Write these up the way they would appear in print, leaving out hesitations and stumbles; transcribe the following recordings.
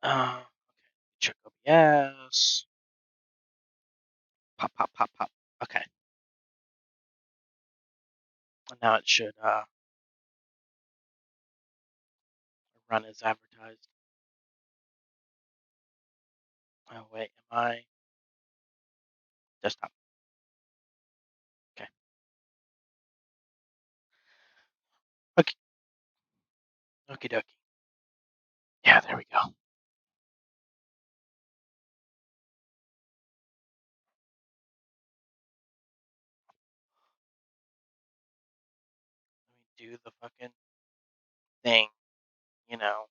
Okay. Check OBS. Pop, pop, pop, pop. Okay. And now it should run as advertised. Oh wait, am I desktop? Okay. Okay. Okie dokie. Yeah, there we go. Let me do the fucking thing, you know.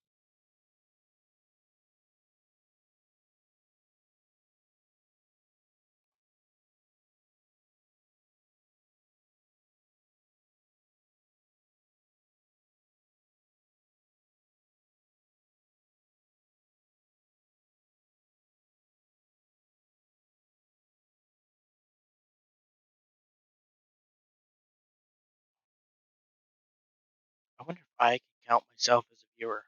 I wonder if I can count myself as a viewer.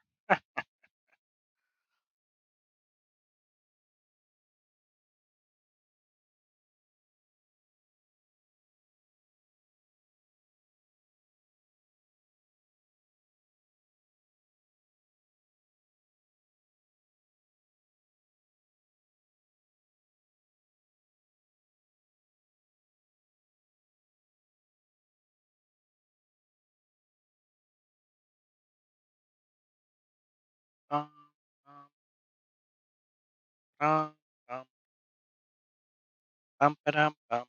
Um, um, um, um, bum, bum.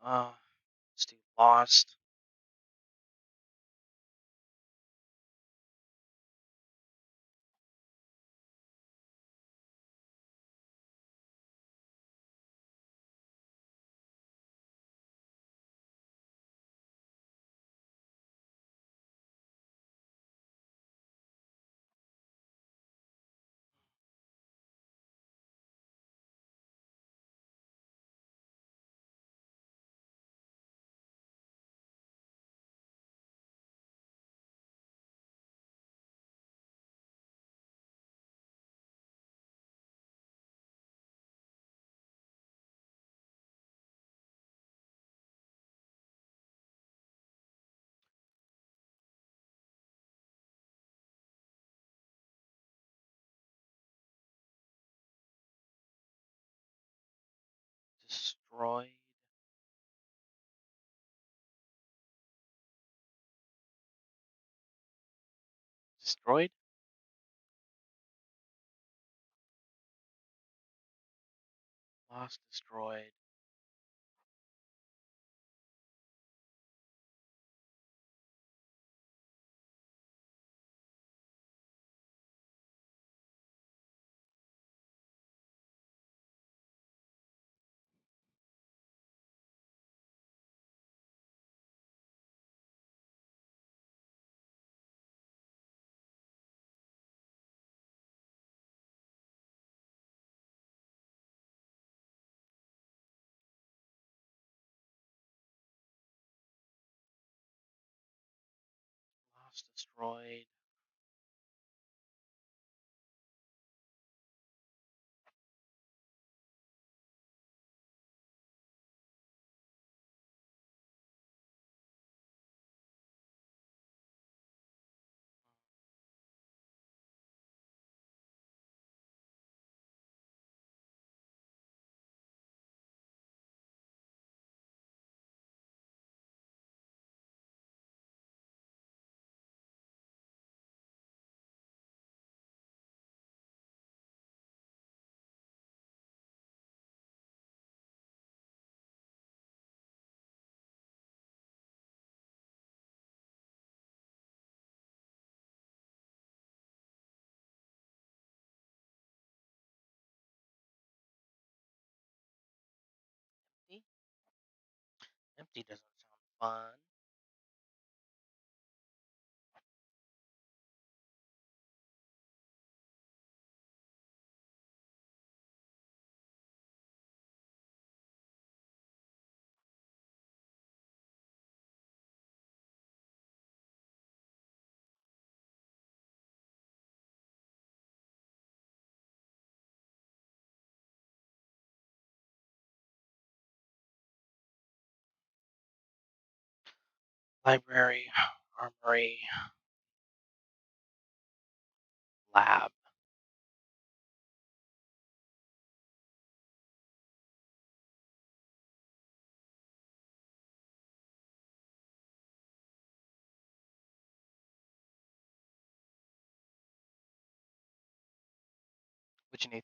Let's do Lost. destroyed, destroyed, lost, destroyed, lost, destroyed, empty. Empty doesn't sound fun. Library, armory, lab. What you need?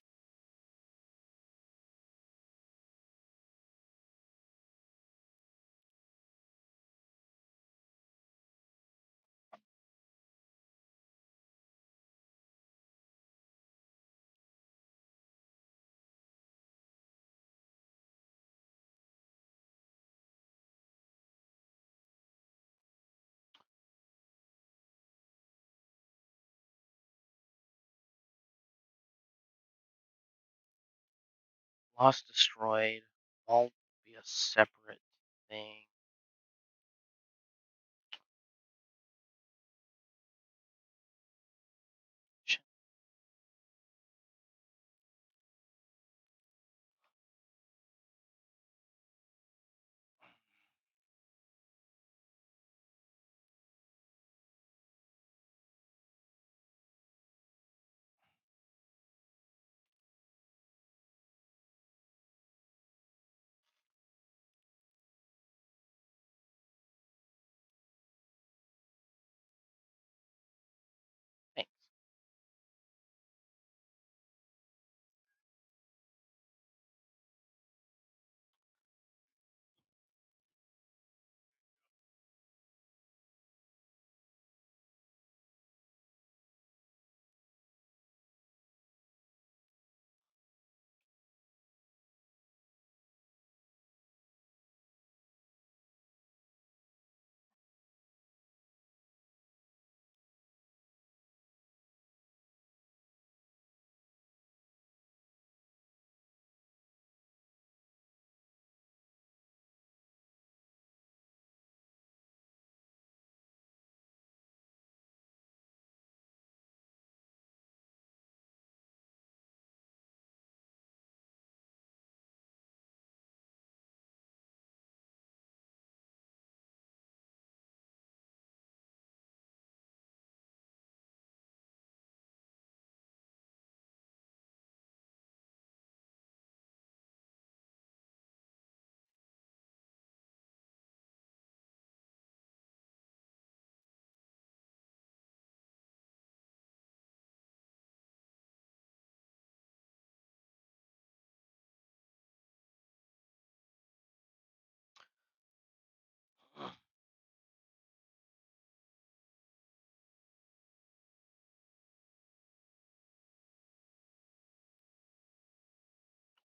Lost, destroyed. Won't be a separate thing.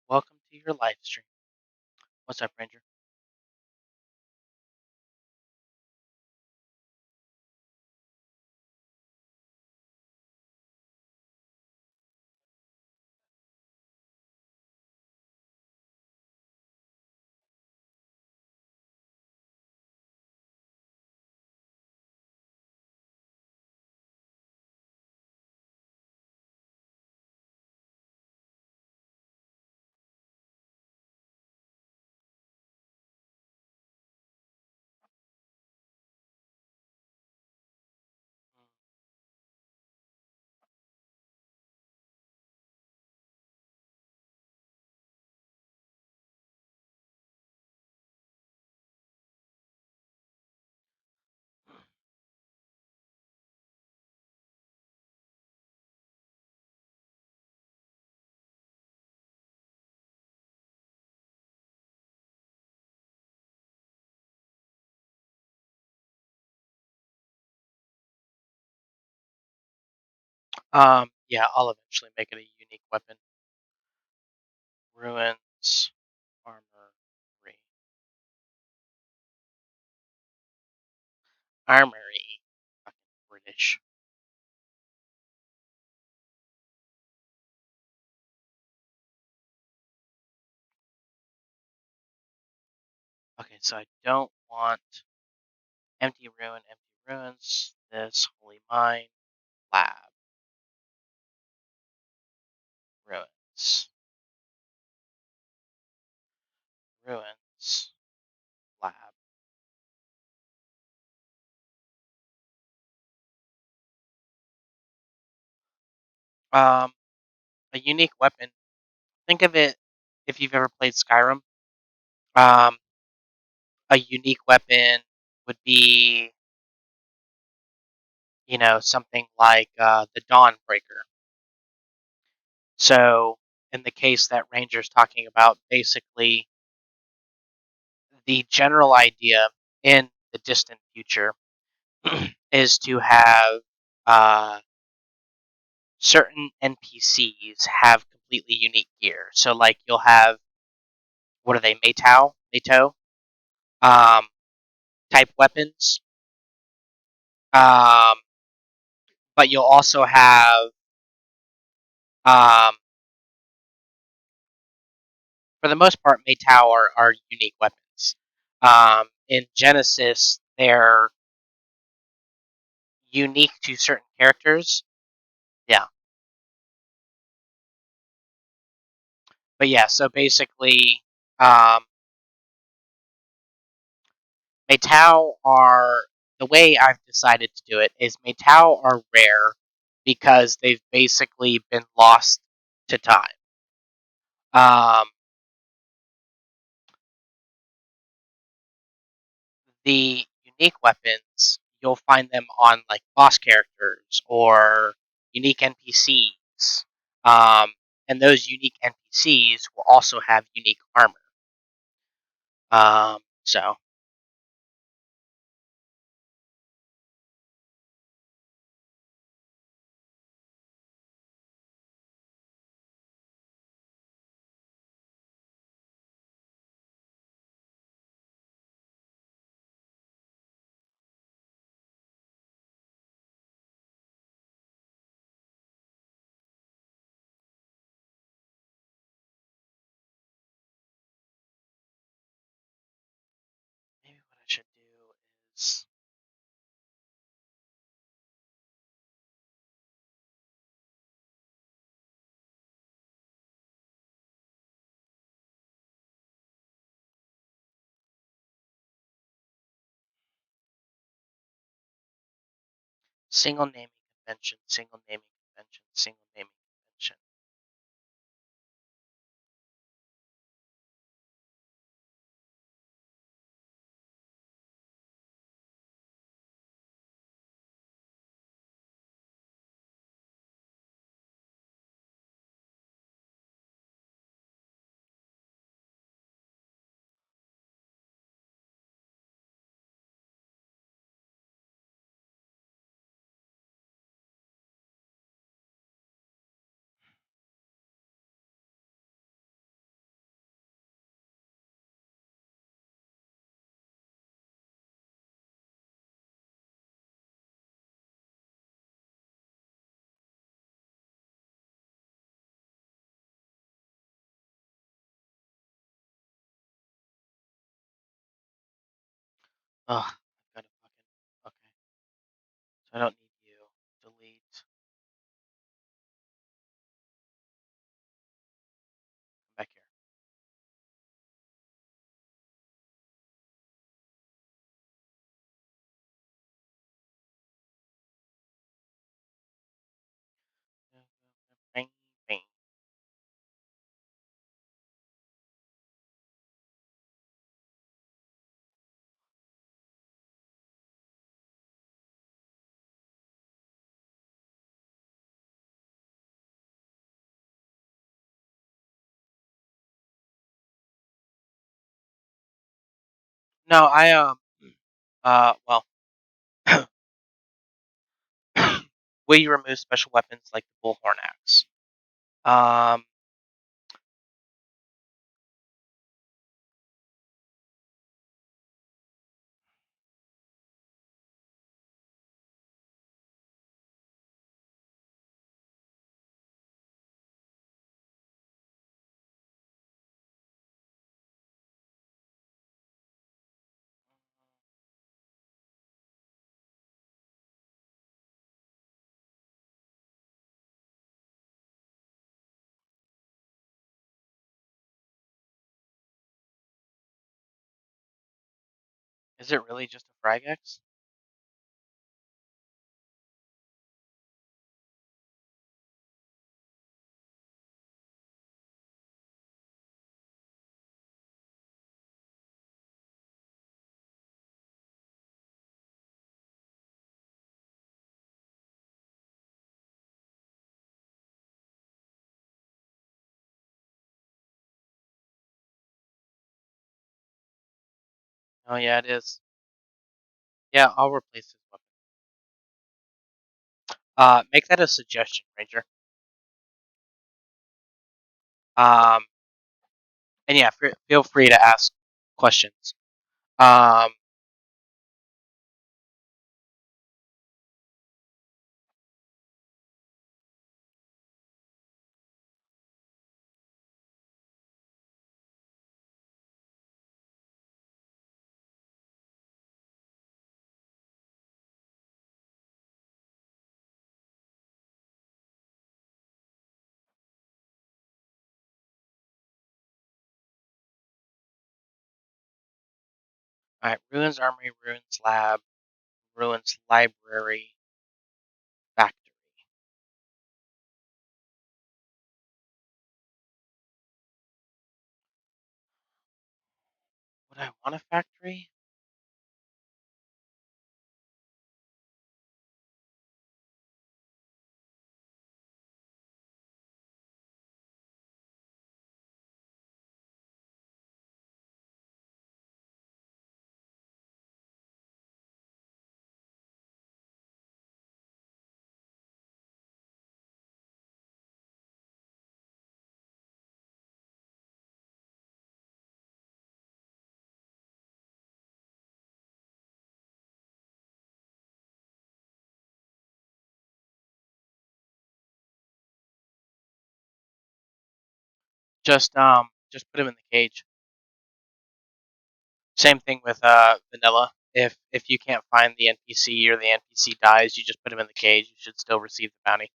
Welcome to your live stream. What's up, Ranger? Yeah, I'll eventually make it a unique weapon. Ruins, armory, armory. Fucking British. Okay, so I don't want empty ruins. This holy mine, lab, ruins, ruins, lab. Um, a unique weapon. Think of it if you've ever played Skyrim. Um, a unique weapon would be, something like the Dawnbreaker. So, in the case that Ranger's talking about, basically the general idea in the distant future is to have uh, certain NPCs have completely unique gear. So, like, you'll have what are they, Mato, um, type weapons. Um, but you'll also have, um, for the most part, Mato are unique weapons. In Genesis, they're unique to certain characters. Yeah, but yeah, so basically, um, Mato are the way I've decided to do it is Mato are rare because they've basically been lost to time. Um, the unique weapons you'll find them on like boss characters or unique NPCs, and those unique NPCs will also have unique armor. So maybe what I should do is single naming convention, single naming convention, single naming convention. Ugh, I've got to fucking. Okay. So I don't need you. Delete. Back here. Bang, bang. No, well, will you remove special weapons like the bullhorn axe? Um, is it really just a frag X? Oh yeah, it is. Yeah, I'll replace this weapon. Make that a suggestion, Ranger. Um, and yeah, feel free to ask questions. Um, all right, ruins armory, ruins lab, ruins library, factory. Would I want a factory? Just put him in the cage. Same thing with vanilla. If you can't find the NPC or the NPC dies, you just put him in the cage. You should still receive the bounty.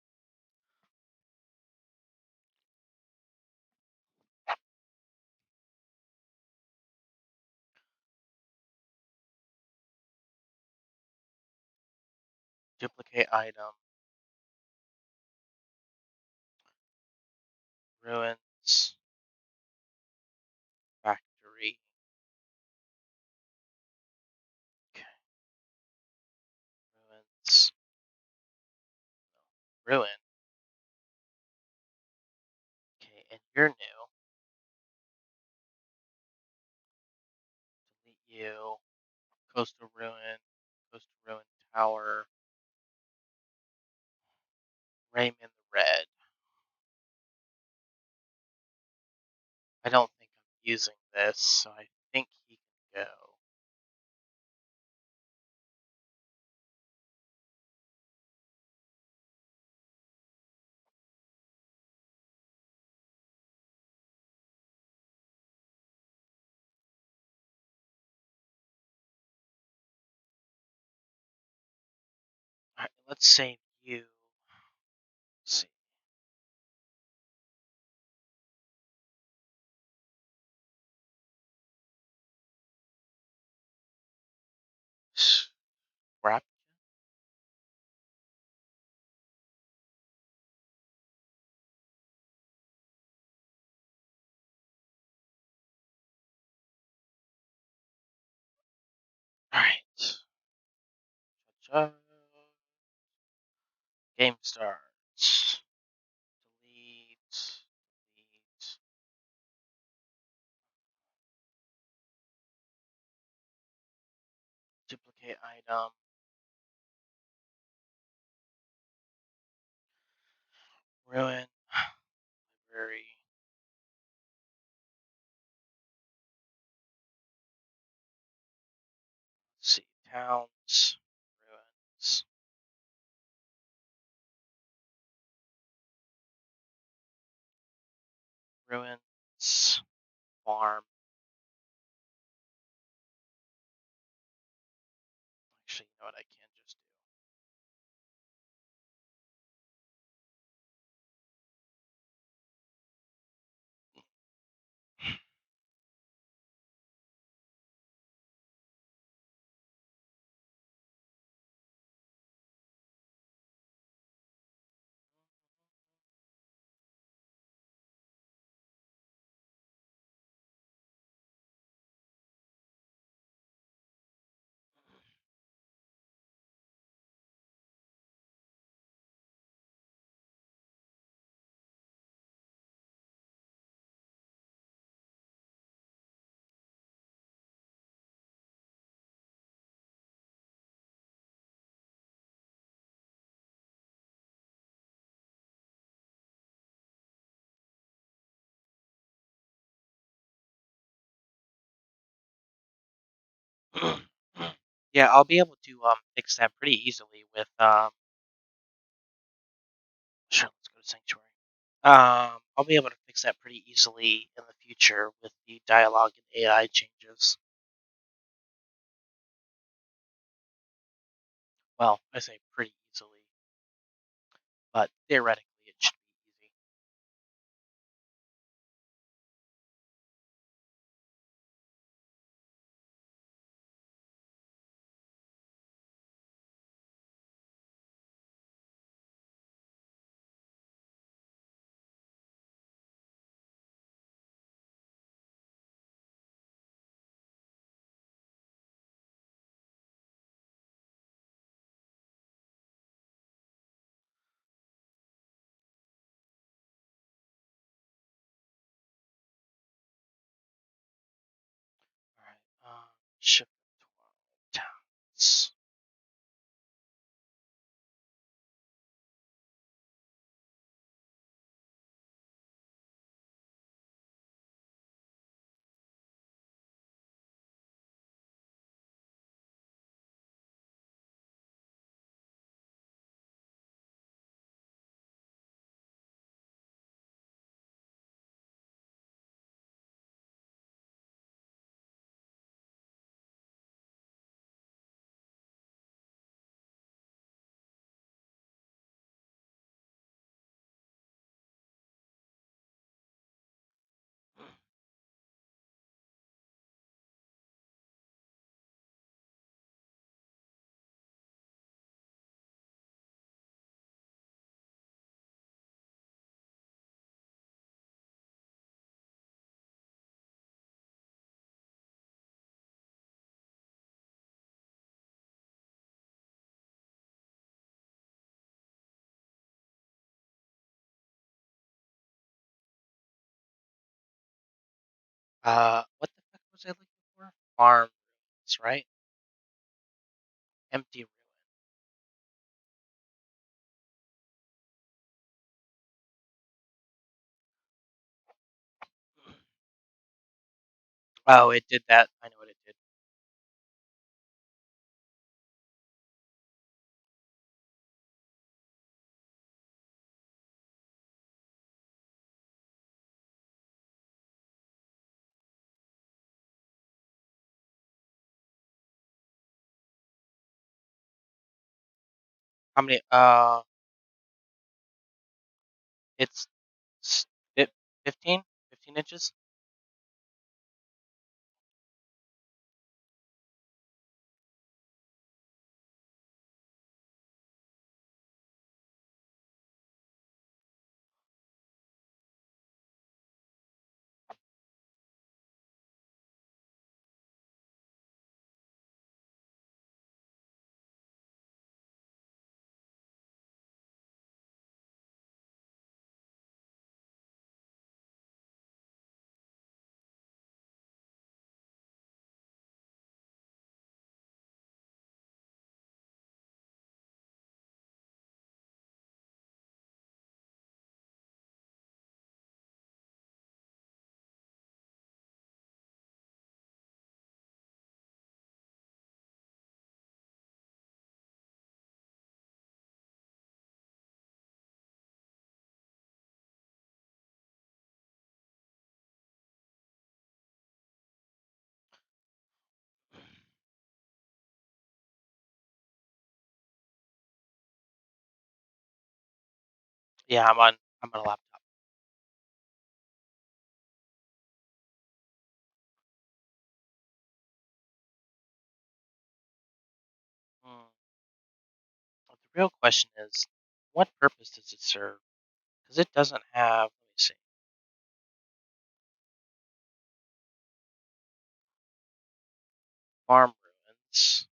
Duplicate item. Ruins. Factory. Okay. Ruins. Ruin. Okay, and you're new. Delete you. Coastal Ruin. Coastal Ruin Tower. Raymond the Red. I don't think I'm using this, so I think he can go. let's save you. Let's see. Wrap. All right. Game starts. Delete. Delete. Duplicate item. Ruin. Library. Let's see. Towns. Ruins. Ruins. Farm. Actually, you know what I can just do? Yeah, I'll be able to fix that pretty easily with sure, let's go to Sanctuary. I'll be able to fix that pretty easily in the future with the dialogue and AI changes. Well, I say pretty easily, but theoretically it should be easy. All right, ship 12 towns. What the fuck was I looking for? Farm ruins, right? Empty ruin. Oh, it did that. I know what it did. How many? It's s- 15, 15 inches. Yeah, I'm on a laptop. Mm. But the real question is, what purpose does it serve? Because it doesn't have. Let me see. Farm ruins.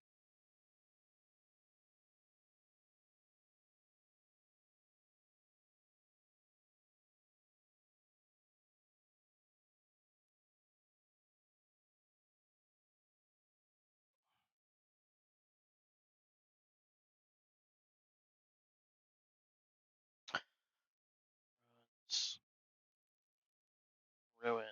Ruins. Ruin.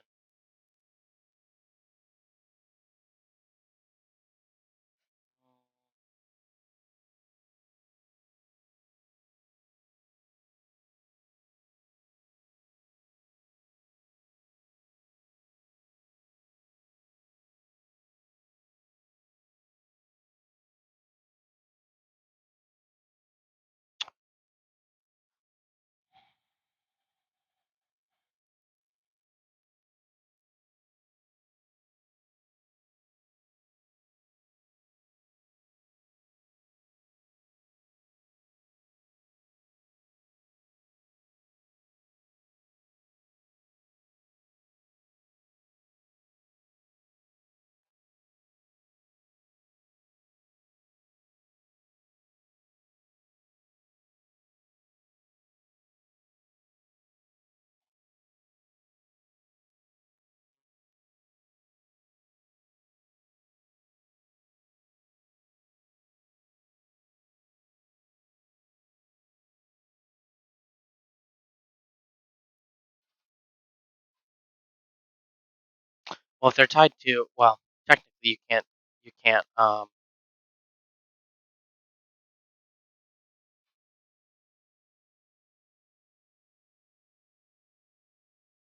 Well, if they're tied to, well, technically you can't. You can't.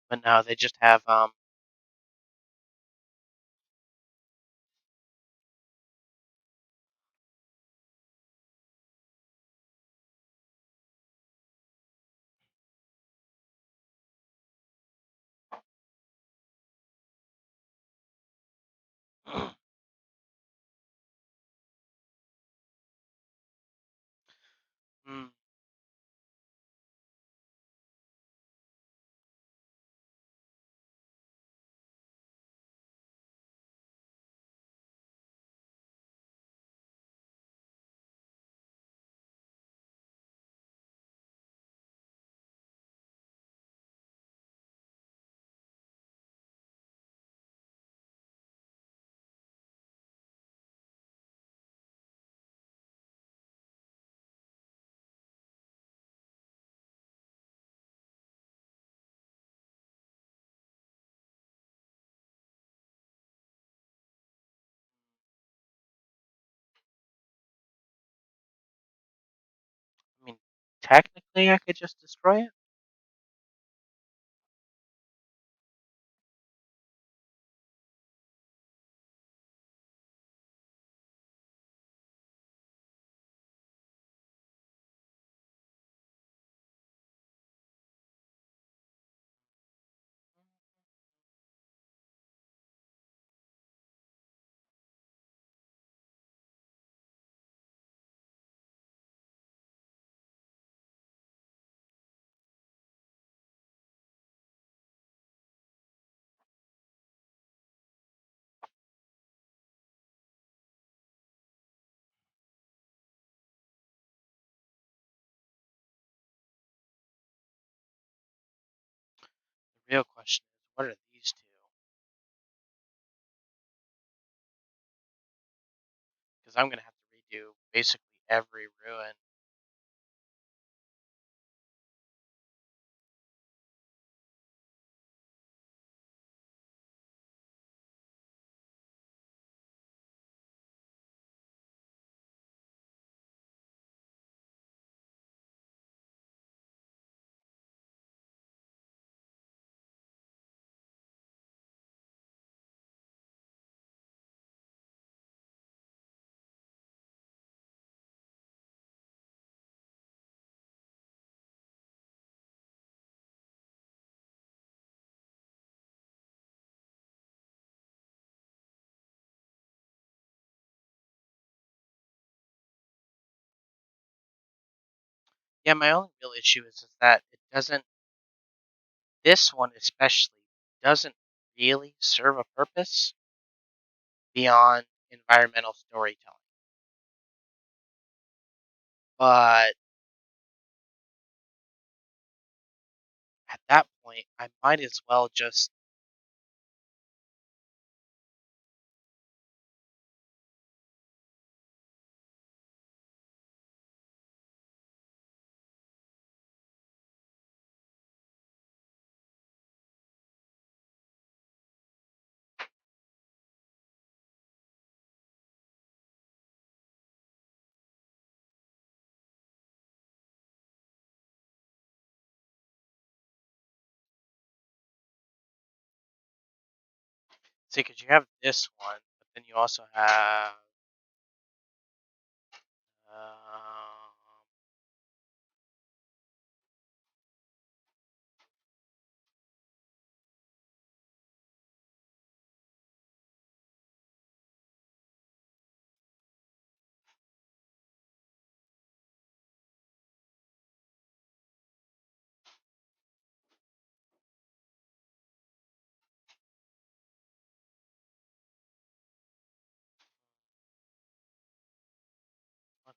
But no, they just have. Mm, I mean, technically I could just destroy it. real question is, what are these two? Because I'm gonna have to redo basically every ruin. Yeah, my only real issue is that it doesn't. This one especially doesn't really serve a purpose beyond environmental storytelling. But at that point, I might as well just. See, because you have this one, but then you also have.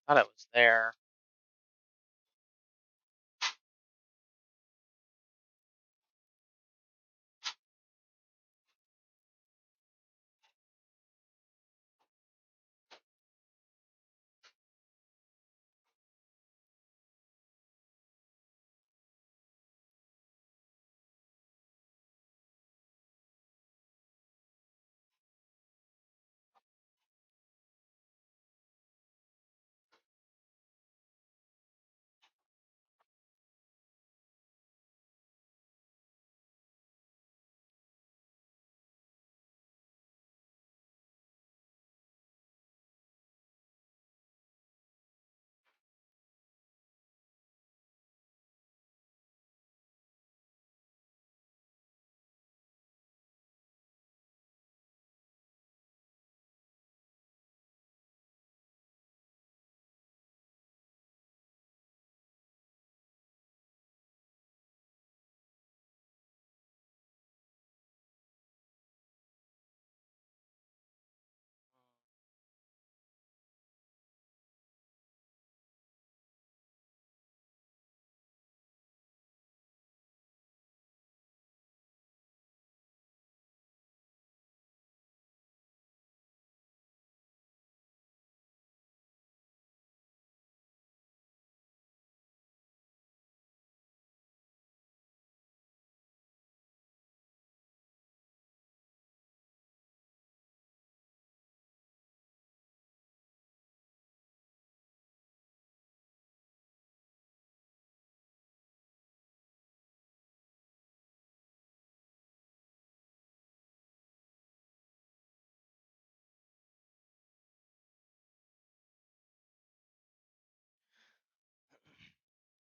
I thought it was there.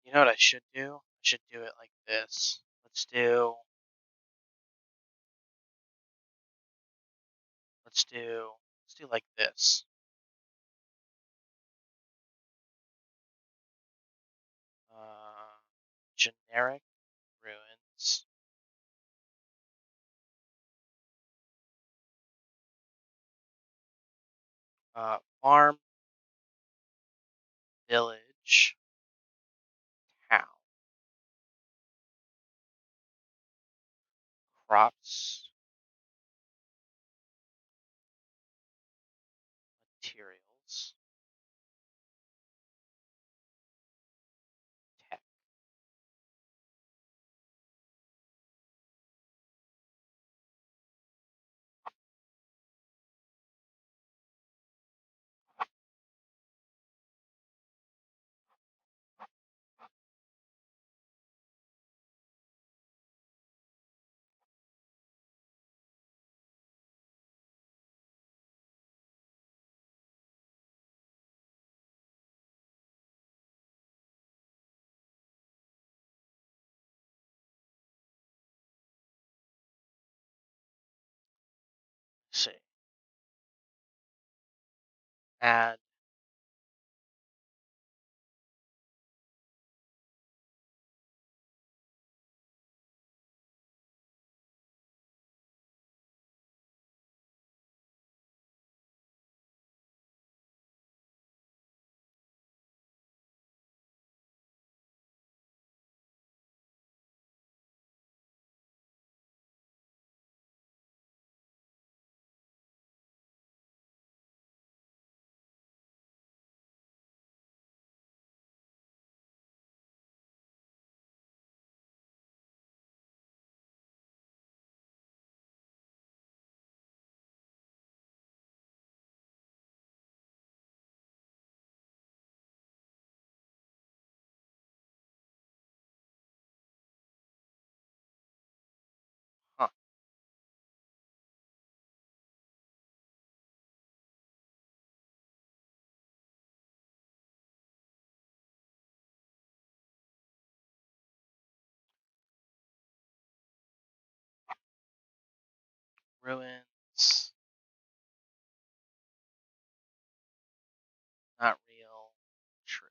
You know what I should do? I should do it like this. Let's do like this. Uh, Generic ruins. Farm, village, town. Crops. Materials. Tech. Let's see. Add huh. Ruins. Not real. True.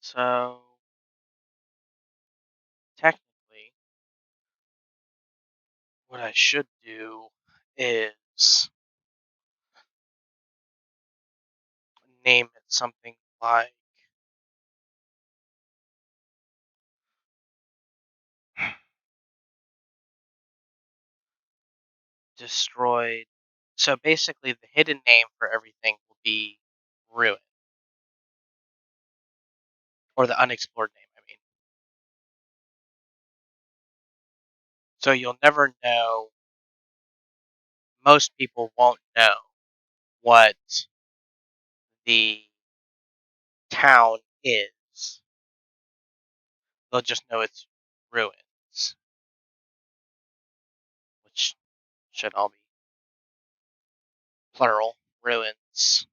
So technically, what I should do is name it something like destroyed. So basically, the hidden name for everything will be ruin, or the unexplored name, I mean. So you'll never know, most people won't know what the town is. They'll just know it's ruins, which should all be plural, ruins.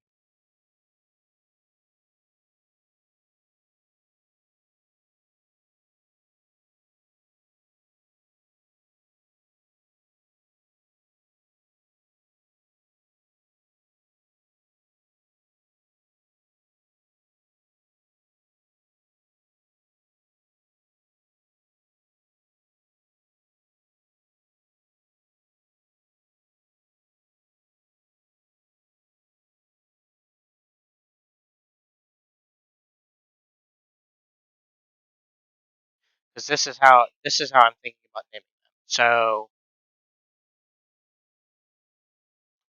Because this is how I'm thinking about naming them. So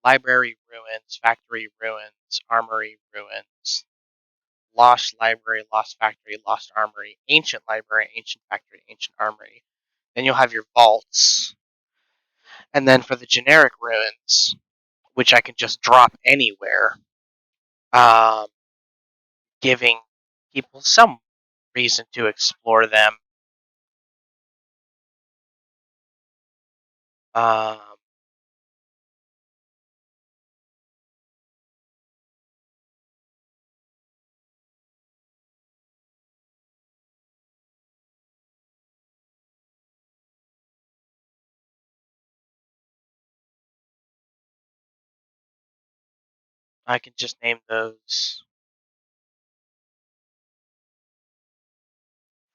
library ruins, factory ruins, armory ruins, lost library, lost factory, lost armory, ancient library, ancient factory, ancient armory. Then you'll have your vaults. And then for the generic ruins, which I can just drop anywhere, um, giving people some reason to explore them. Um, I can just name those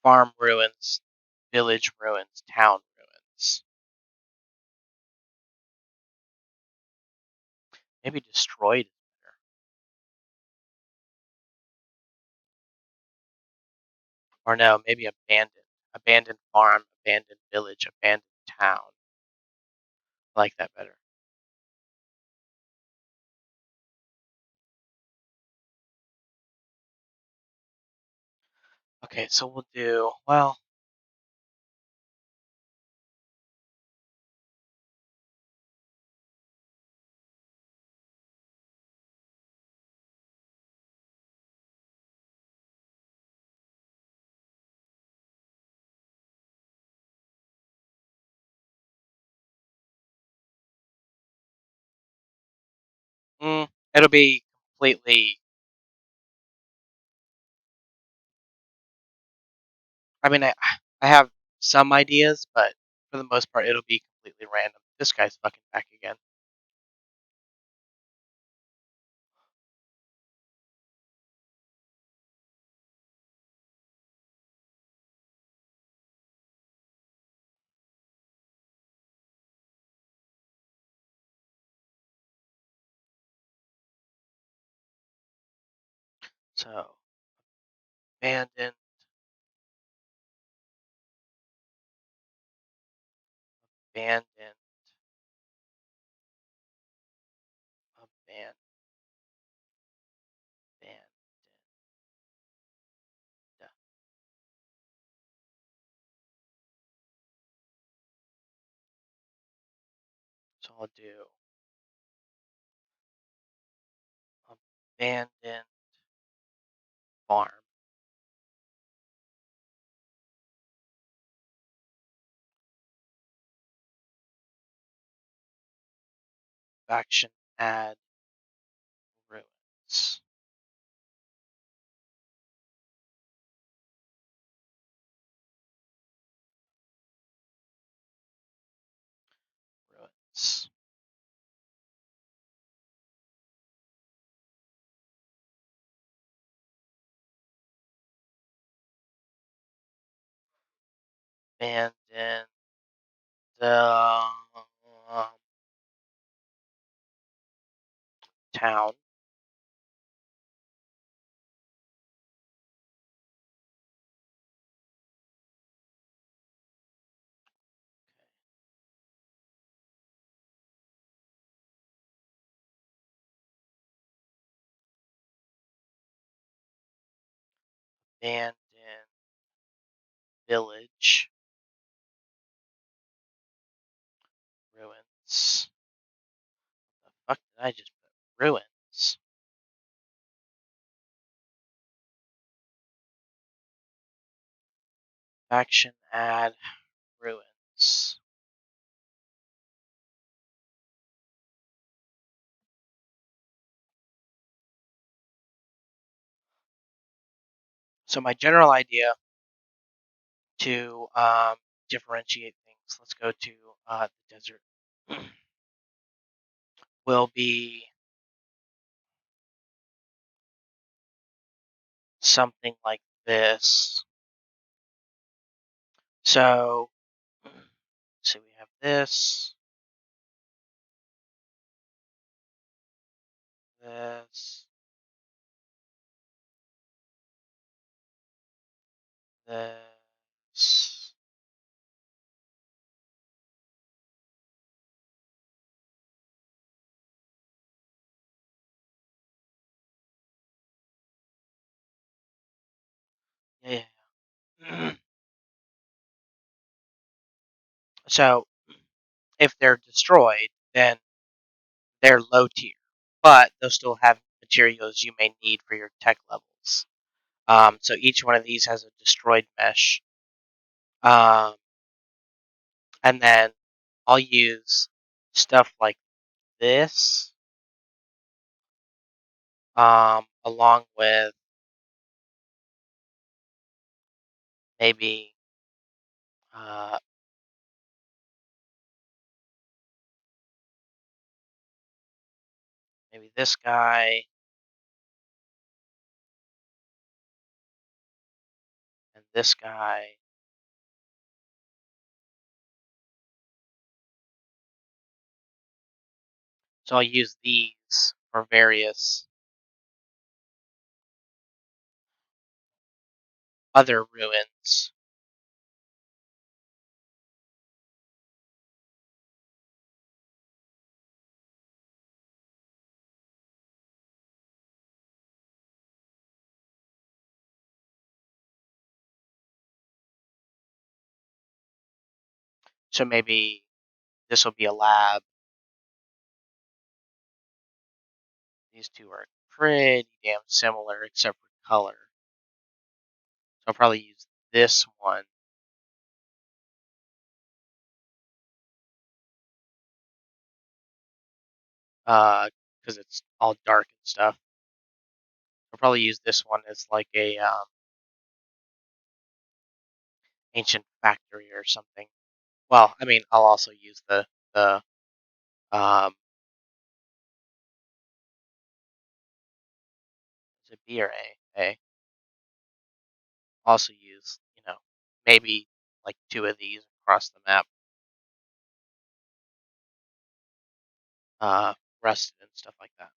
farm ruins, village ruins, town ruins. Maybe destroyed is better. Or no, maybe abandoned. Abandoned farm, abandoned village, abandoned town. I like that better. Okay, so we'll do, well, it'll be completely. I mean, I have some ideas, but for the most part, it'll be completely random. This guy's fucking back again. So, abandoned, abandoned, abandoned, abandoned. So I'll do abandoned farm, faction, add, ruins. Ruins. Abandoned town. Abandoned village. Ruins. The fuck did I just put? Ruins. Faction, add, ruins. So my general idea to differentiate things, let's go to the desert, will be something like this. So we have this, this, this. Yeah. So if they're destroyed, then they're low tier, but they'll still have materials you may need for your tech levels. So each one of these has a destroyed mesh. Um, and then I'll use stuff like this, along with maybe uh, maybe this guy and this guy. So I'll use these for various other ruins. So maybe this will be a lab. These two are pretty damn similar except for color. So I'll probably use this one because it's all dark and stuff. I'll probably use this one as like a ancient factory or something. Well, I mean, I'll also use the um is it B or A? A. Also use maybe like two of these across the map, rusted and stuff like that.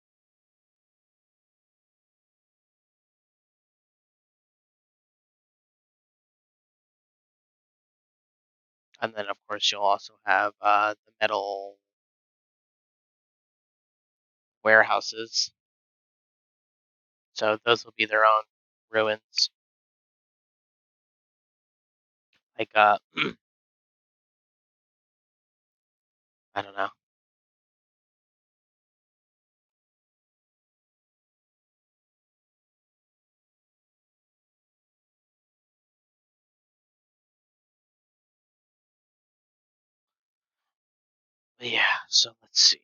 And then of course you'll also have the metal warehouses. So those will be their own ruins. Like I don't know. But yeah, so let's see.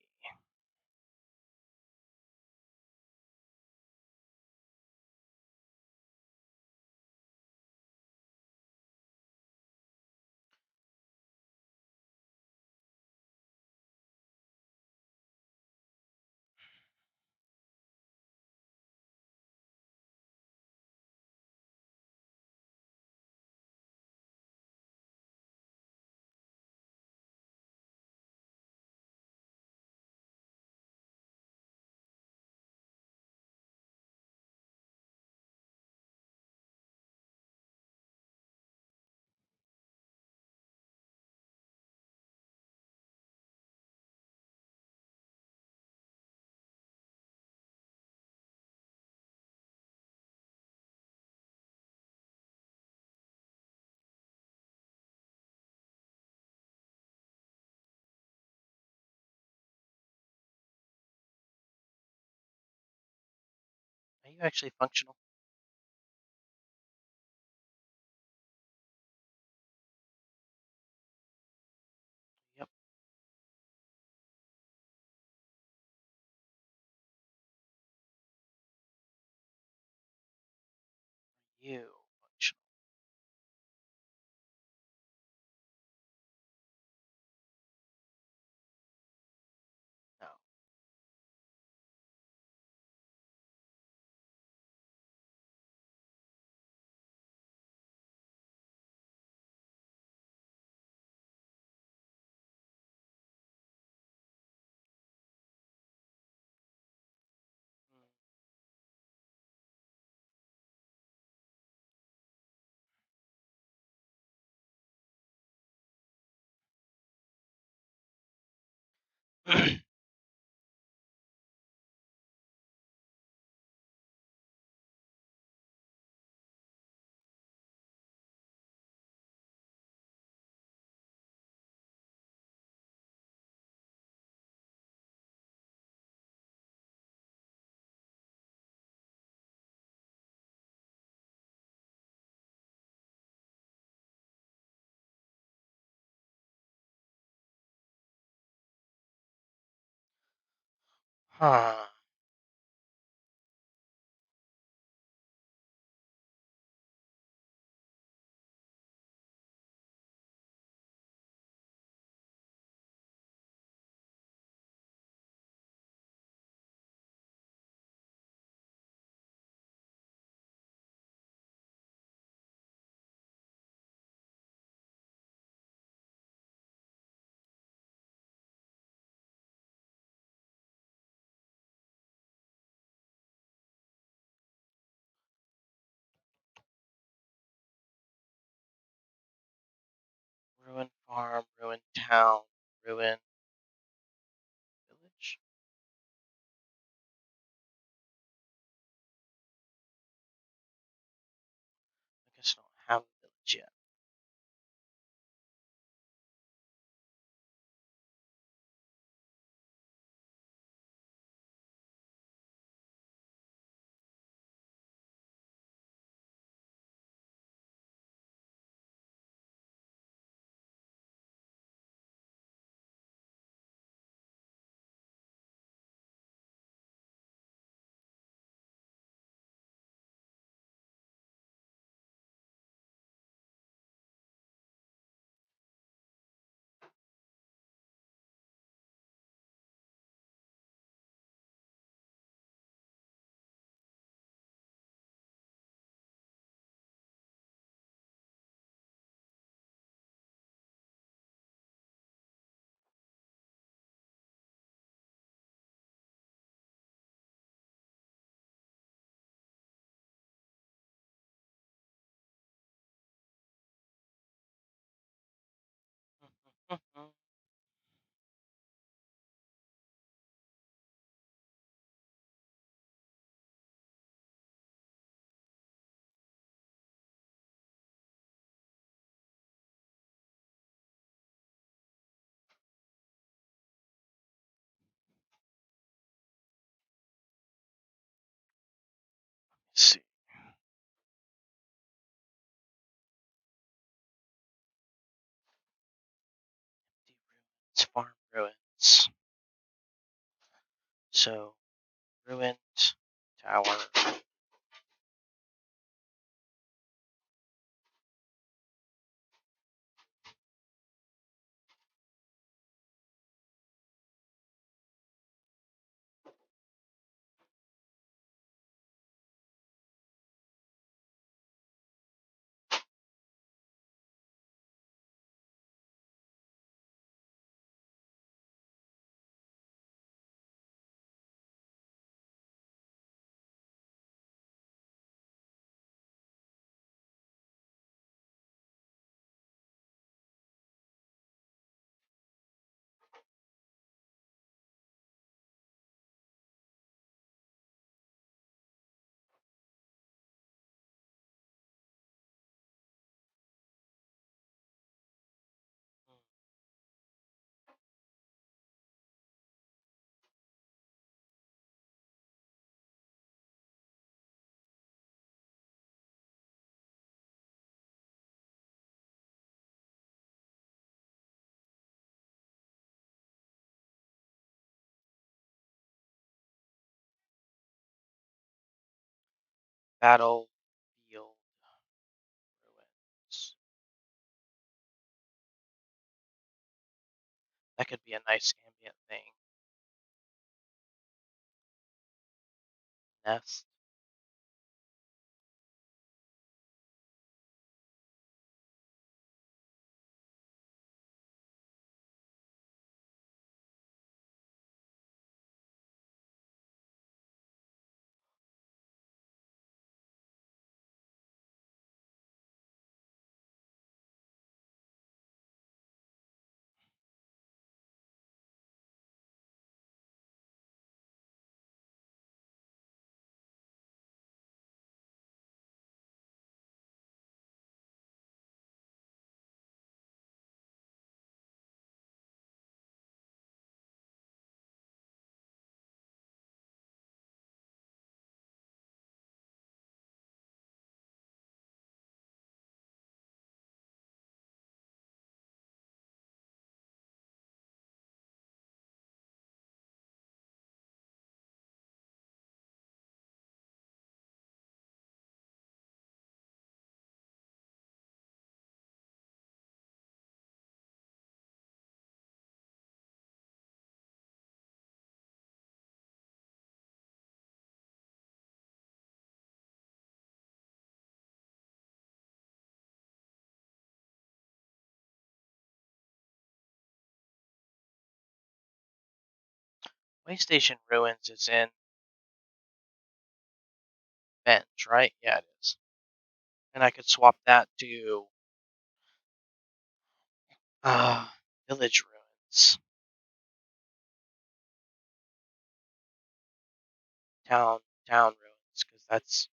Are you actually functional? Yep. You functional? No. Huh. Ruined farm, ruined town, ruined village. I guess I don't have a village yet. Let's see. It's farm ruins. So ruined tower. Battlefield ruins. That could be a nice ambient thing. Nest. Waystation Ruins is in Bench, right? Yeah, it is. And I could swap that to Village Ruins. Town Ruins, because that's...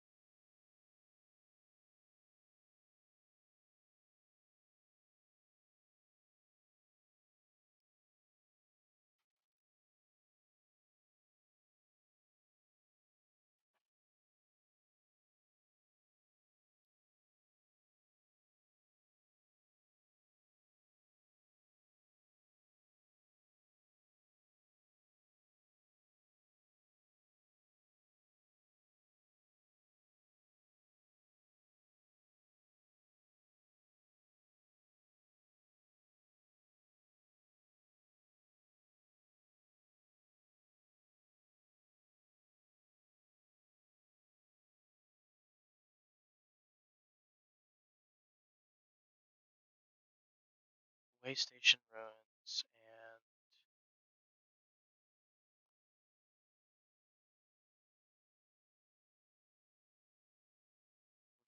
Waystation Ruins and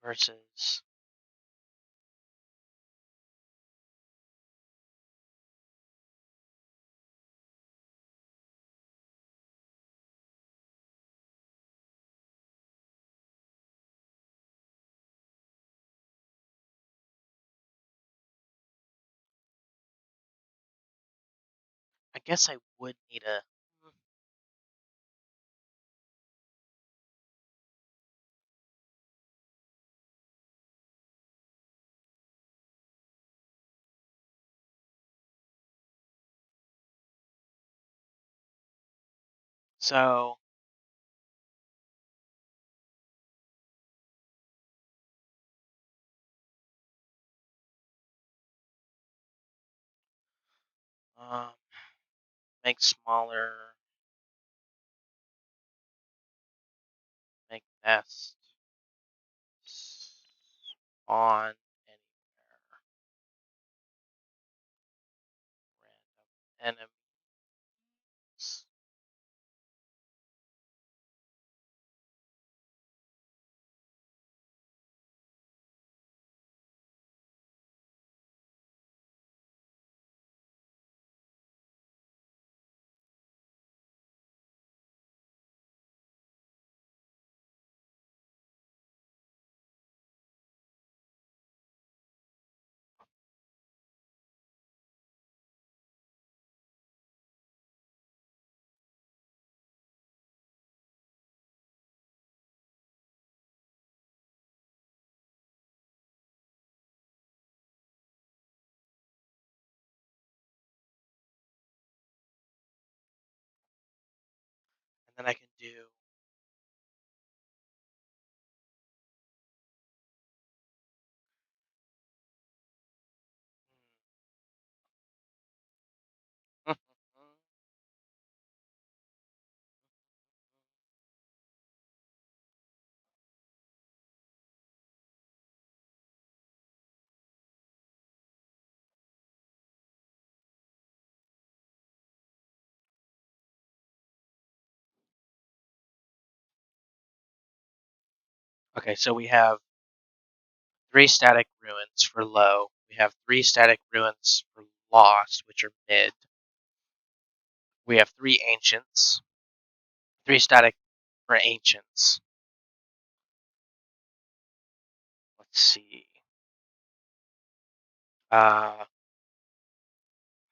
versus... I guess I would need a... So... Um, make smaller... Make nest... Spawn anywhere. Random enemies. And then I can do... Okay, so we have 3 static ruins for low. We have 3 static ruins for lost, which are mid. We have 3 ancients. 3 static for ancients. Let's see. High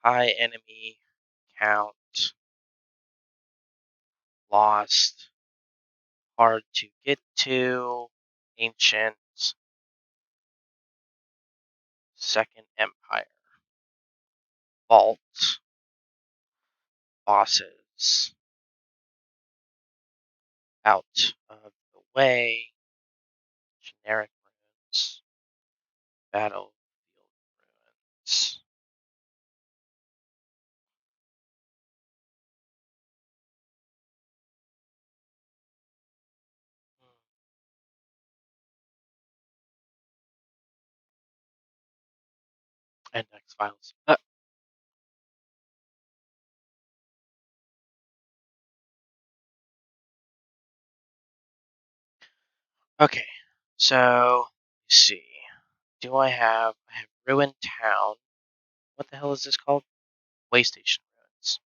enemy count. Lost. Hard to get to. Ancient. Second Empire. Vault. Bosses. Out of the way. Generic ruins. Battlefield ruins. Index files. Okay, so let's see. I have Ruined Town. What the hell is this called? Way Station Ruins.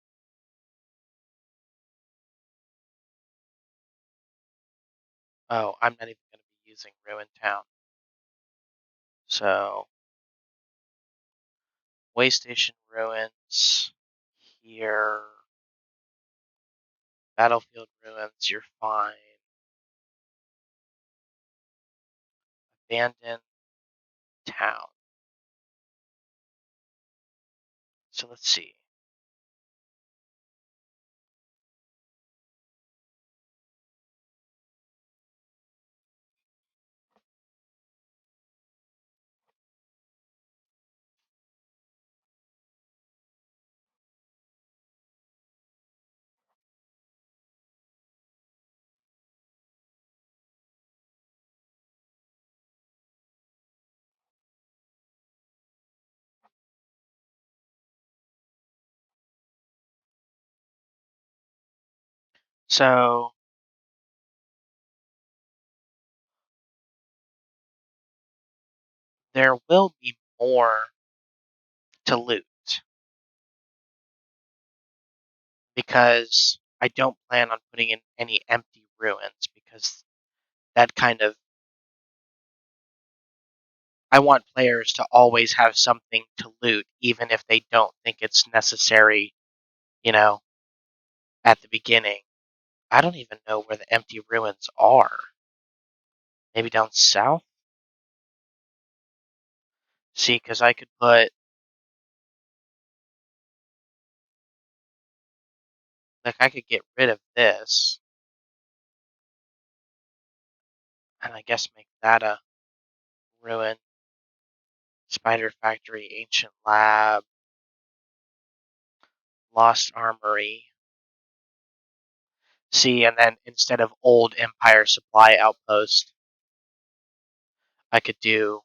Oh, I'm not even going to be using Ruined Town. So, Way Station Ruins here. Battlefield Ruins, you're fine. Abandoned Town. So let's see. So, there will be more to loot because I don't plan on putting in any empty ruins because that kind of I want players to always have something to loot even if they don't think it's necessary, you know, at the beginning. I don't even know where the empty ruins are. Maybe down south? See, because I could put like I could get rid of this and I guess make that a ruin. Spider Factory, Ancient Lab, Lost Armory. See, and then instead of Old Empire Supply Outpost, I could do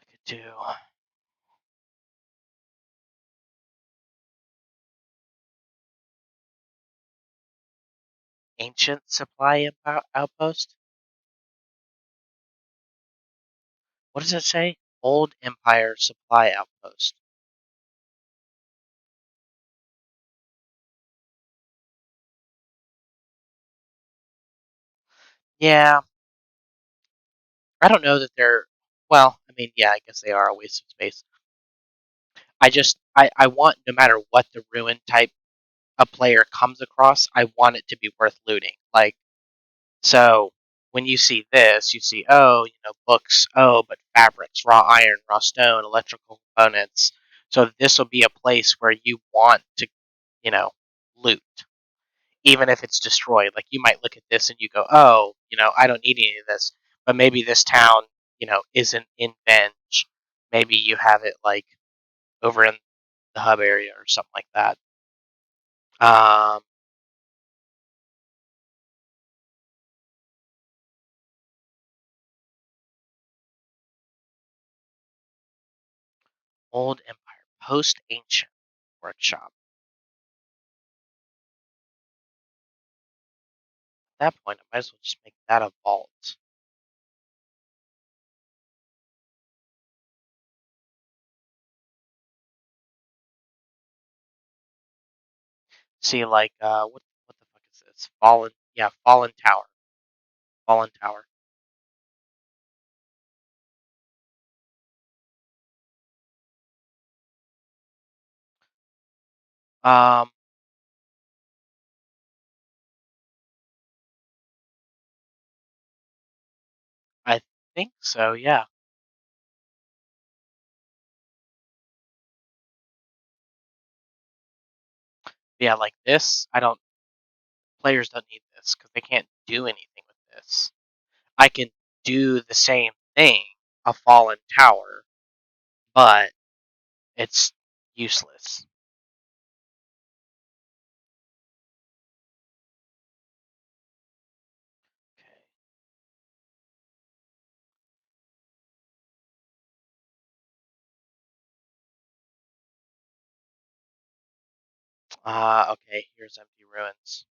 I could do Ancient Supply Outpost. What does it say? Old Empire Supply Outpost. Yeah, I don't know that they're. Well, I mean, yeah, I guess they are a waste of space. I want no matter what the ruin type a player comes across, I want it to be worth looting. Like so, when you see this, you see books, but fabrics, raw iron, raw stone, electrical components. So this will be a place where you want to you know loot, even if it's destroyed. Like you might look at this and you go, oh, I don't need any of this. But maybe this town, isn't in Venge. Maybe you have it like over in the hub area or something like that. Um, Old Empire, post ancient workshop. At that point, I might as well just make that a vault. See, like, what the fuck is this? Fallen Tower, Fallen Tower. Um, I think so. Yeah, yeah. Like this, I don't. Players don't need this because they can't do anything with this. I can do the same thing, a Fallen Tower, but it's useless. Okay. Okay. Here's empty ruins.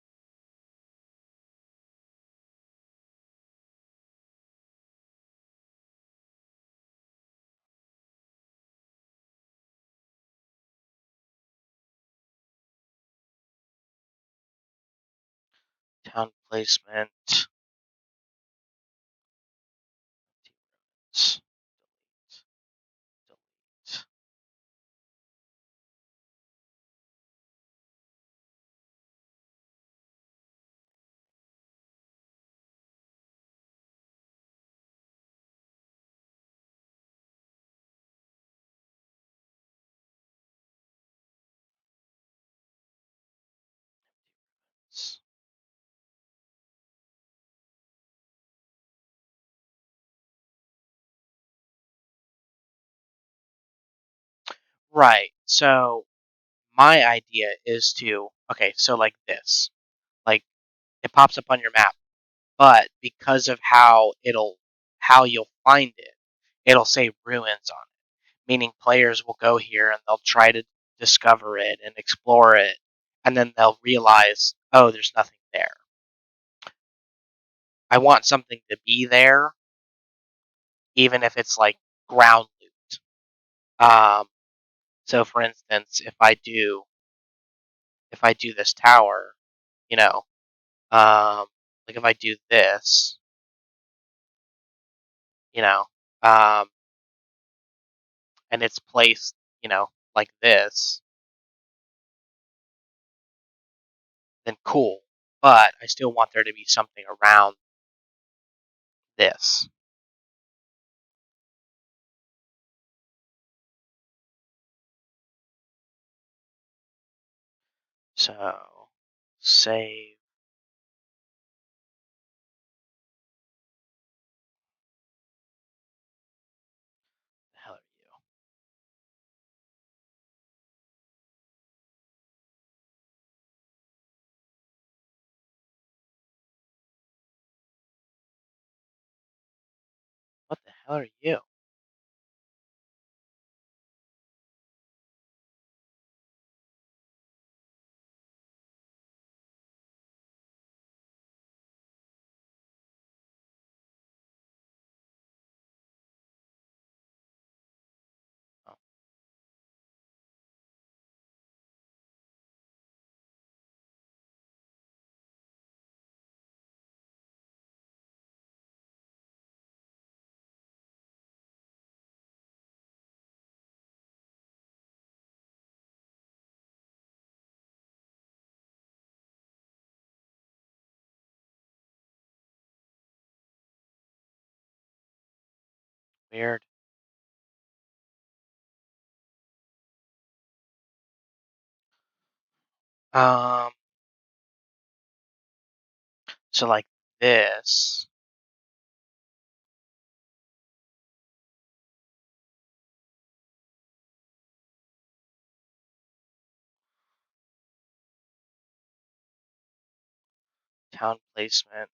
Town placement. Delete. Delete. Right. So my idea is to okay, so like this. Like it pops up on your map, but because of how you'll find it, it'll say ruins on it. Meaning players will go here and they'll try to discover it and explore it, and then they'll realize, oh, there's nothing there. I want something to be there, even if it's like ground loot. So for instance, if I do this tower, you know, like if I do this, you know, um, and it's placed, like this, then cool. But I still want there to be something around this. So save. The hell are you? What the hell are you? Weird. Um. So like this. Town placement.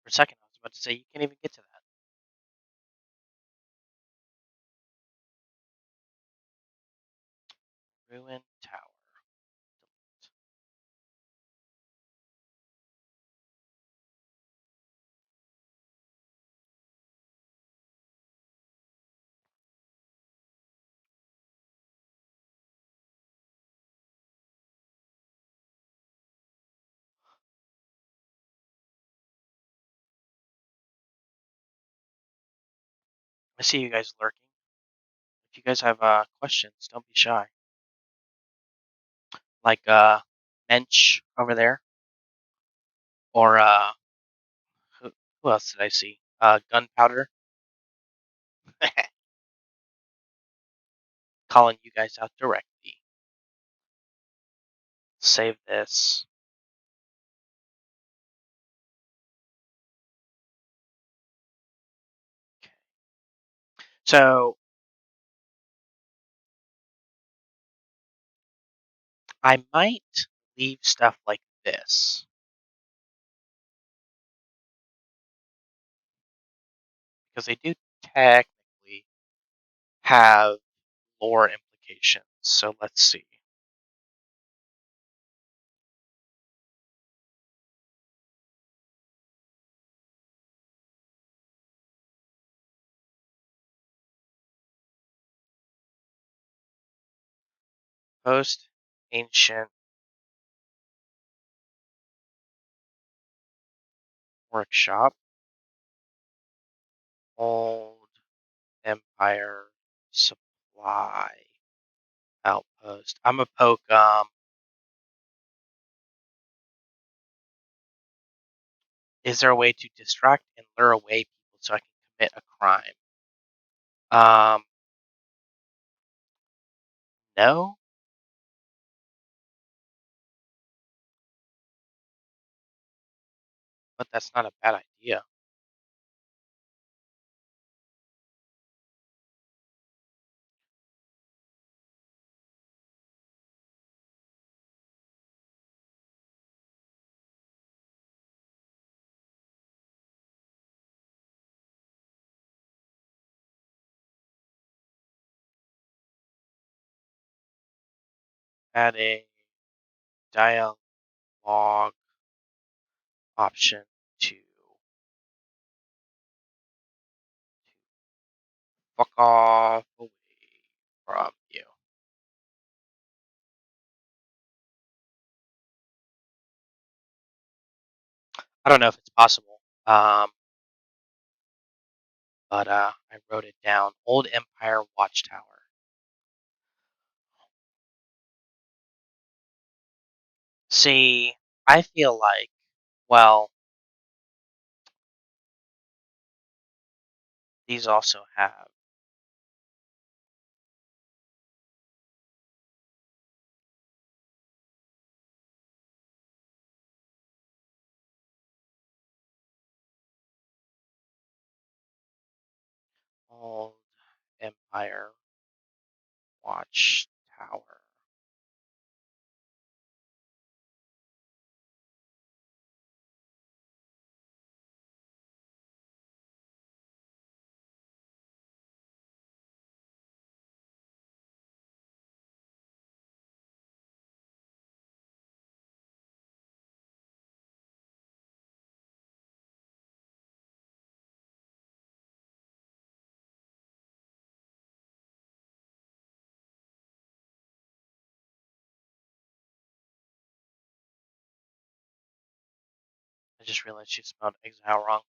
For a second, I was about to say you can't even get to that. Ruined tower. I see you guys lurking. If you guys have questions, don't be shy. Like Mensch over there, or who else did I see? Gunpowder, calling you guys out directly. Save this. Okay. So I might leave stuff like this because they do technically have lore implications. So let's see. Post ancient workshop, old empire supply outpost. I'm a poke. Is there a way to distract and lure away people so I can commit a crime? No, but that's not a bad idea. Add a dialogue option to fuck off away from you. I don't know if it's possible, but I wrote it down. Old Empire Watchtower. See, I feel like, well, these also have Old Empire Watchtower. I just realized she spelled exile wrong.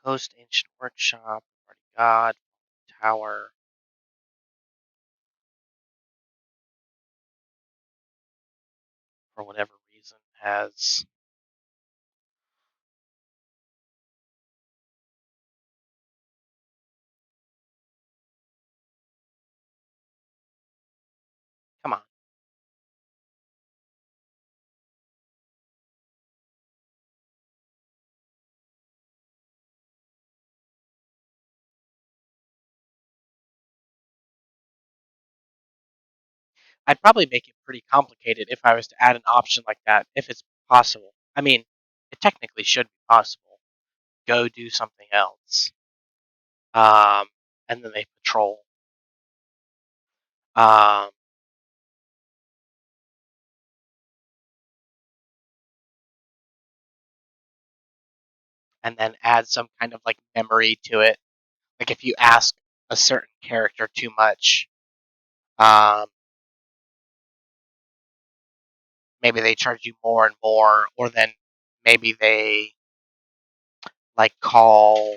Post ancient workshop. Already got tower. For whatever reason has. Come on. I'd probably make it pretty complicated if I was to add an option like that, if it's possible. I mean, it technically should be possible. Go do something else. Um, and then they patrol. Um, and then add some kind of like memory to it. Like if you ask a certain character too much, um, maybe they charge you more and more, or then maybe they like call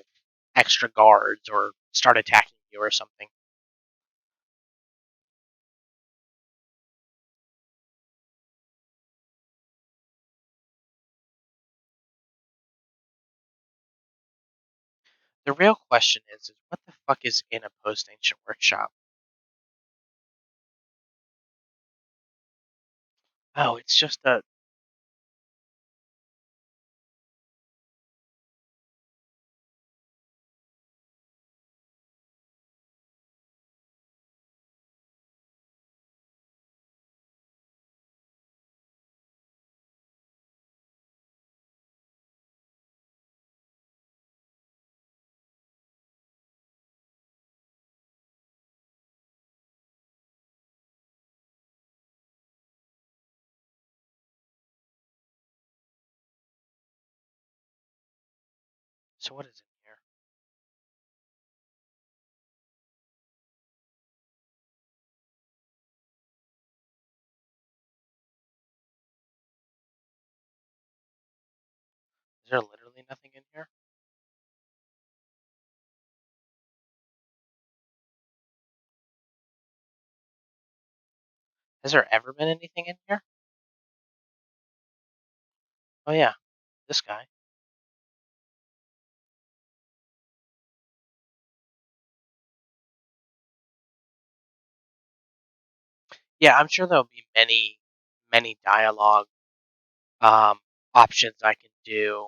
extra guards or start attacking you or something. The real question is what the fuck is in a post ancient workshop? Oh, it's just a. So what is in here? Is there literally nothing in here? Has there ever been anything in here? Oh yeah, this guy. Yeah, I'm sure there'll be many dialogue um, options I can do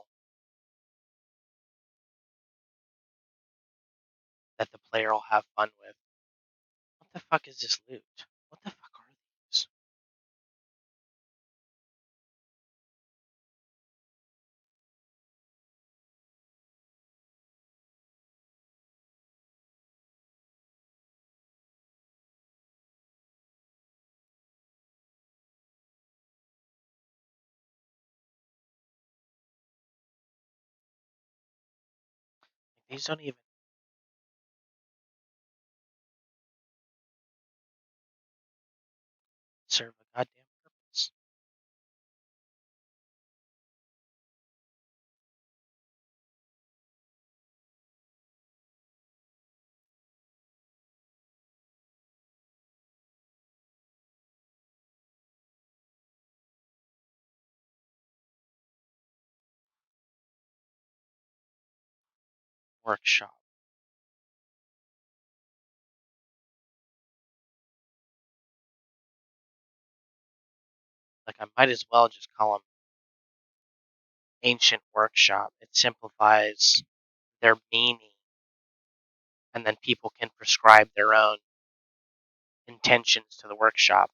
that the player will have fun with. What the fuck is this loot? What the fuck are these? These don't even serve a goddamn purpose. Workshop. Like I might as well just call them ancient workshop. It simplifies their meaning, and then people can prescribe their own intentions to the workshop.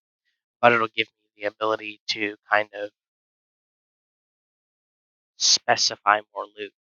But it'll give me the ability to kind of specify more loot.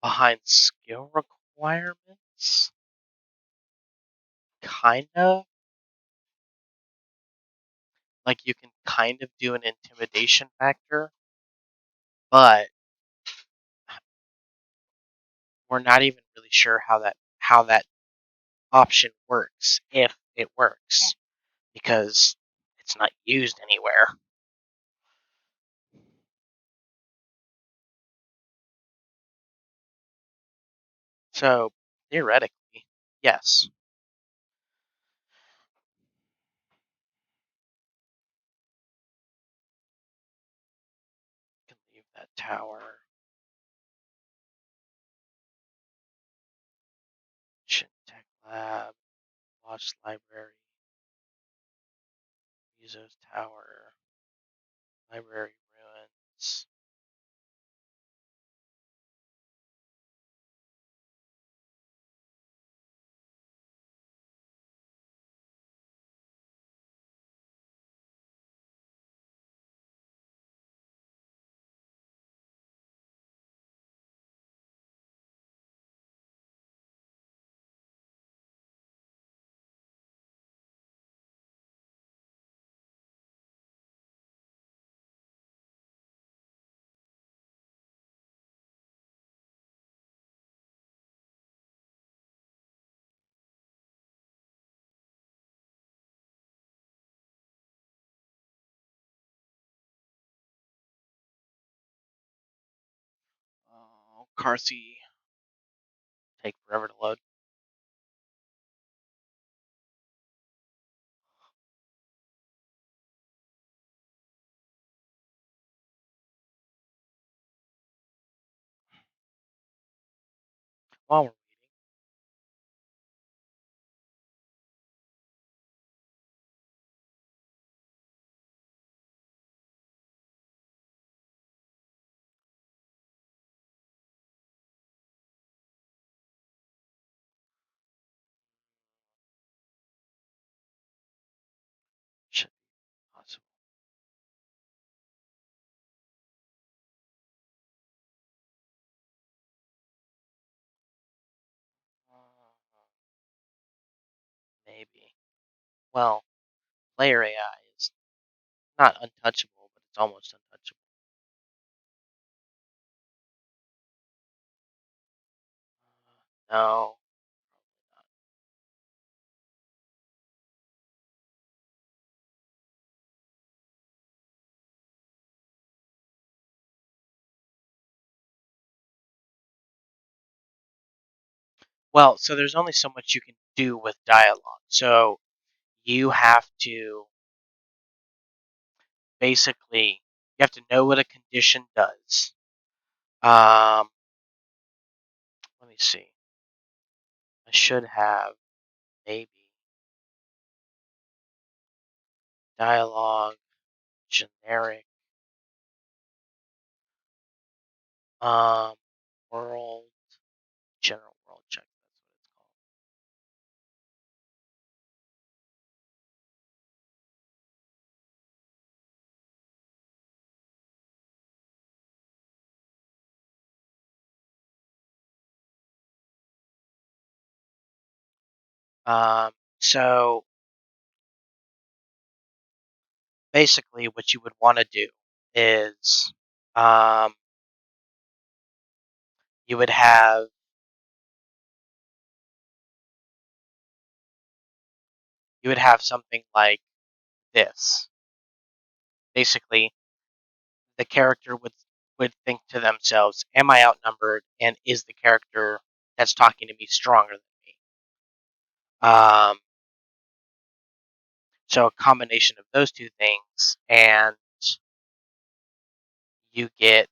behind skill requirements, kind of. Like you can kind of do an intimidation factor, but we're not even really sure how that option works, if it works, because it's not used anywhere. So theoretically, yes. You can leave that tower. Tech Lab, Lost Library, Bezos Tower, Library Ruins. Oh, Carthy. Take forever to load. While we're waiting. Should be possible. Maybe. Well, player AI is not untouchable, but it's almost untouchable. No. Well, so there's only so much you can do with dialogue. So you have to basically you have to know what a condition does. Let me see. I should have maybe dialogue generic um world general world check. That's what it's called. So basically, what you would want to do is um, you would have something like this. Basically, the character would think to themselves, "Am I outnumbered? And is the character that's talking to me stronger than me?" Um, so a combination of those two things, and you get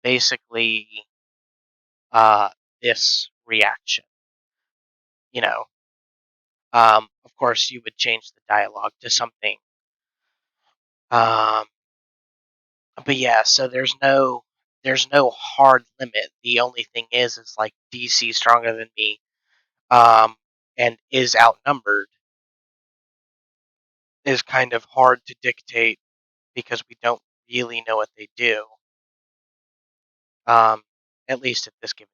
basically uh, this reaction. You know, of course, you would change the dialogue to something. Um, but yeah, so there's no hard limit. The only thing is like DC stronger than me, um, and is outnumbered is kind of hard to dictate because we don't really know what they do. um, at least at this given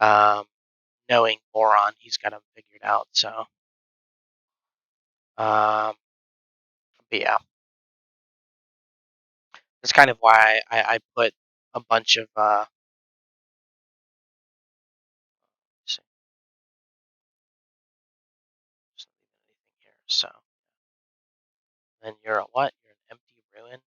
time. Knowing Moron, he's got him figured out. So, but yeah, that's kind of why I put a bunch of see, just not even anything here. So then you're a what? You're an empty ruin.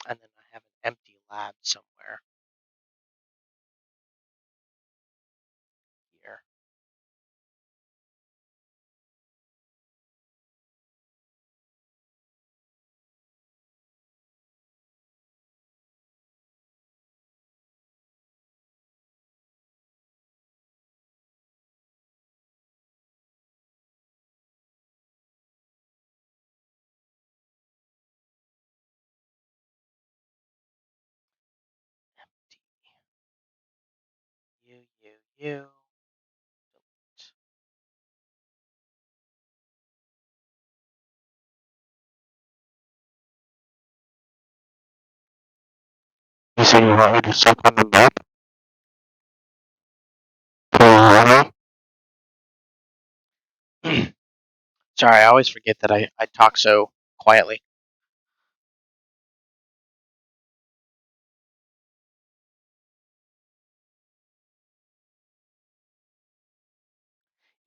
And then I have an empty lab somewhere here. Empty. You. You say you want me to suck on the map? Sorry, I always forget that I talk so quietly.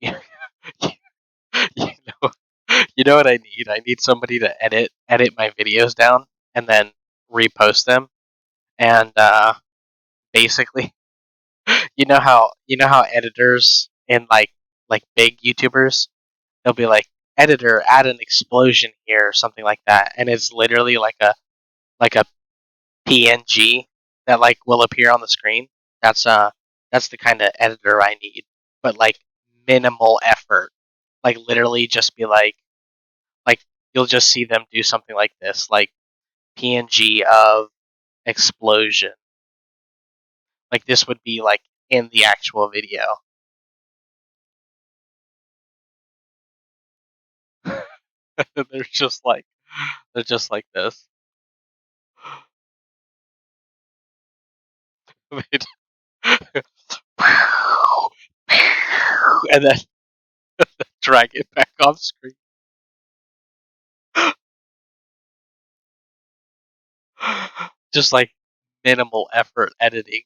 you know, you know what I need? I need somebody to edit my videos down and then repost them. And basically, you know how editors and like big YouTubers, they'll be like, editor, add an explosion here or something like that, and it's literally like a PNG that like will appear on the screen. That's the kind of editor I need, but like minimal effort. Like literally just be like you'll just see them do something like this, like PNG of explosion. Like this would be like in the actual video. they're just like they're just like this. And then drag it back off screen. Just like minimal effort editing.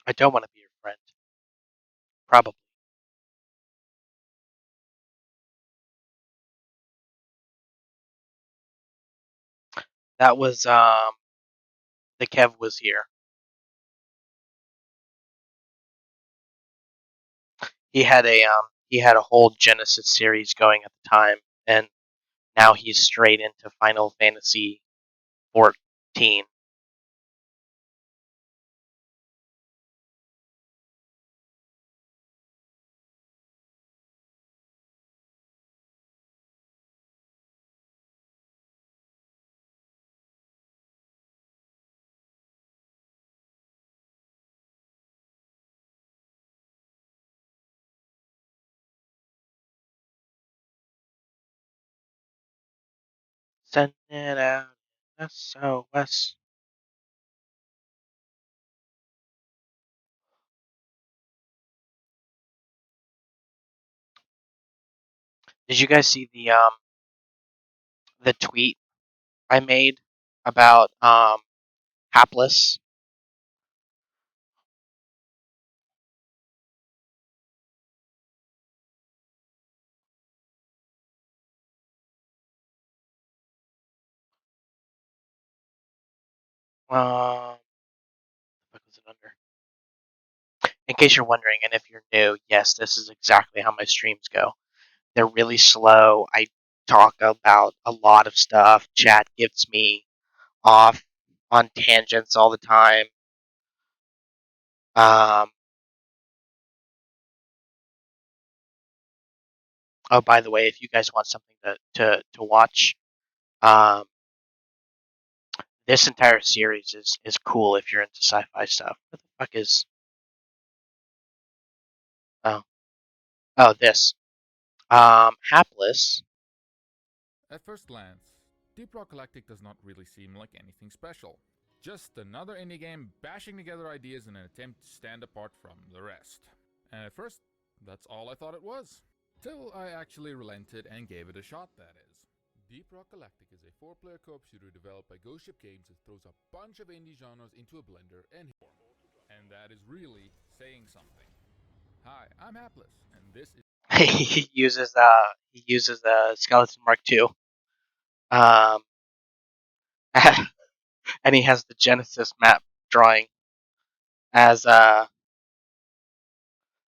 I don't want to be your friend. Probably. That was the Kev was here. He had a whole Genesis series going at the time, and now he's straight into Final Fantasy 14. Send it out. SOS. Did you guys see the tweet I made about hapless? What was it under? In case you're wondering, and if you're new, yes, this is exactly how my streams go. They're really slow. I talk about a lot of stuff. Chat gets me off on tangents all the time. Um, oh, by the way, if you guys want something to watch, um, this entire series is cool if you're into sci-fi stuff. What the fuck is? Oh, this. Hapless. At first glance, Deep Rock Galactic does not really seem like anything special. Just another indie game bashing together ideas in an attempt to stand apart from the rest. And at first, that's all I thought it was. Till I actually relented and gave it a shot, that is. Deep Rock Galactic is a 4-player co-op shooter developed by Ghost Ship Games that throws a bunch of indie genres into a blender and that is really saying something. Hi, I'm Hapless, and this is He uses Skeleton Mark II. Um, and he has the Genesis map drawing as uh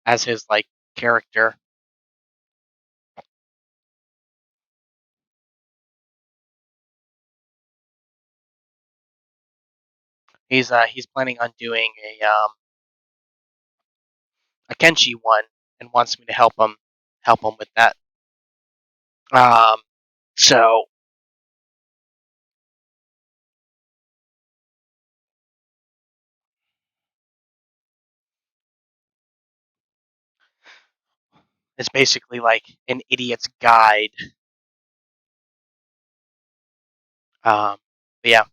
as his like character. He's planning on doing a Kenshi one and wants me to help him with that. Um, so it's basically like an idiot's guide. But yeah,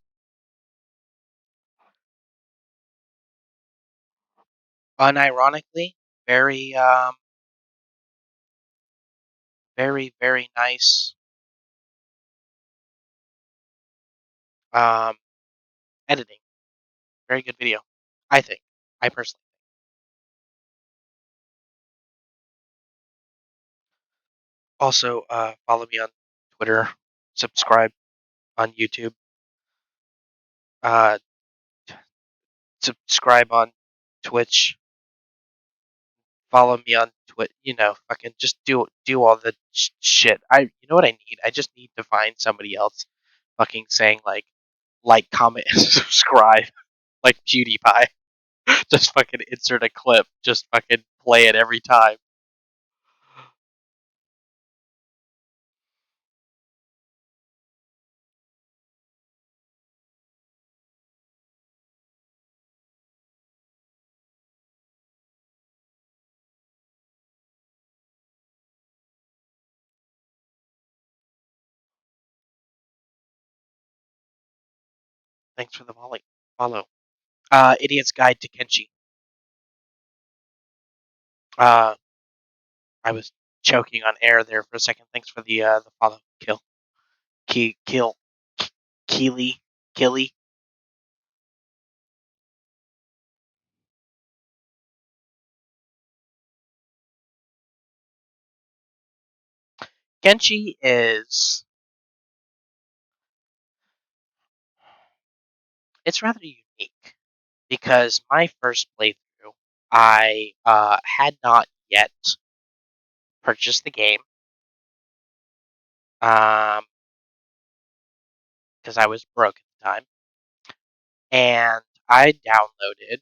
unironically, very very nice um editing. Very good video, I think. I personally. Also, follow me on Twitter, subscribe on YouTube, uh, subscribe on Twitch, follow me on Twitch. Fucking just do all the shit. You know what I need? I just need to find somebody else, fucking saying like, comment, and subscribe, like PewDiePie. Just fucking insert a clip. Just fucking play it every time. Thanks for the follow. Idiot's Guide to Kenshi. Uh, I was choking on air there for a second. Thanks for the follow. Kill, Keely, Killy. Kenshi is, it's rather unique because my first playthrough, I had not yet purchased the game because I was broke at the time, and I downloaded.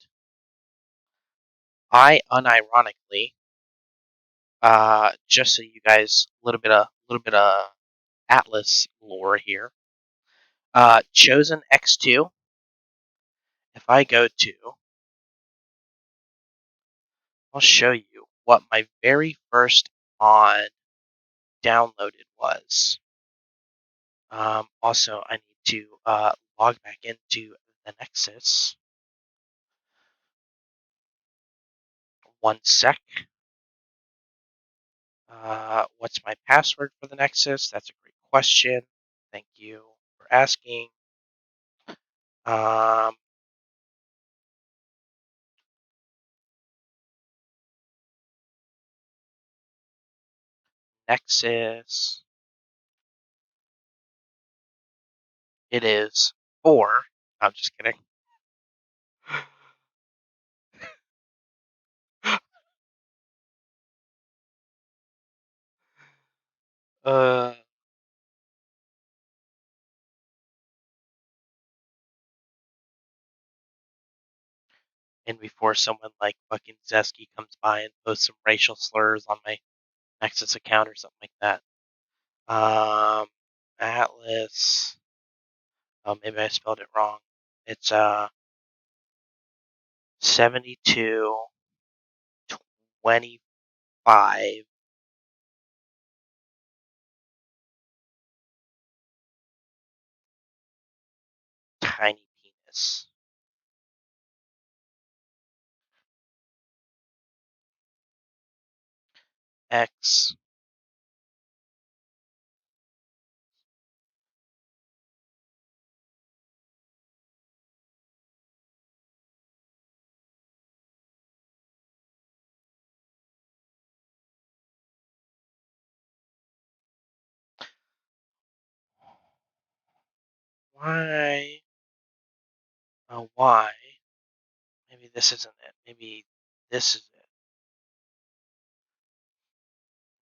I unironically, just so you guys a little bit of Atlas lore here. Chosen X2. If I go to, I'll show you what my very first mod downloaded was. Also, I need to log back into the Nexus. One sec. What's my password for the Nexus? That's a great question. Thank you for asking. Um, Nexus. It is 4. I'm just kidding. Uh, and before someone like fucking Zesky comes by and posts some racial slurs on my Nexus account or something like that. Atlas. Oh, maybe I spelled it wrong. It's 7225 tiny penis. X. Why? Oh, why? Maybe this isn't it. Maybe this is it.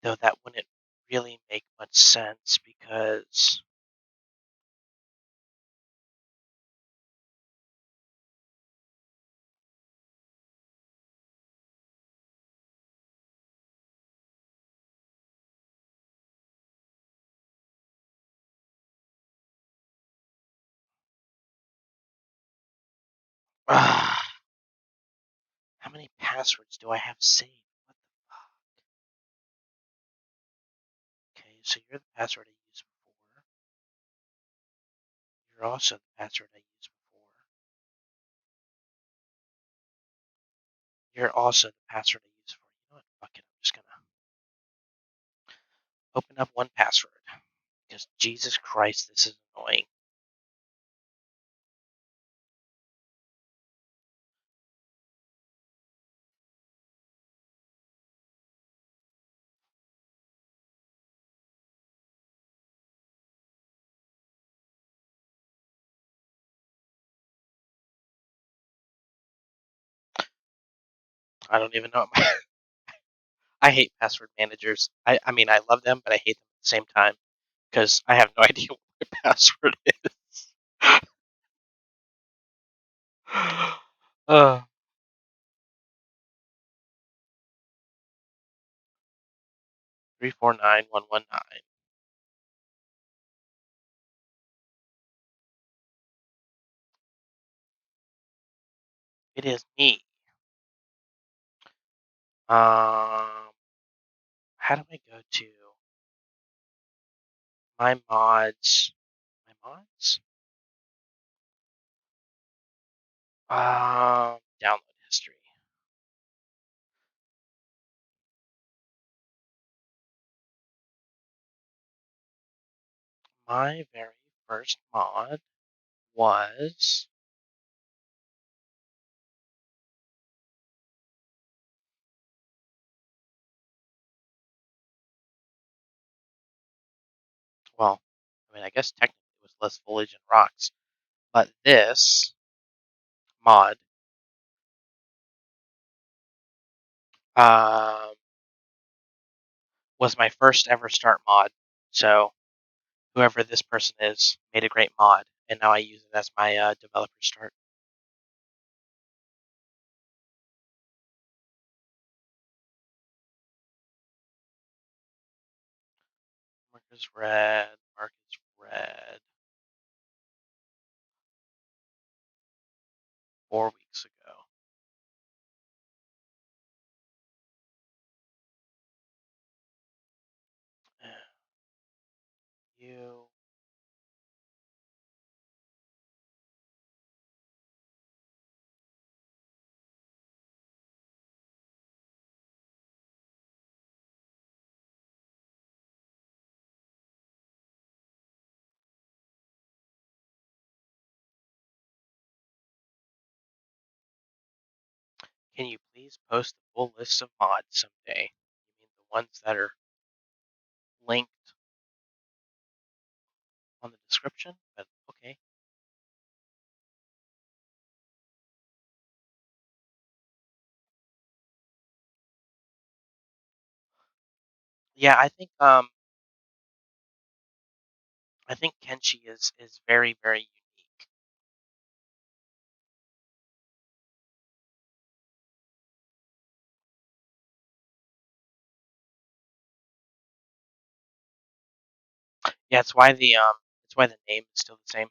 Though that wouldn't really make much sense because how many passwords do I have saved? What the fuck? Okay, so you're the password I used before. You're also the password I used before. You're also the password I used before. You know what? Fuck it. I'm just gonna open up one password. Because Jesus Christ, this is annoying. I don't even know. I hate password managers. I mean, I love them, but I hate them at the same time because I have no idea what my password is. uh, 349119. It is me. How do I go to my mods? My mods? Download history. My very first mod was well, I mean, I guess technically it was less foliage and rocks, but this mod um, was my first ever start mod. So whoever this person is made a great mod, and now I use it as my developer start. Mark is red. Mark is red. 4 weeks ago. You. Can you please post the full list of mods someday? You mean the ones that are linked on the description? But okay. Yeah, I think I think Kenshi is very, very unique. Yeah, it's why the name is still the same.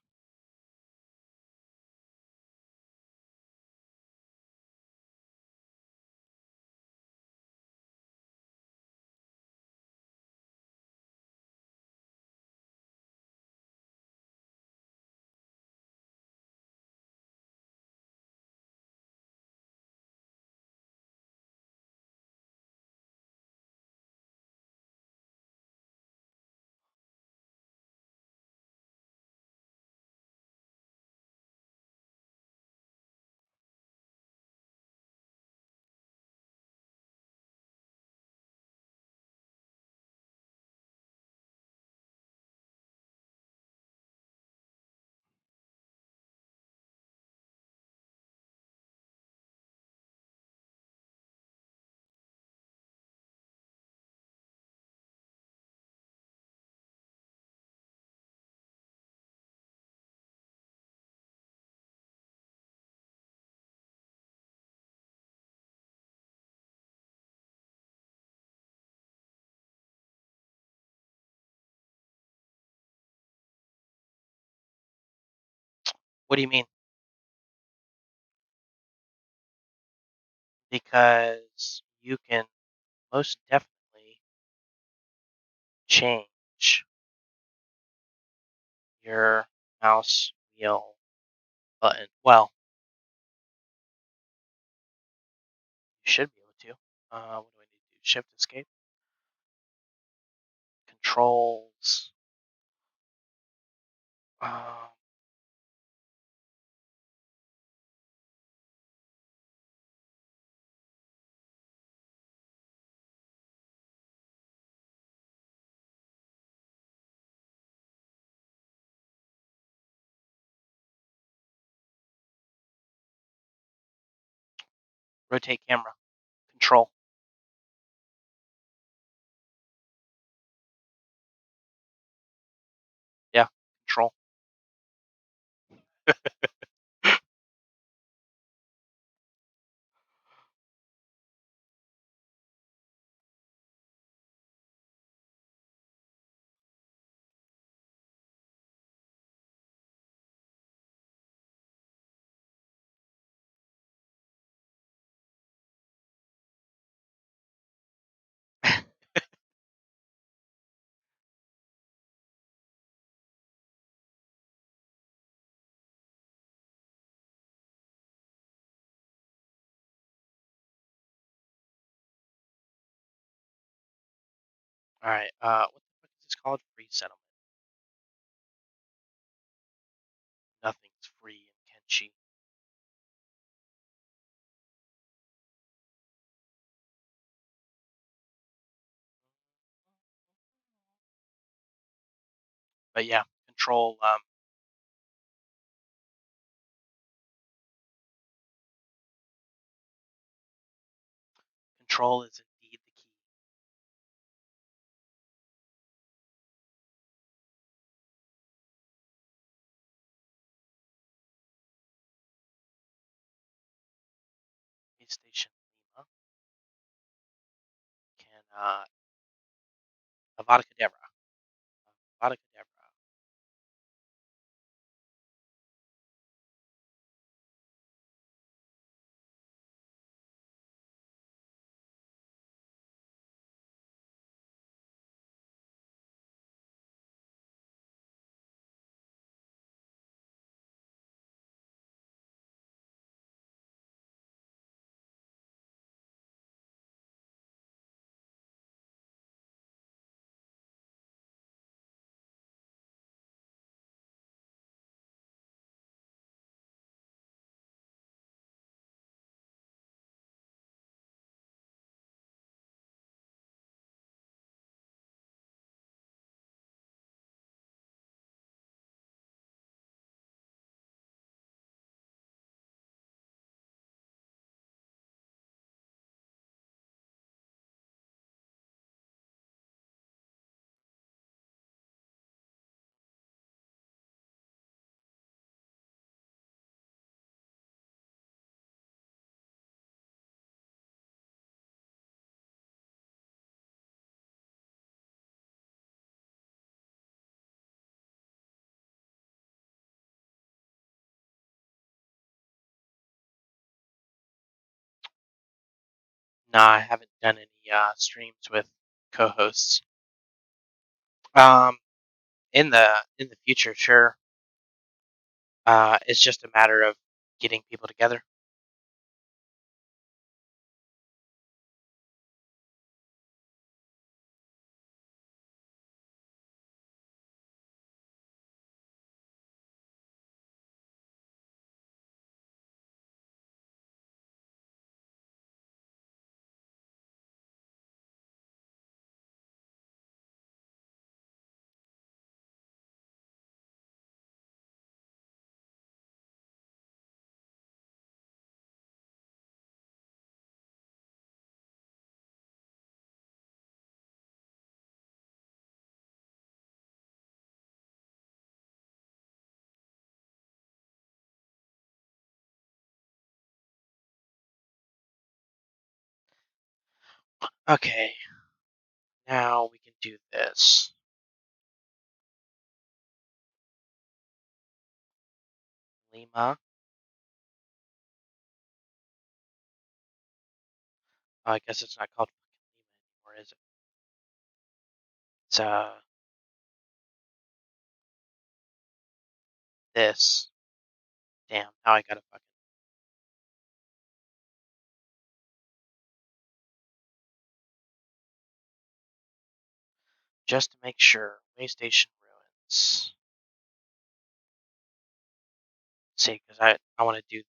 What do you mean? Because you can most definitely change your mouse wheel button. Well, you should be able to. What do I need to do? Shift escape controls. Um, rotate camera control. Yeah, control. All right. What the fuck is this called? Free settlement. Nothing's free in Kenshi. But yeah, control. Control is indeed the key. Space Station Lima can Avada Kedavra. Avada Kedavra. Nah, I haven't done any streams with co-hosts. Um, in the future, sure. It's just a matter of getting people together. Okay, now we can do this. Lima. Oh, I guess it's not called Lima anymore, is it? It's this. Damn. Now I gotta fucking just to make sure. Waystation ruins. See, because I want to do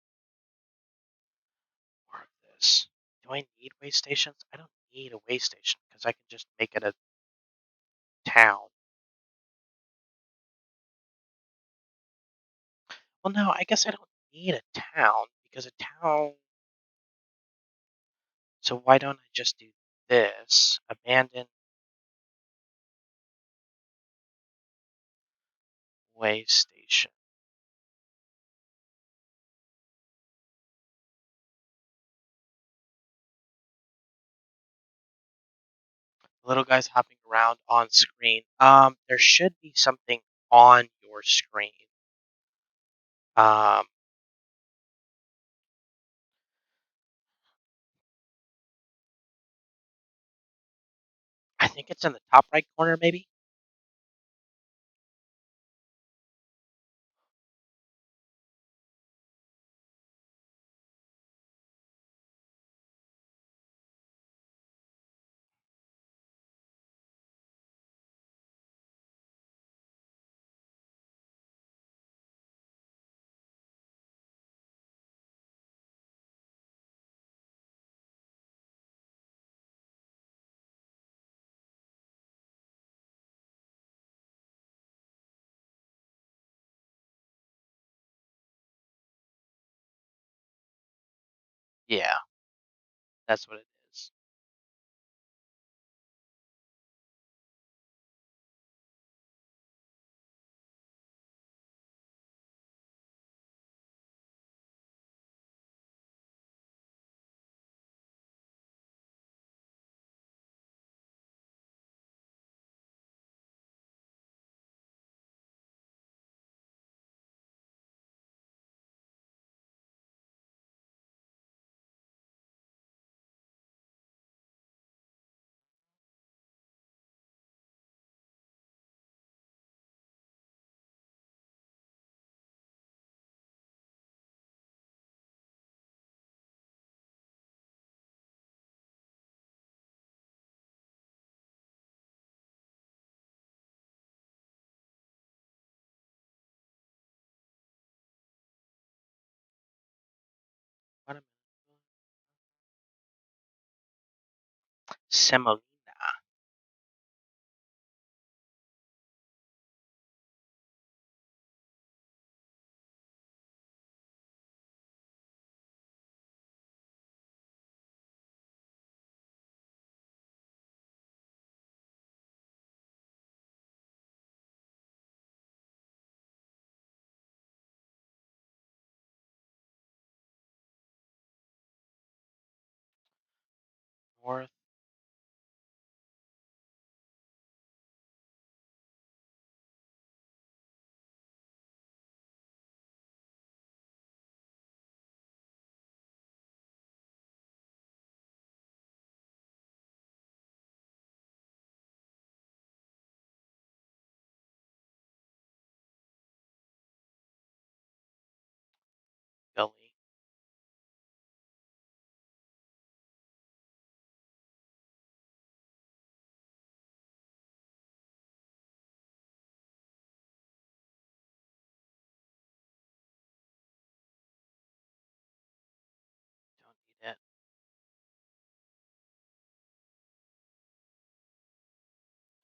more of this. Do I need way stations? I don't need a way station because I can just make it a town. Well, no, I guess I don't need a town because a town. So why don't I just do this? Abandoned way station. The little guy's hopping around on screen. There should be something on your screen. Um, I think it's in the top right corner, maybe. Yeah, that's what it is. What am Semolina. North.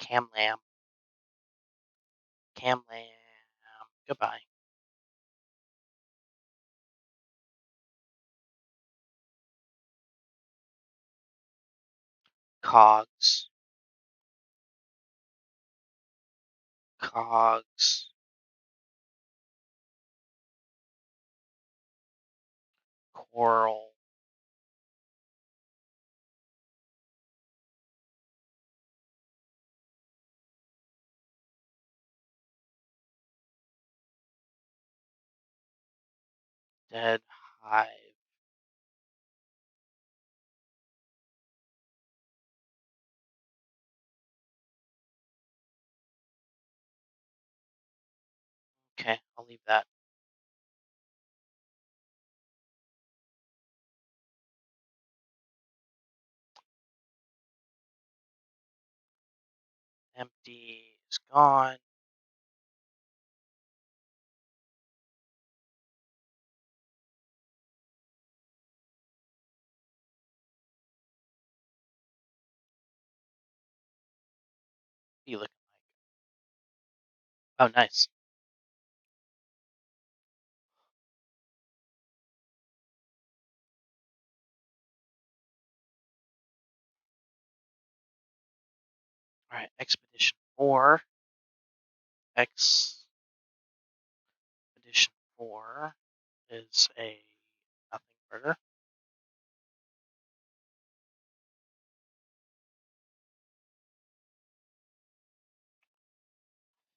Cam lamb. Cam lamb. Goodbye. Cogs. Cogs. Coral. Dead hive. Okay, I'll leave that. Empty is gone. What are you looking like? Oh, nice. All right, Expedition 4. Expedition 4 is a nothing burger.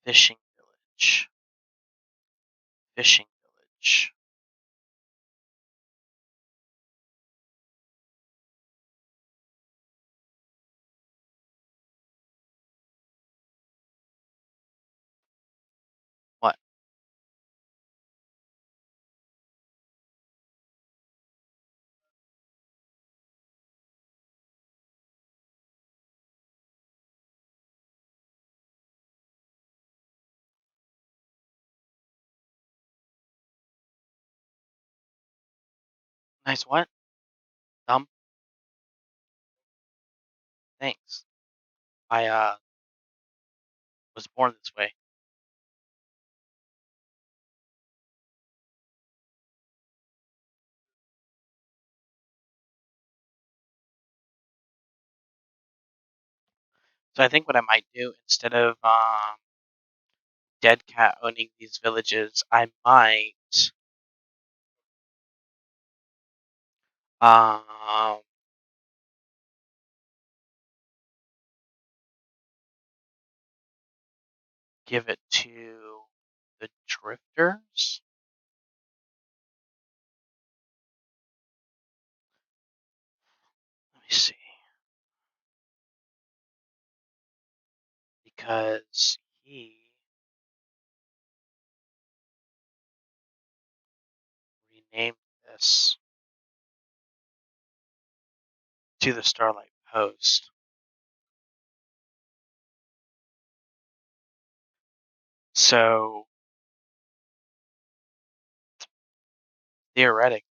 Fishing village. Fishing village. What? Nice what? Dumb? Thanks. I was born this way. So I think what I might do instead of Dead Cat owning these villages, I might um give it to the drifters. Let me see. Because he renamed this to the Starlight Post. So theoretically,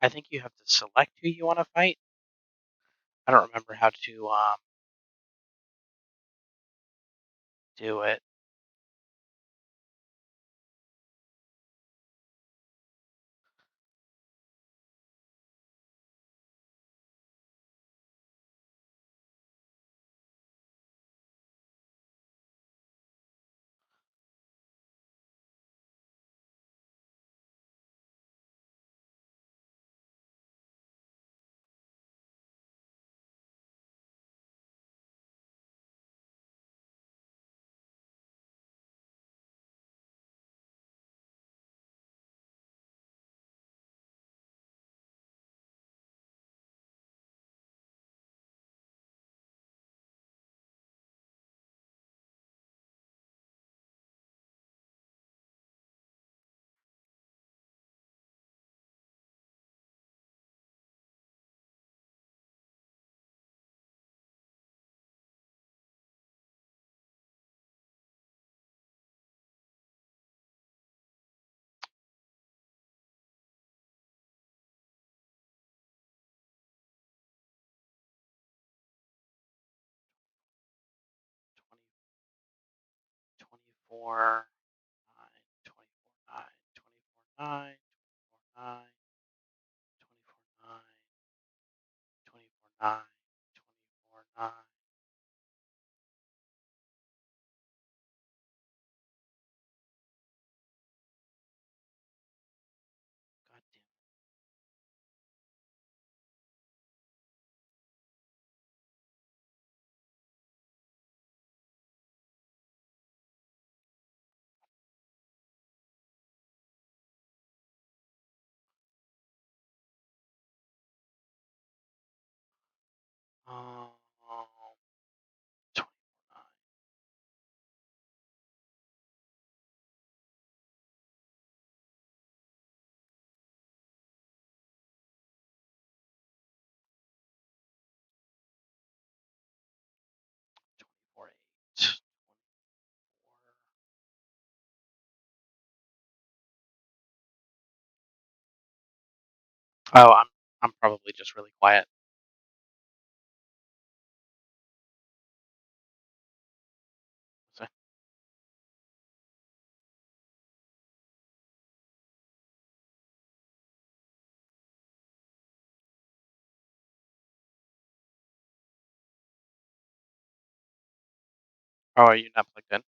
I think you have to select who you want to fight. I don't remember how to do it. 24, 9, 24, 9, 24, 9, 24, 9, 24, 9, 24, 9, 24, 9. God damn it. Um, 24, 9. Or 8. Oh, I'm probably just really quiet. So, oh, are you not plugged in?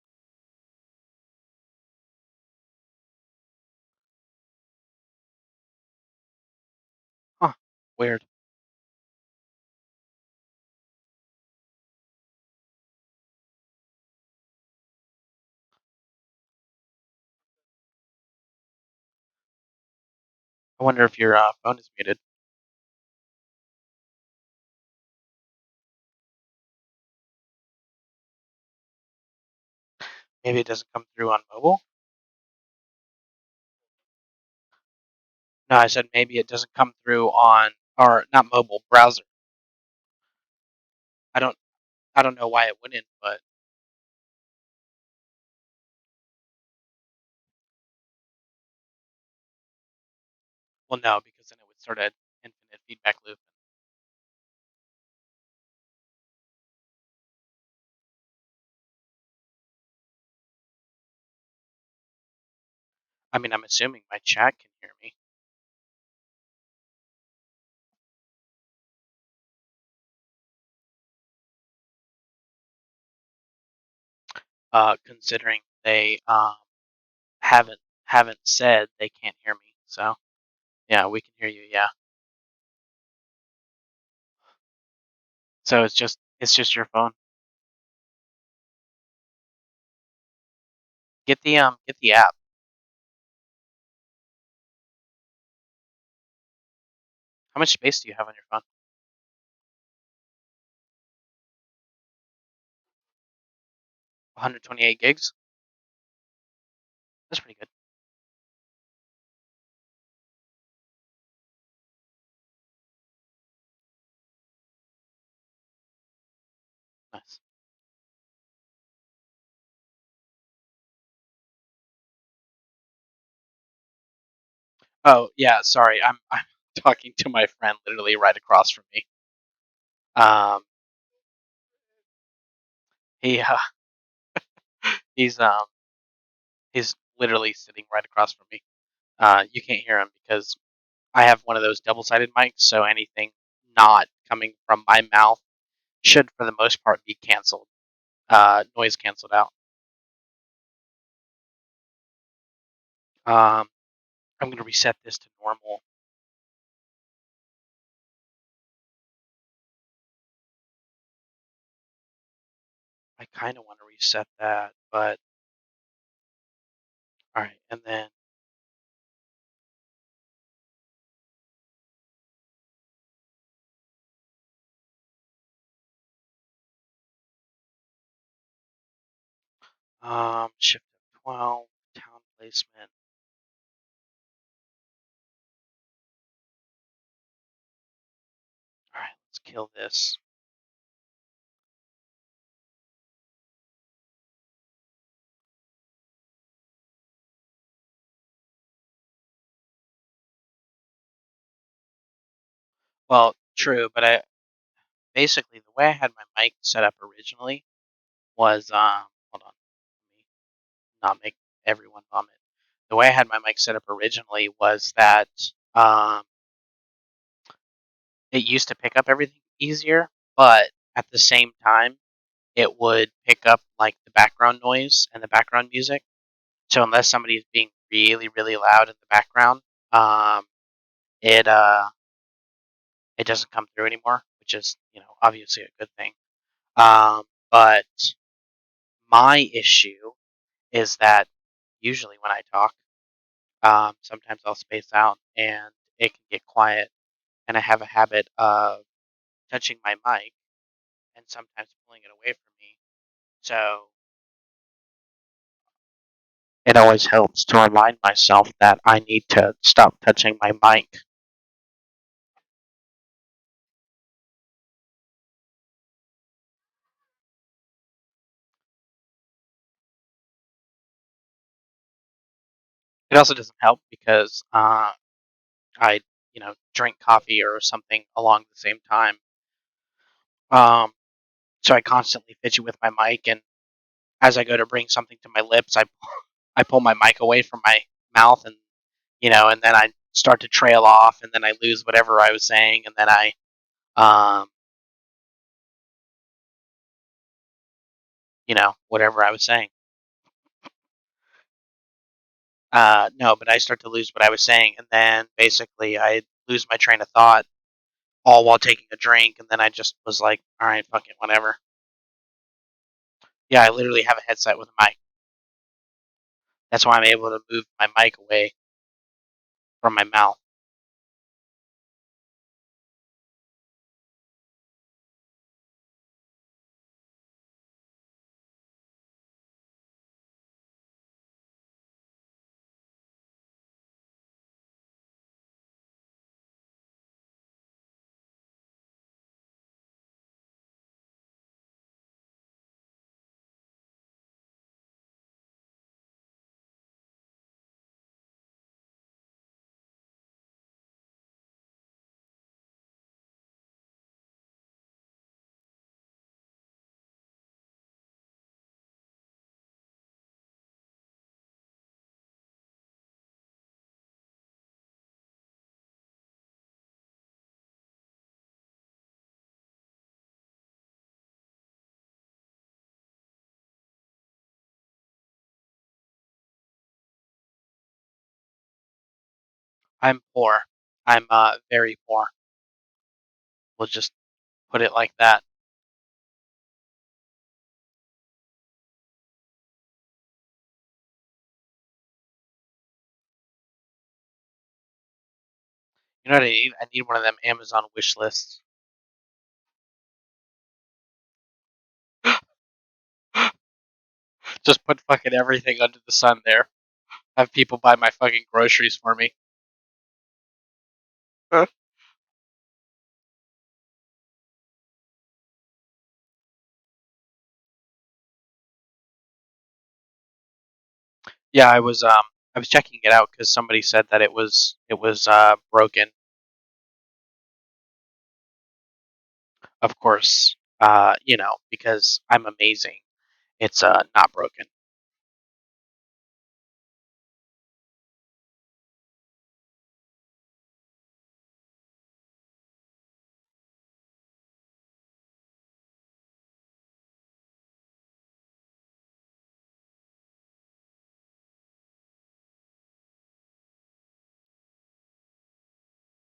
Huh. Weird. I wonder if your phone is muted. Maybe it doesn't come through on mobile. No, I said maybe it doesn't come through on, or not mobile, browser. I don't I don't know why it wouldn't, but well, no, because then it would start an infinite feedback loop. I mean, I'm assuming my chat can hear me. Considering they haven't said they can't hear me. So yeah, we can hear you. Yeah. So it's just your phone. Get the app. How much space do you have on your phone? 128 gigs. That's pretty good. Nice. Oh yeah, sorry. I'm talking to my friend literally right across from me. Um, he he's um he's literally sitting right across from me. You can't hear him because I have one of those double-sided mics, so anything not coming from my mouth should, for the most part, be canceled, noise canceled out. Um, I'm gonna reset this to normal. I kind of want to reset that, but all right, and then shift F12, town placement. All right, let's kill this. Well, true, but I basically the way I had my mic set up originally was hold on, let me not make everyone vomit. The way I had my mic set up originally was that um, it used to pick up everything easier, but at the same time, it would pick up like the background noise and the background music. So unless somebody is being really, really loud in the background, um, it it doesn't come through anymore, which is obviously a good thing. But my issue is that usually when I talk, sometimes I'll space out and it can get quiet, and I have a habit of touching my mic and sometimes pulling it away from me. So it always helps to remind myself that I need to stop touching my mic. It also doesn't help because I, drink coffee or something along the same time. Um, so I constantly fidget with my mic, and as I go to bring something to my lips, I pull my mic away from my mouth, and and then I start to trail off, and then I lose whatever I was saying, and then um, whatever I was saying. No, but I start to lose what I was saying, and then basically I lose my train of thought, all while taking a drink, and then I just was like, all right, fuck it, whatever. Yeah, I literally have a headset with a mic. That's why I'm able to move my mic away from my mouth. I'm poor. I'm very poor. We'll just put it like that. You know what I need? I need one of them Amazon wish lists. Just put fucking everything under the sun there. Have people buy my fucking groceries for me. Yeah, I was checking it out because somebody said that it was broken. Of course, because I'm amazing. It's not broken.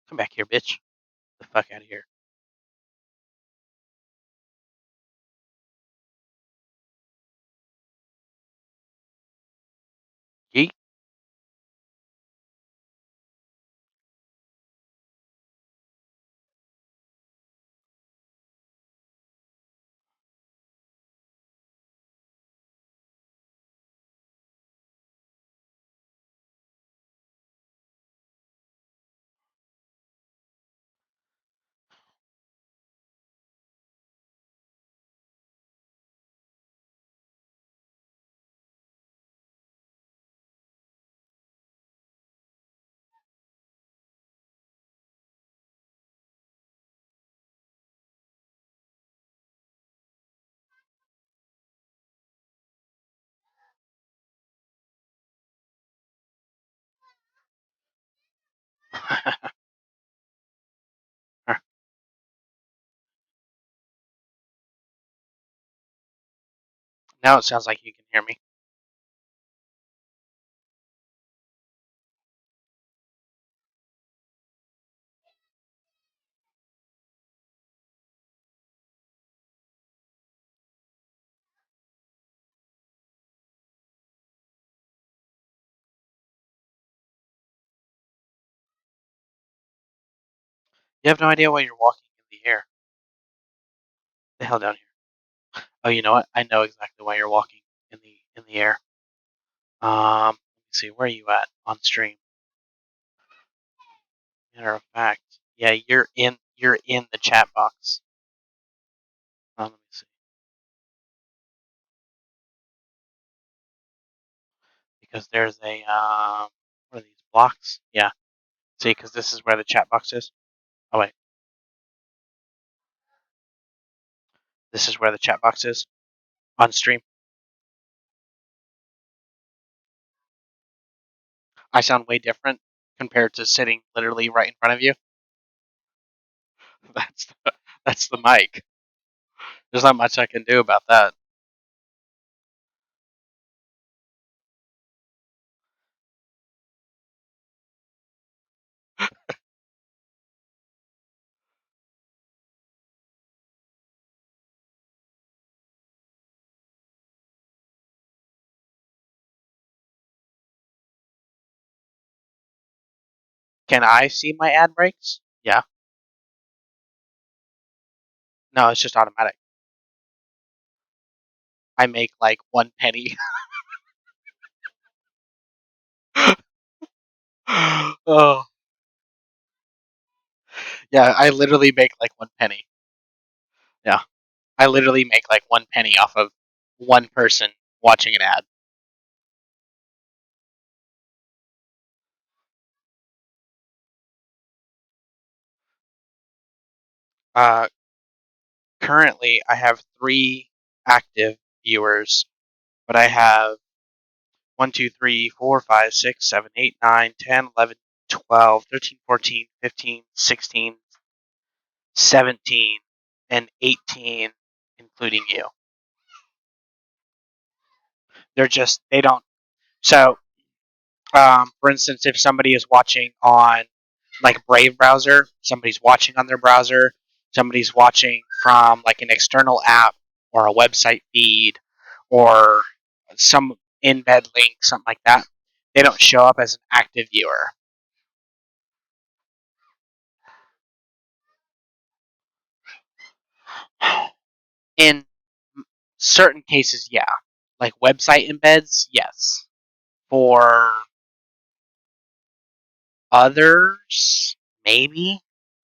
Come back here, bitch. Get the fuck out of here. Yeet. Now it sounds like you can hear me. You have no idea why you're walking in the air. The hell down here. Oh, you know what? I know exactly why you're walking in the air. Let me see. Where are you at on stream? Matter of fact, yeah, you're in the chat box. Let me see. Because there's a what are these blocks? Yeah. See, because this is where the chat box is. Oh wait, this is where the chat box is on stream. I sound way different compared to sitting literally right in front of you. That's that's the mic. There's not much I can do about that. Can I see my ad breaks? Yeah. No, it's just automatic. I make like 1 penny. Oh, yeah. I literally make like 1 penny. Yeah. I literally make like 1 penny off of one person watching an ad. Uh, Currently, I have 3 active viewers, but I have 1, 2, 3, 4, 5, 6, 7, 8, 9, 10, 11, 12, 13, 14, 15, 16, 17, and 18, including you. They don't. So, for instance, if somebody is watching on like Brave browser, somebody's watching on their browser, somebody's watching from like an external app or a website feed or some embed link, something like that, they don't show up as an active viewer. In certain cases, yeah. Like website embeds, yes. For others, maybe.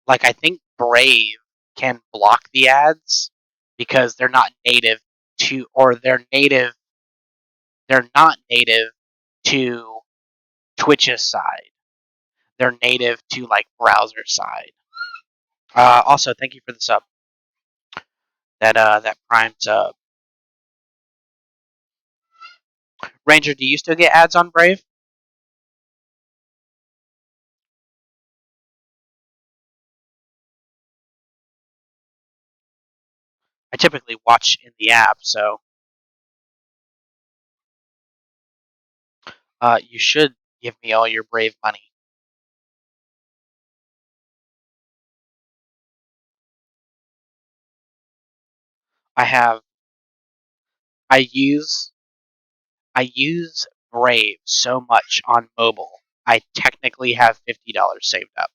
Like I think Brave can block the ads because they're not native to, or they're not native to Twitch's side. They're native to like browser side. Also, thank you for the sub. That Prime sub. Ranger, do you still get ads on Brave? I typically watch in the app, so you should give me all your Brave money. I have I use Brave so much on mobile. I technically have $50 saved up.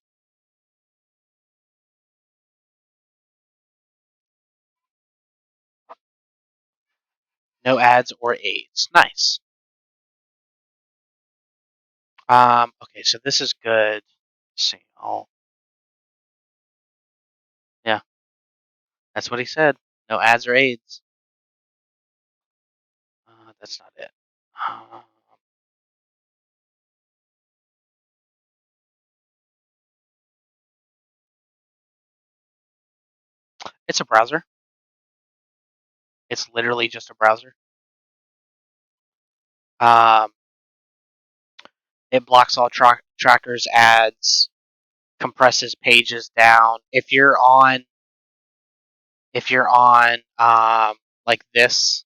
No ads or aids. Nice. Okay, so this is good. Let's see. Oh, yeah, that's what he said. No ads or aids. That's not it. Uh, it's a browser. It's literally just a browser. Um, it blocks all trackers, ads, compresses pages down. If you're on like this,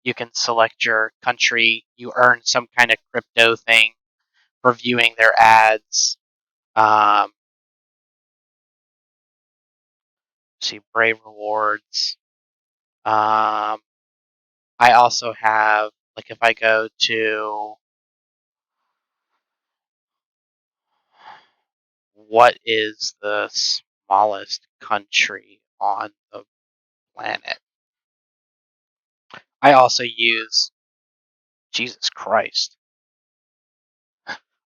You can select your country. You earn some kind of crypto thing for viewing their ads. See, Brave Rewards. Um, I also have, like, if I go to what is the smallest country on the planet, I also use, Jesus Christ.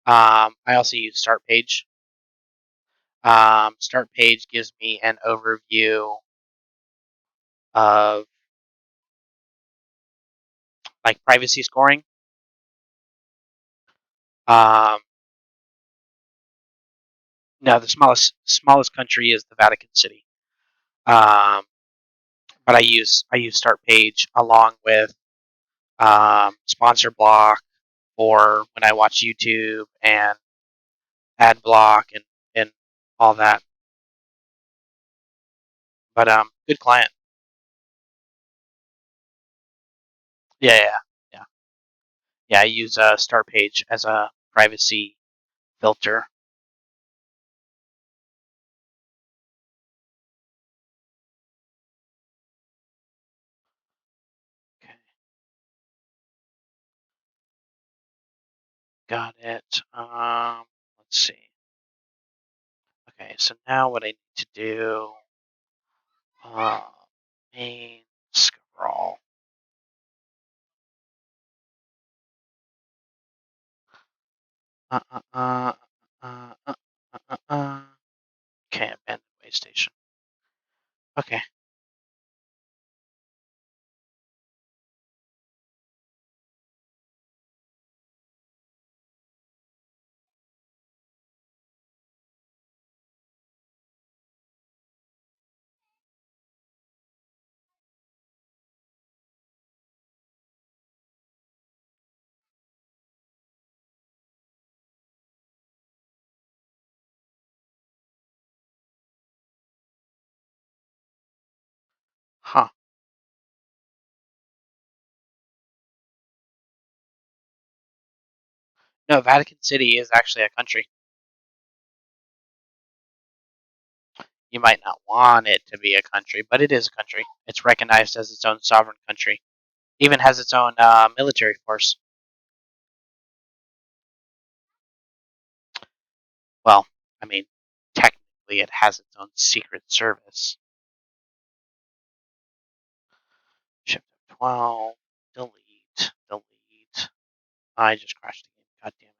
I also use Start Page. Start Page gives me an overview of like privacy scoring. Um, no, the smallest country is the Vatican City. Um, but I use Start Page along with sponsor block for when I watch YouTube and ad block and all that. But good client. Yeah, yeah, yeah, yeah. I use Start Page as a privacy filter. Okay, got it. Let's see. Okay, so now what I need to do, uh, main scroll. Uh, uh, uh, uh. Okay, abandoned way station. Okay. Huh. No, Vatican City is actually a country. You might not want it to be a country, but it is a country. It's recognized as its own sovereign country. Even has its own military force. Well, I mean, technically it has its own secret service. Shift F12. Delete. Delete. I just crashed the game. God damn it.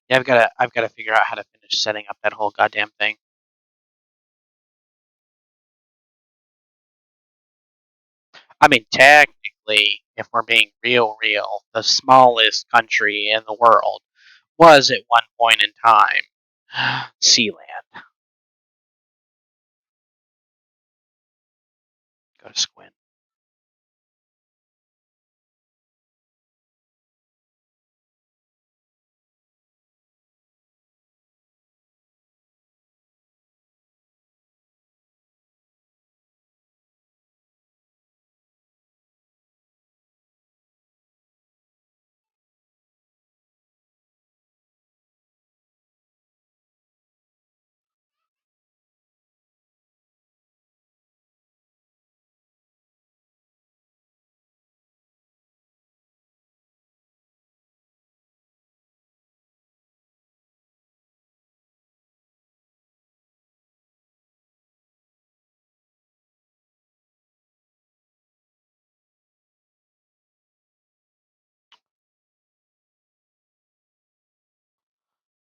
Yeah, I've gotta figure out how to finish setting up that whole goddamn thing. I mean, technically, if we're being real, the smallest country in the world was at one point in time Sealand. Go to Squint.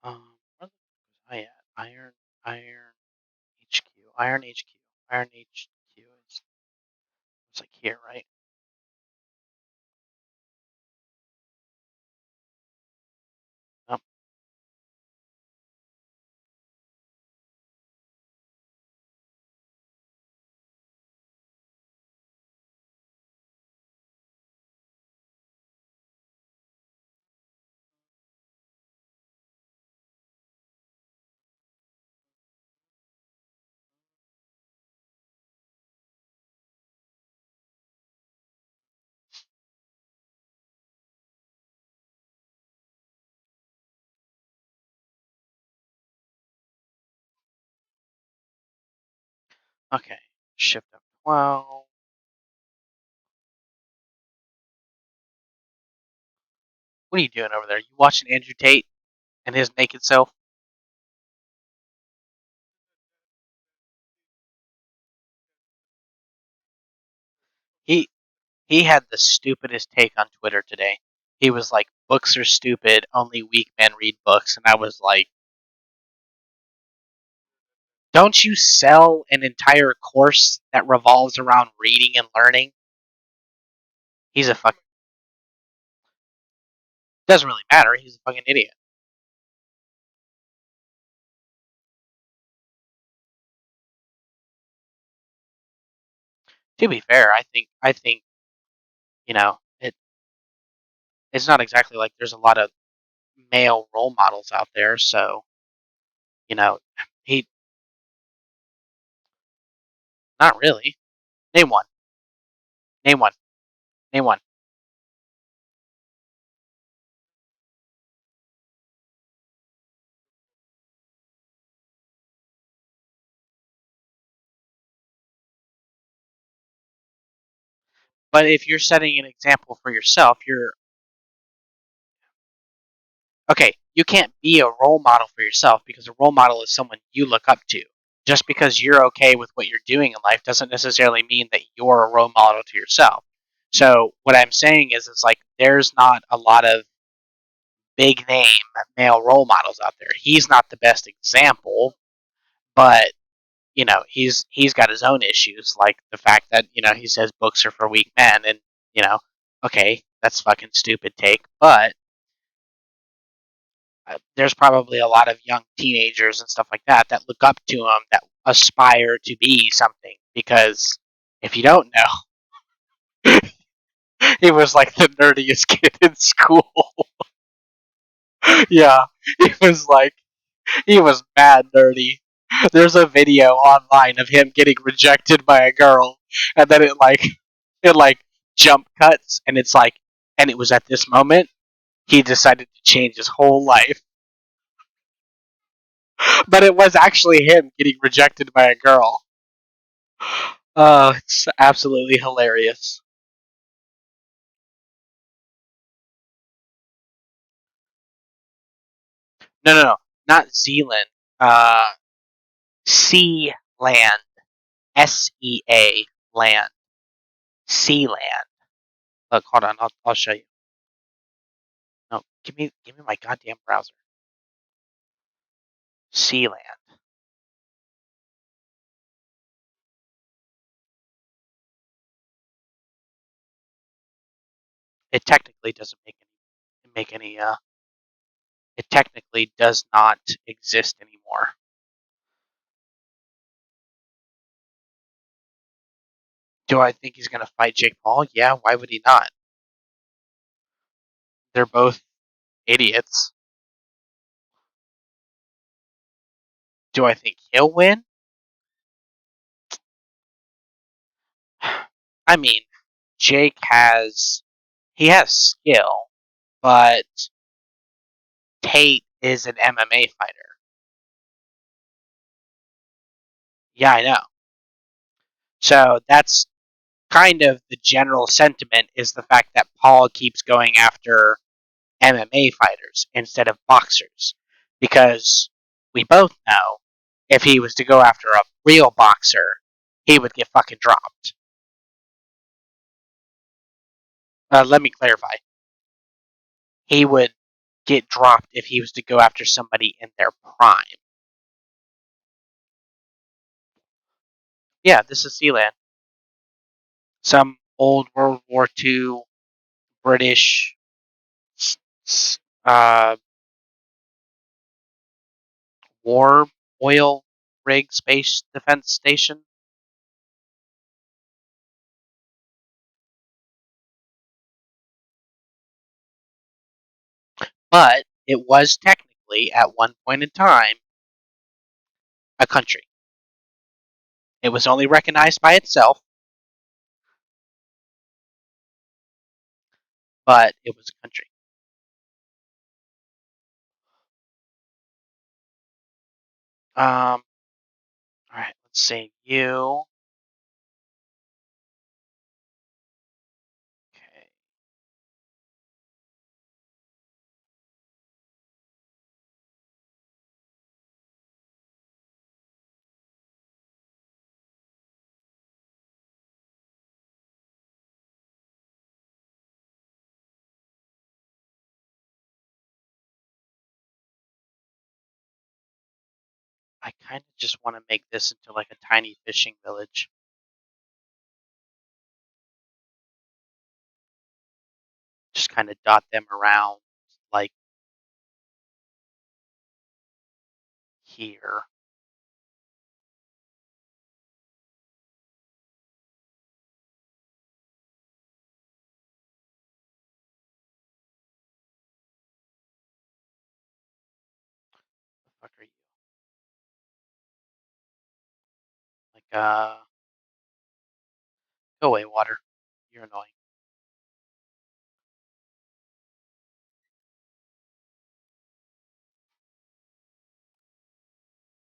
Where the fuck was I at? Iron HQ, Iron HQ, Iron HQ is it's like here, right? Oh, Okay. Shift F12. What are you doing over there? You watching Andrew Tate and his naked self? He he had the stupidest take on Twitter today. He was like, "Books are stupid. Only weak men read books," and I was like, "Don't you sell an entire course that revolves around reading and learning?" He's a fucking doesn't really matter. He's a fucking idiot. To be fair, I think it's not exactly like there's a lot of male role models out there. So you know, he not really. Name one. Name one. Name one. But if you're setting an example for yourself, you're okay. You can't be a role model for yourself because a role model is someone you look up to. Just because you're okay with what you're doing in life doesn't necessarily mean that you're a role model to yourself. So what I'm saying is, it's like there's not a lot of big name male role models out there. He's not the best example, but he's got his own issues, like the fact that he says books are for weak men, and you know, okay, that's fucking stupid take, but there's probably a lot of young teenagers and stuff like that that look up to him, that aspire to be something, because if you don't know, he was like the nerdiest kid in school. Yeah, he was mad nerdy. There's a video online of him getting rejected by a girl, and then it jump cuts, and and it was at this moment he decided to change his whole life. But it was actually him getting rejected by a girl. It's absolutely hilarious. No, no, no, not Zealand. Uh, Sea Land. SEA land. Sea land. Look, hold on. I'll show you. No, give me my goddamn browser. Sea land. It technically doesn't make any. It technically does not exist anymore. Do I think he's gonna fight Jake Paul? Yeah. Why would he not? They're both idiots. Do I think he'll win? I mean, Jake has skill, but Tate is an MMA fighter. Yeah, I know. So that's kind of the general sentiment, is the fact that Paul keeps going after MMA fighters instead of boxers. Because we both know if he was to go after a real boxer, he would get fucking dropped. Let me clarify. He would get dropped if he was to go after somebody in their prime. Yeah, this is Sealand. Some old World War II British uh, war oil rig space defense station. But it was technically, at one point in time, a country. It was only recognized by itself, but it was a country. All right, let's Save you. Okay. I kind of just want to make this into like a tiny fishing village. Just kind of dot them around like here. The fuck are you? Like, go away, water. You're annoying.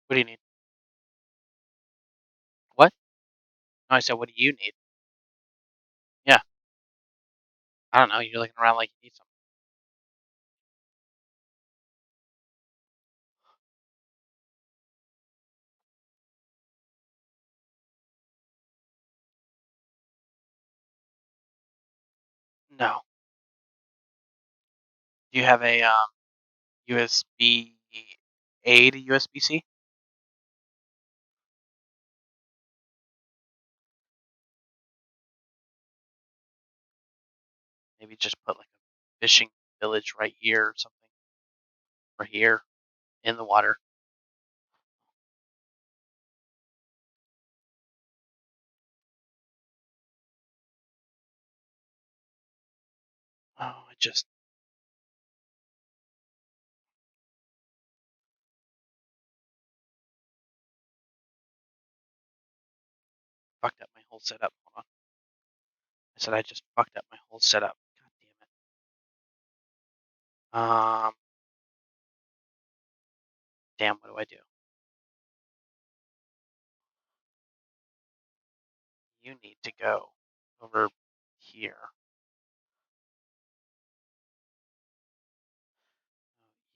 What do you need? What? No, I said, what do you need? Yeah, I don't know. You're looking around like you need something. No. Do you have a USB A to USB C? Maybe just put like a fishing village right here or something. Or here in the water. Oh, I just fucked up my whole setup. Hold on. I said I just fucked up my whole setup. God damn it. Damn, what do I do? You need to go over here.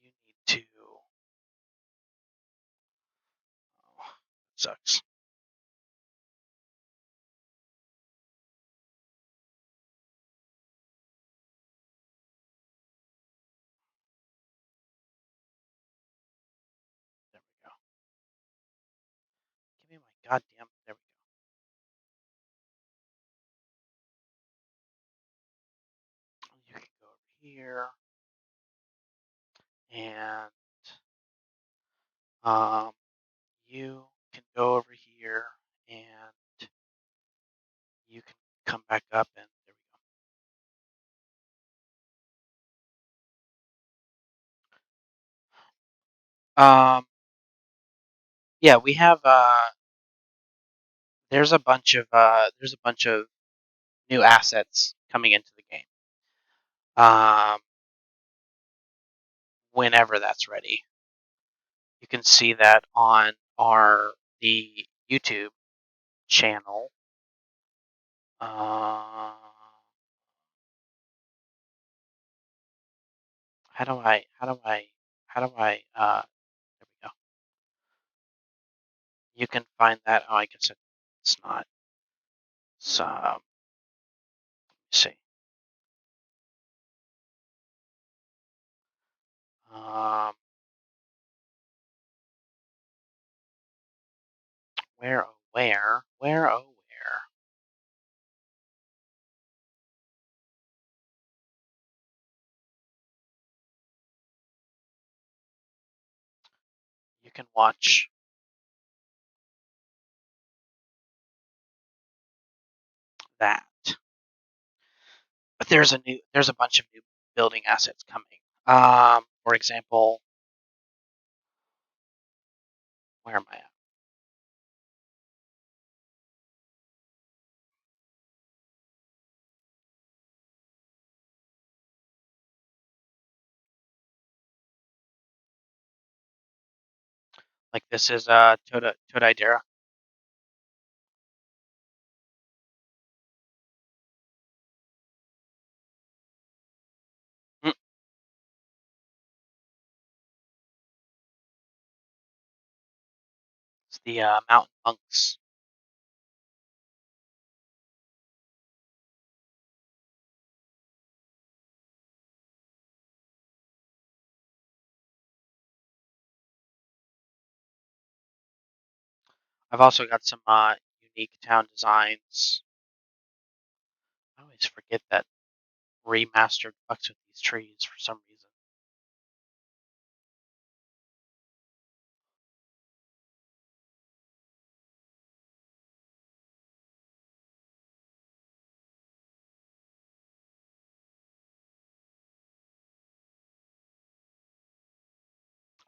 You need to. Oh, sucks. There we go. Give me my goddamn. There we go. You can go over here, and um, you can go over here, and you can come back up, and there we go. Yeah, we have. There's a bunch of new assets coming into the game. Um, whenever that's ready. You can see that on the YouTube channel. Uh, how do I? How do I? How do I? There we go. You can find that. Oh, I guess it's not. So let me see. Um, where? Oh, where? Where? Oh, where? You can watch that. But there's a bunch of new building assets coming. For example, where am I at? Like this is Todaidera. It's the mountain monks. I've also got some unique town designs. I always forget that remastered fucks with these trees for some reason.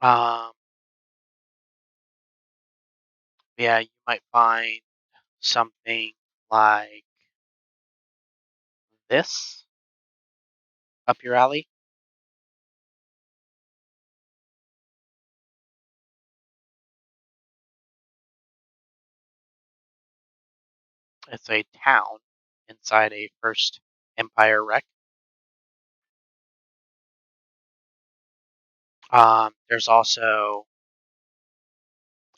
Um, yeah, you might find something like this up your alley. It's a town inside a First Empire wreck. There's also,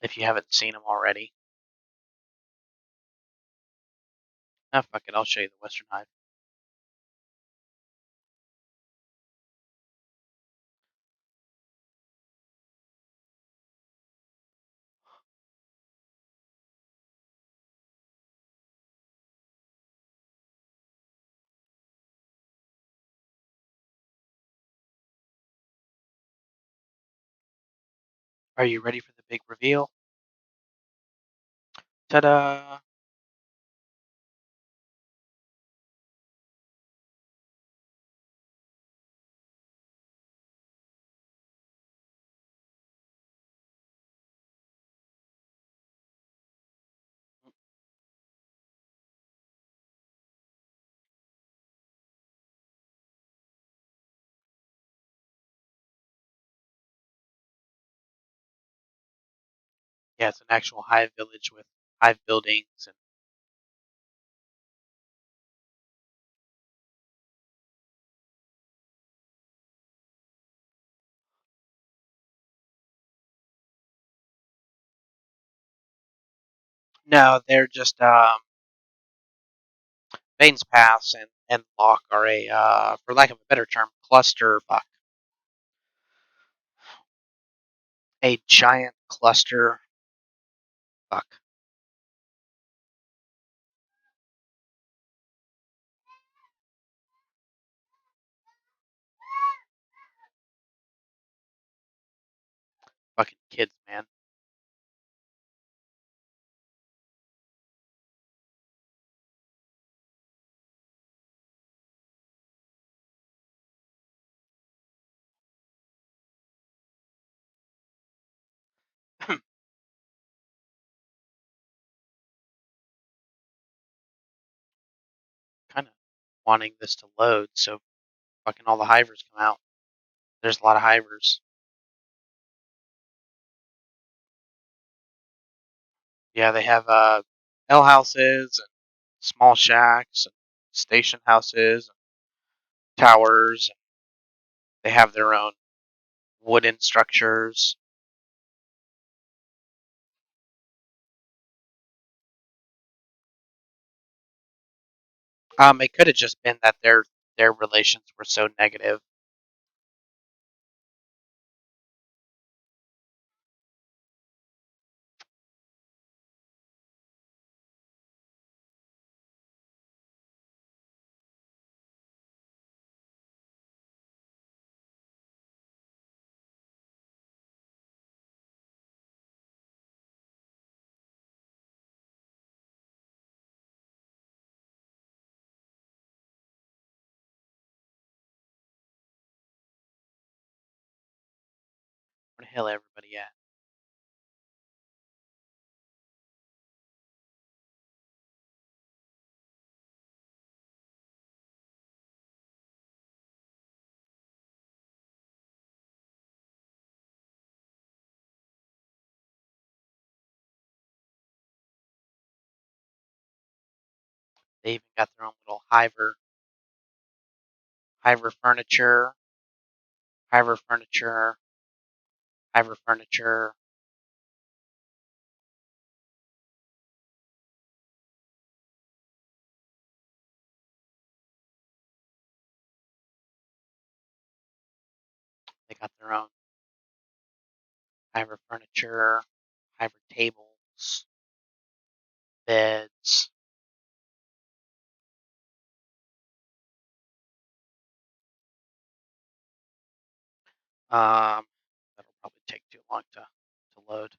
if you haven't seen them already, fuck it, I'll show you the Western Hive. Are you ready for the big reveal? Ta-da! Yeah, it's an actual hive village with hive buildings and no, they're just Bane's Pass and Lock are a for lack of a better term, cluster fuck. A giant cluster fuck. Fucking kids, man. Kind of wanting this to load so fucking all the hivers come out. There's a lot of hivers. Yeah, they have L houses and small shacks and station houses and towers. They have their own wooden structures. It could have just been that their relations were so negative. Where the hell everybody at? They even got their own little hiver furniture, hiver furniture, hiver furniture. They got their own hybrid furniture, hybrid tables, beds. That'll probably take too long to load.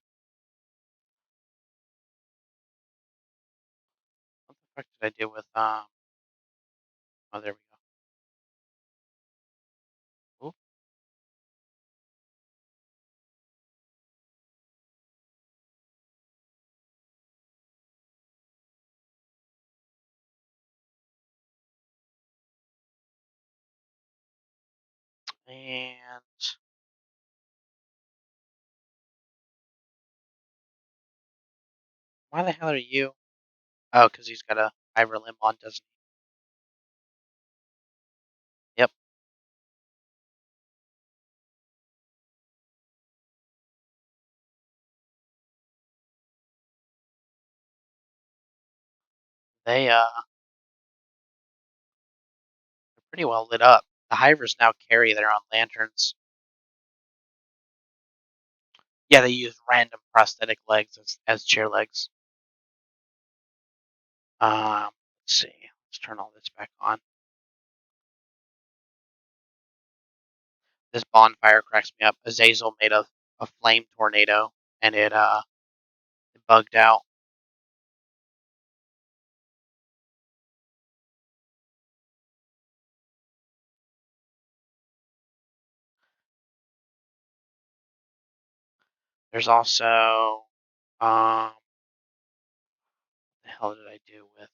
What the fuck did I do with Oh, there we go. Ooh. And why the hell are you? Oh, because he's got a hybrid limb on, doesn't he? Yep. They're pretty well lit up. The hivers now carry their own lanterns. Yeah, they use random prosthetic legs as chair legs. Let's see. Let's turn all this back on. This bonfire cracks me up. Azazel made a flame tornado, and it bugged out. There's also what the hell did I do with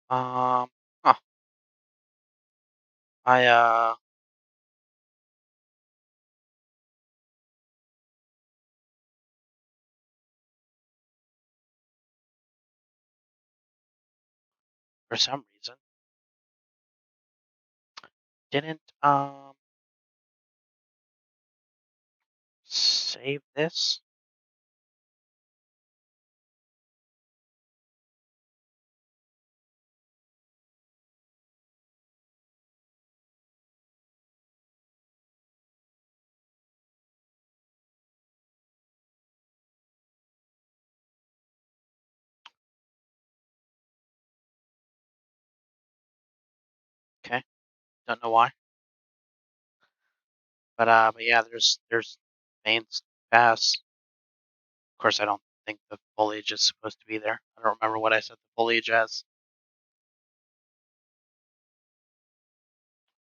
huh, I for some reason didn't save this. Okay, don't know why, but yeah, there's veins pass. Of course, I don't think the foliage is supposed to be there. I don't remember what I set the foliage as.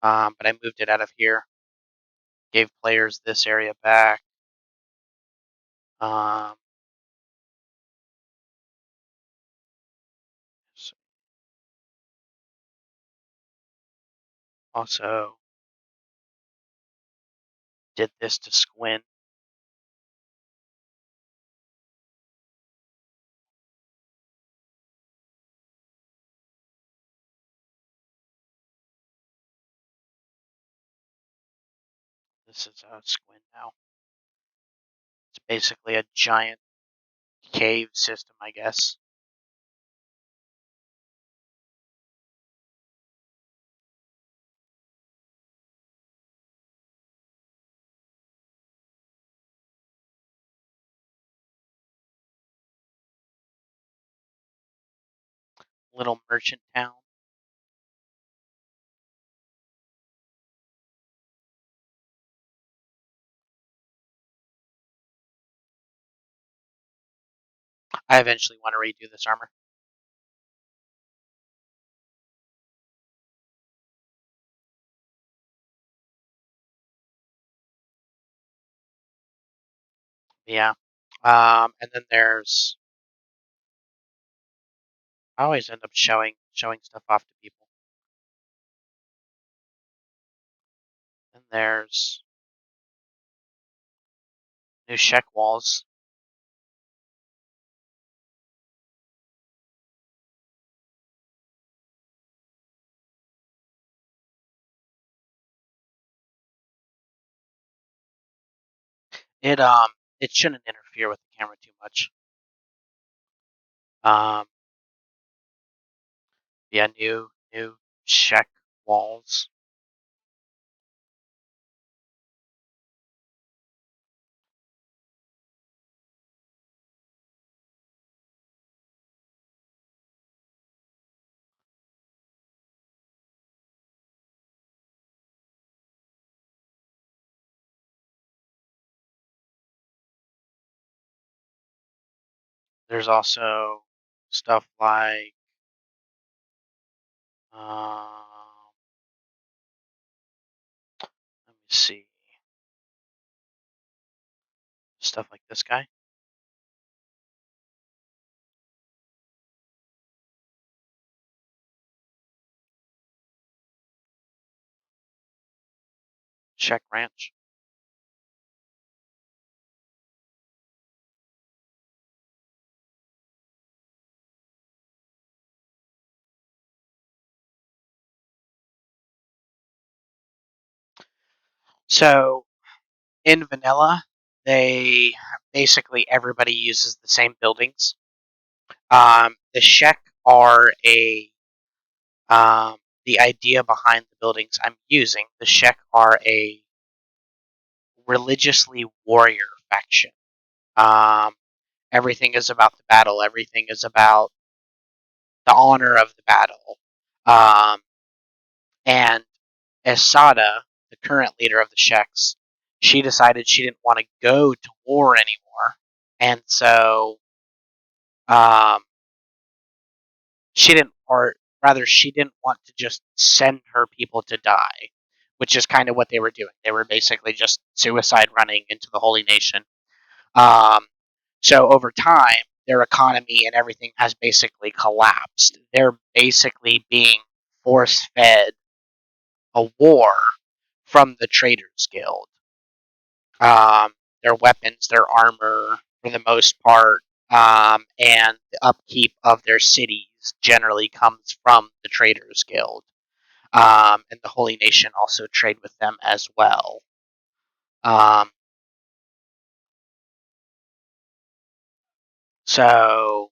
But I moved it out of here. Gave players this area back. Um, also did this to Squint. This is a Squint now. It's basically a giant cave system, I guess. Little merchant town. I eventually want to redo this armor. Yeah. And then there's I always end up showing stuff off to people. And there's new check walls. It it shouldn't interfere with the camera too much. Um, yeah, new check walls. There's also stuff like let me see, stuff like this guy. Check ranch. So in vanilla, they basically everybody uses the same buildings. The Shek are a the idea behind the buildings I'm using. The Shek are a religiously warrior faction. Um, everything is about the battle. Everything is about the honor of the battle. Um, and Esada, the current leader of the Sheks, she decided she didn't want to go to war anymore, and so um, she didn't, or rather, she didn't want to just send her people to die, which is kind of what they were doing. They were basically just suicide running into the Holy Nation. Um, so over time, their economy and everything has basically collapsed. They're basically being force fed a war from the Traders Guild. Their weapons, their armor, for the most part, and the upkeep of their cities generally comes from the Traders Guild. And the Holy Nation also trade with them as well. Um, so,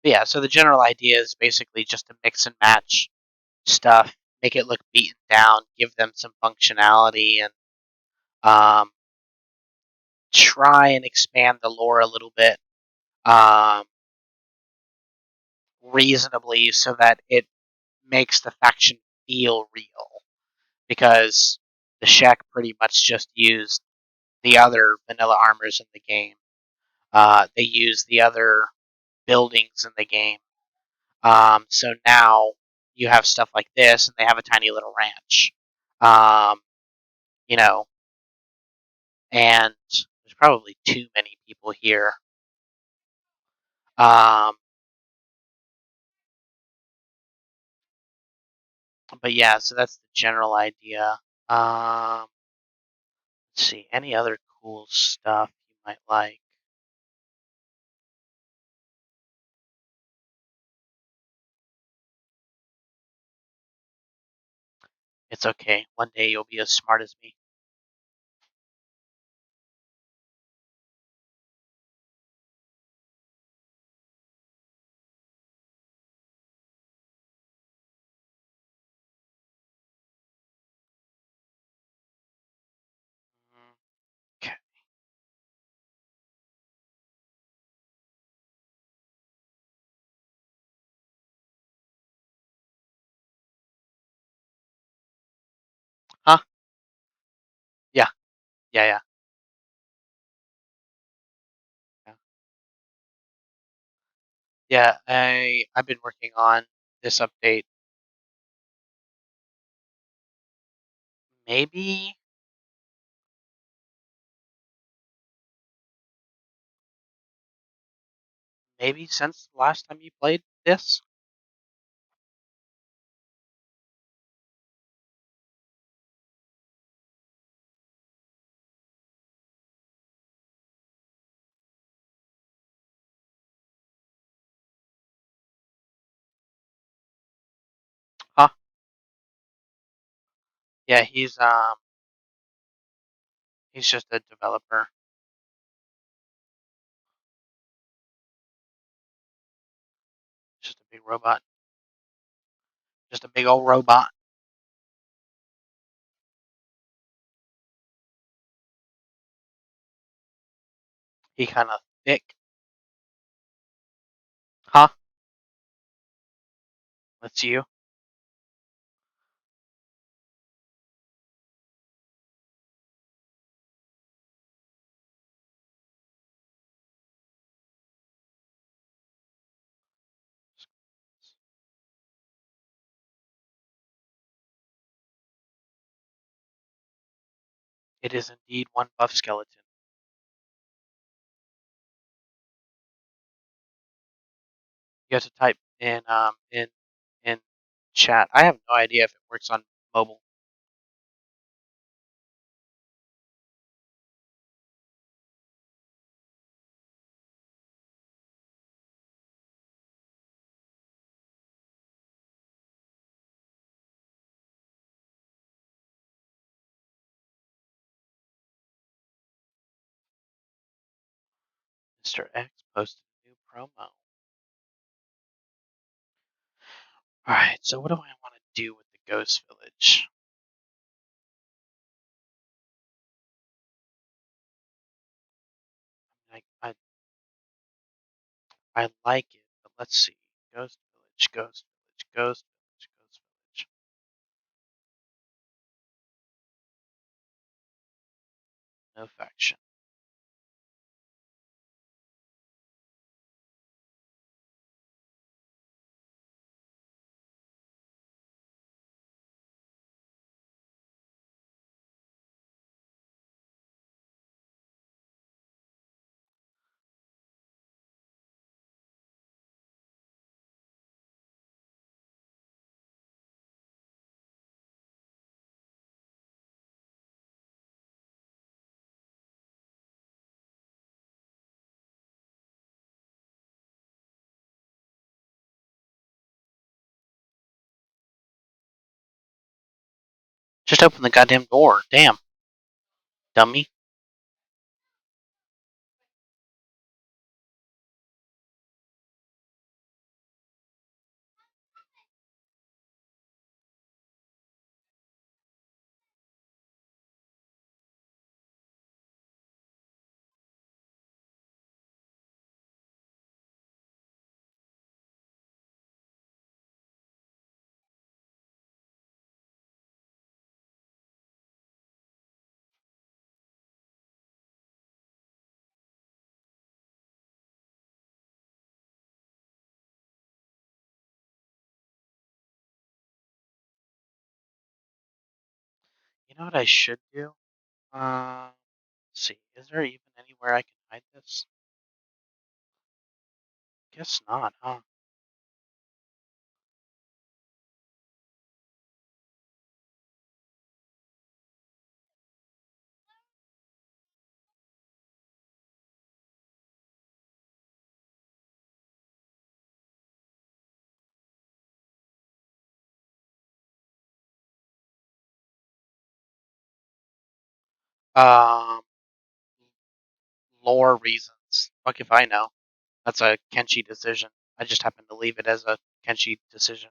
yeah, so the general idea is basically just to mix and match stuff, make it look beaten down, give them some functionality, and um, try and expand the lore a little bit um, reasonably so that it makes the faction feel real. Because the Shek pretty much just used the other vanilla armors in the game. They use the other buildings in the game. So now you have stuff like this, and they have a tiny little ranch. Um, you know, and there's probably too many people here. Um, but yeah, so that's the general idea. Let's see, any other cool stuff you might like? It's okay. One day you'll be as smart as me. Okay. Huh? Yeah. Yeah. Yeah. Yeah. Yeah. I've been working on this update. Maybe since the last time you played this. Huh? Yeah. He's just a developer. Just a big robot. Just a big old robot. He kind of thick. Huh? That's you. It is indeed one buff skeleton. You have to type in chat. I have no idea if it works on mobile. Mr. X posted a new promo. Alright, so what do I want to do with the Ghost Village? I I like it, but let's see. Ghost Village, Ghost Village, Ghost Village, Ghost Village. No faction. Just open the goddamn door. Damn. Dummy. You know what I should do? Let's see. Is there even anywhere I can hide this? Guess not, huh? Um, lore reasons. Fuck if I know. That's a Kenshi decision. I just happen to leave it as a Kenshi decision.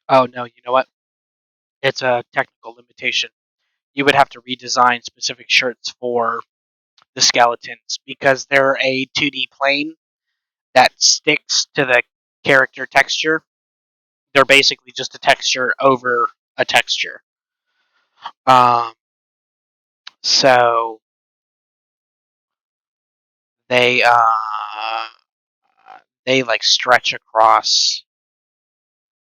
Oh no, you know what? It's a technical limitation. You would have to redesign specific shirts for the skeletons because they're a 2D plane that sticks to the character texture. They're basically just a texture over a texture. Um, so they they like stretch across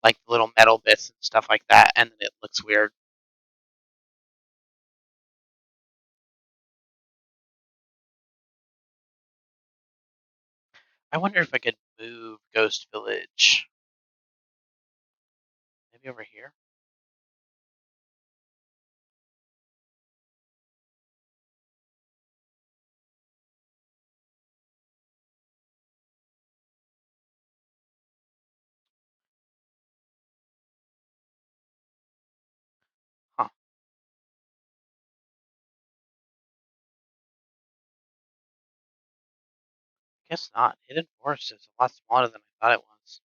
like little metal bits and stuff like that, and then it looks weird. I wonder if I could move Ghost Village. Maybe over here. Guess not. Hidden Forest is a lot smaller than I thought it was.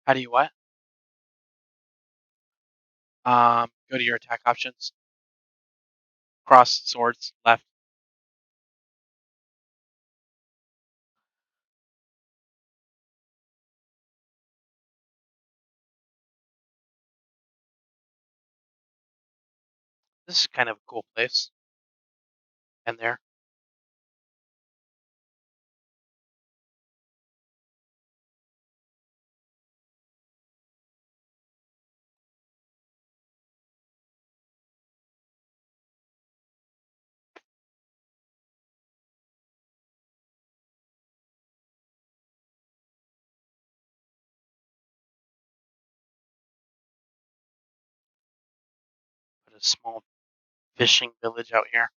How do you what? Go to your attack options. Cross swords left. This is kind of a cool place. And there. Put a small fishing village out here.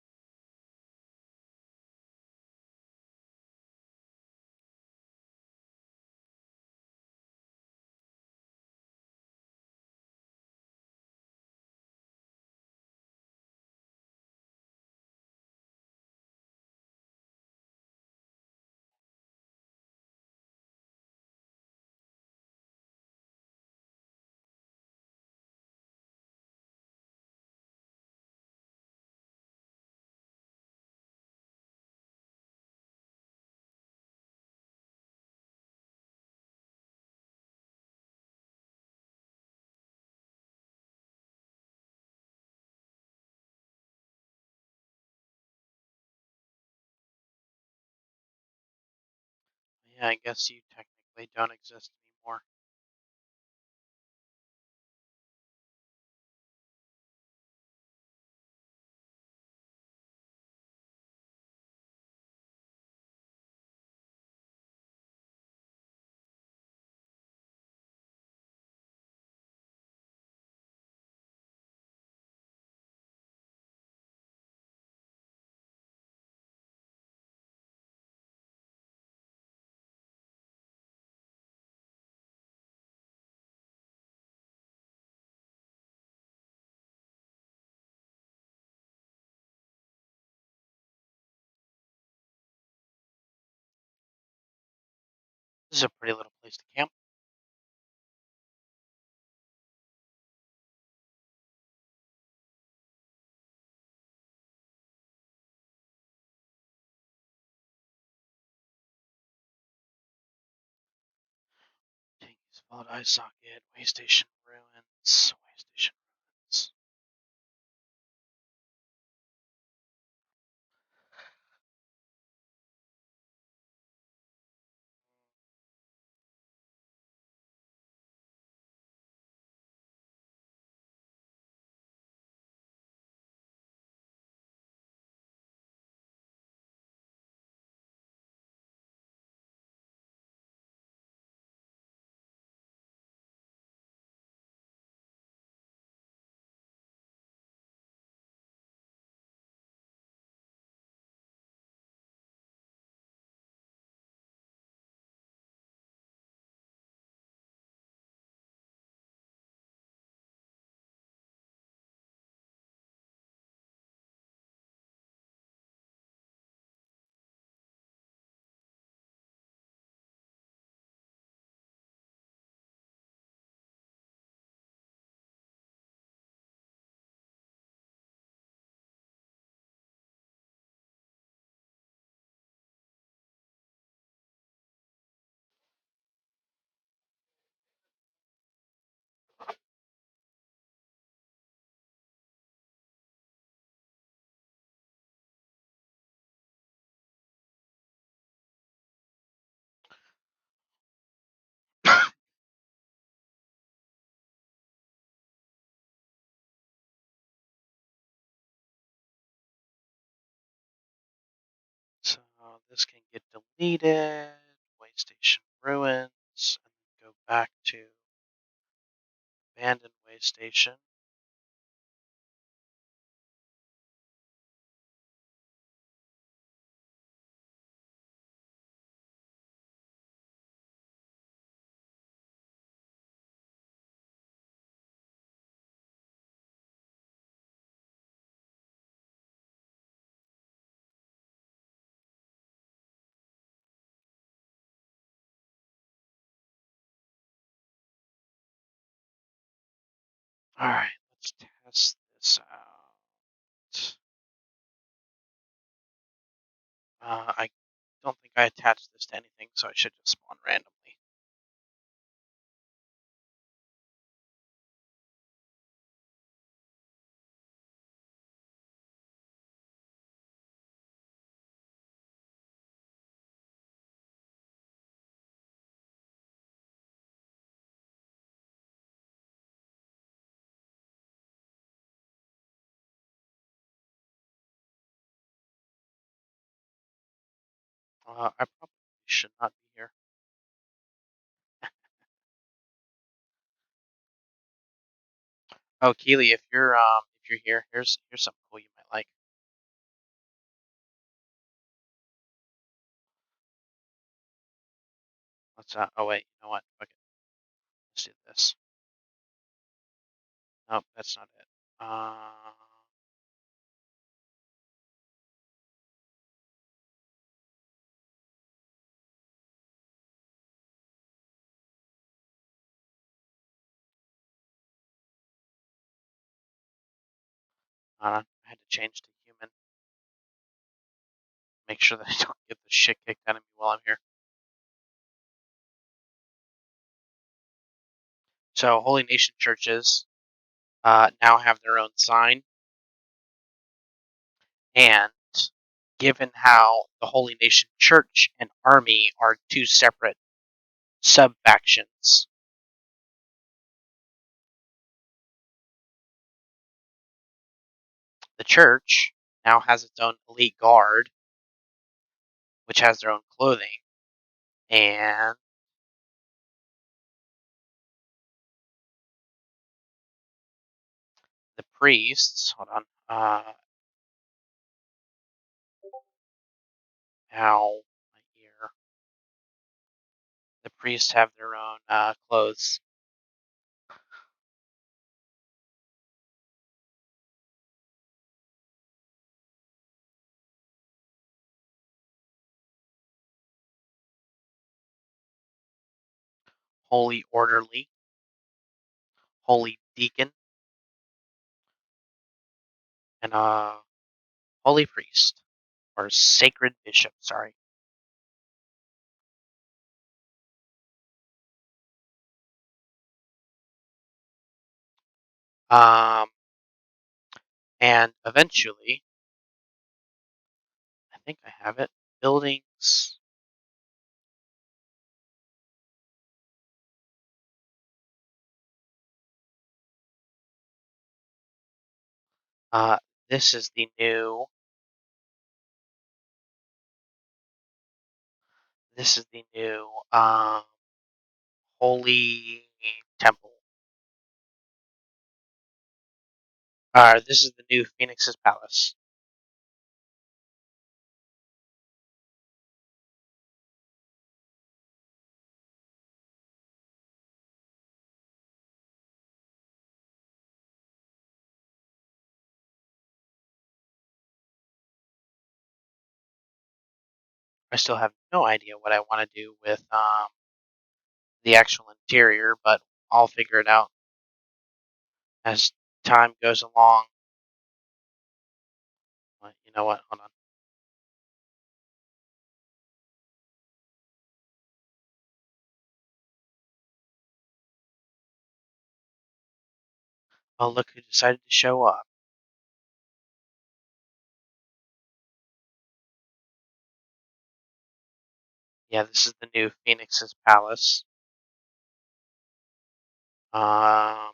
Yeah, I guess you technically don't exist anymore. This is a pretty little place to camp. Ting's Vault Eye Socket, Waystation Ruins, Waystation Ruins. So this can get deleted. Waystation Ruins. And then go back to Abandoned Waystation. All right, let's test this out. I don't think I attached this to anything, so I should just spawn randomly. I probably should not be here. Oh, Keely, if you're here, here's something cool you might like. Let's oh wait, you know what? Okay, let's do this. Nope, that's not it. I had to change to human. Make sure that I don't get the shit kicked out of me while I'm here. So, Holy Nation churches now have their own sign, and given how the Holy Nation Church and Army are two separate sub factions, the church now has its own elite guard, which has their own clothing, and the priests. Hold on. Now, here, the priests have their own clothes. Holy orderly, holy deacon, and holy priest or sacred bishop. Sorry. Um, and eventually, I think I have it. Buildings. Uh, this is the new. This is the new holy temple. This is the new Phoenix's palace. I still have no idea what I want to do with the actual interior, but I'll figure it out as time goes along. But you know what? Hold on. Oh, look who decided to show up. Yeah, this is the new Phoenix's palace. Um,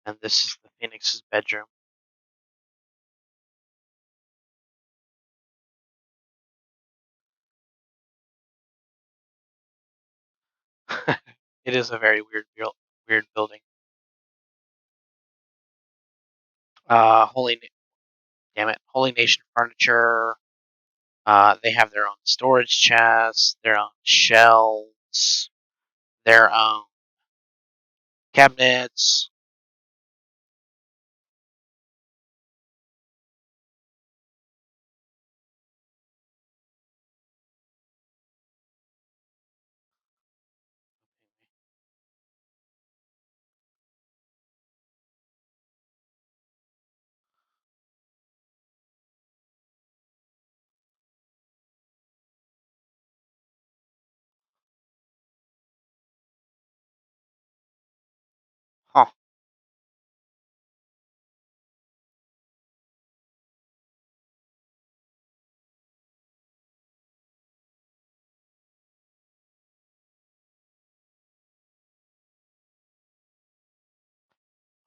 and this is the Phoenix's bedroom. It is a very weird building. Holy, damn it, Holy Nation furniture. They have their own storage chests, their own shelves, their own cabinets.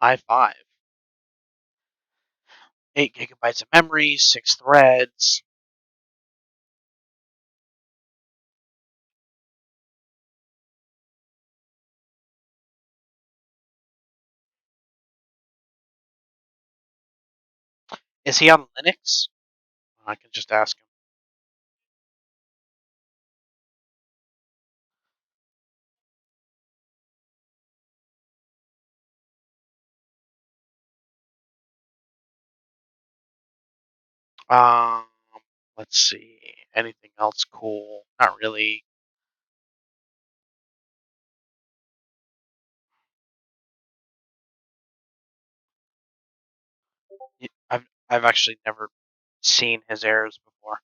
i5, 8 gigabytes of memory, 6 threads. Is he on Linux? I can just ask him. Um, let's see. Anything else cool? Not really. I've actually never seen his errors before.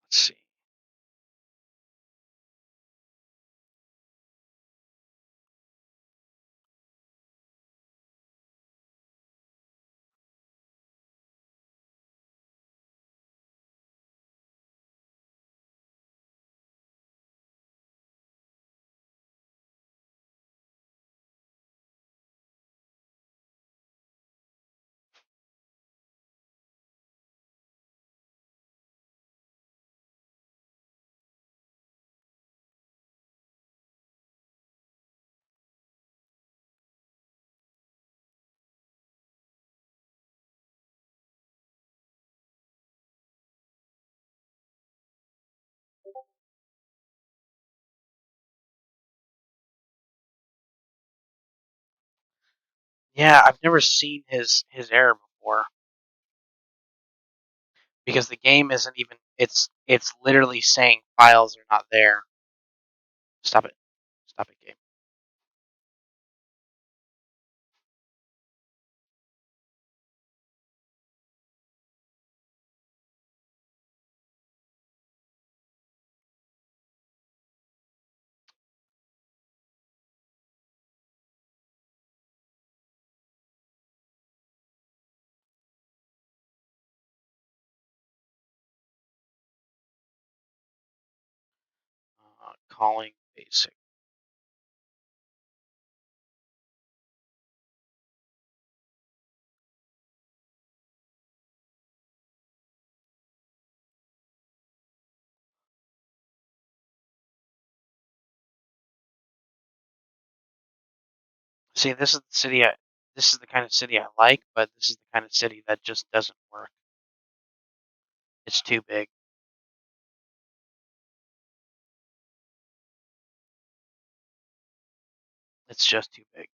Let's see. Yeah, I've never seen his error before because the game isn't even. It's literally saying files are not there. Stop it. Stop it, game. Calling basic. See, this is the city. This is the kind of city I like, but this is the kind of city that just doesn't work. It's too big. It's just too big.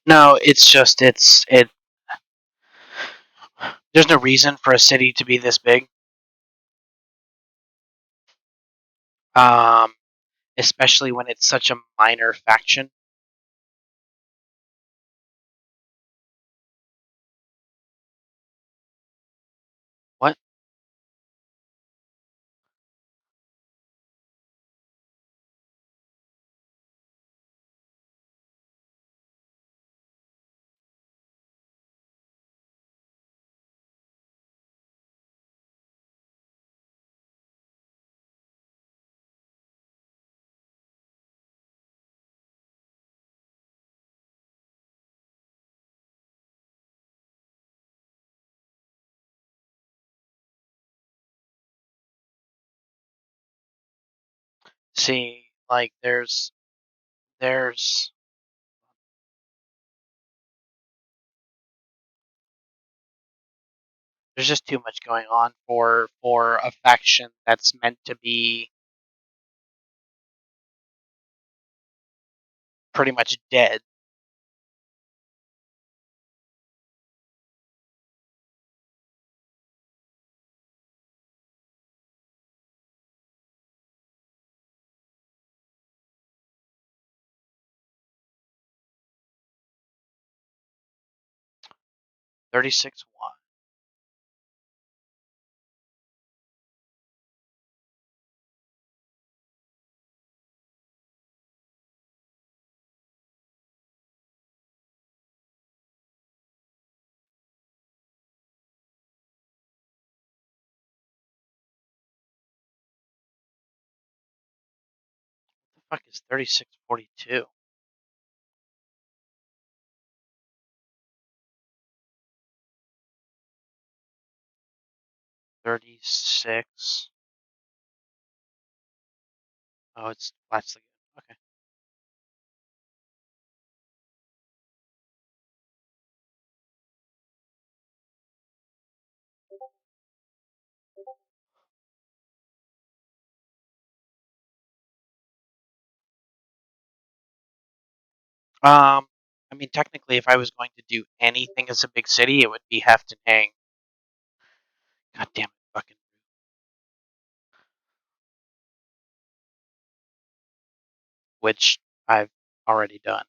No, it's just it. There's no reason for a city to be this big. Um, Especially when it's such a minor faction. What? See, like there's there's just too much going on for a faction that's meant to be pretty much dead. $36,100. The fuck is 3642? 36. Oh, it's that's the okay. Um, I mean, technically, if I was going to do anything as a big city, it would be Hefton Hang. God damn it, fucking. Which I've already done.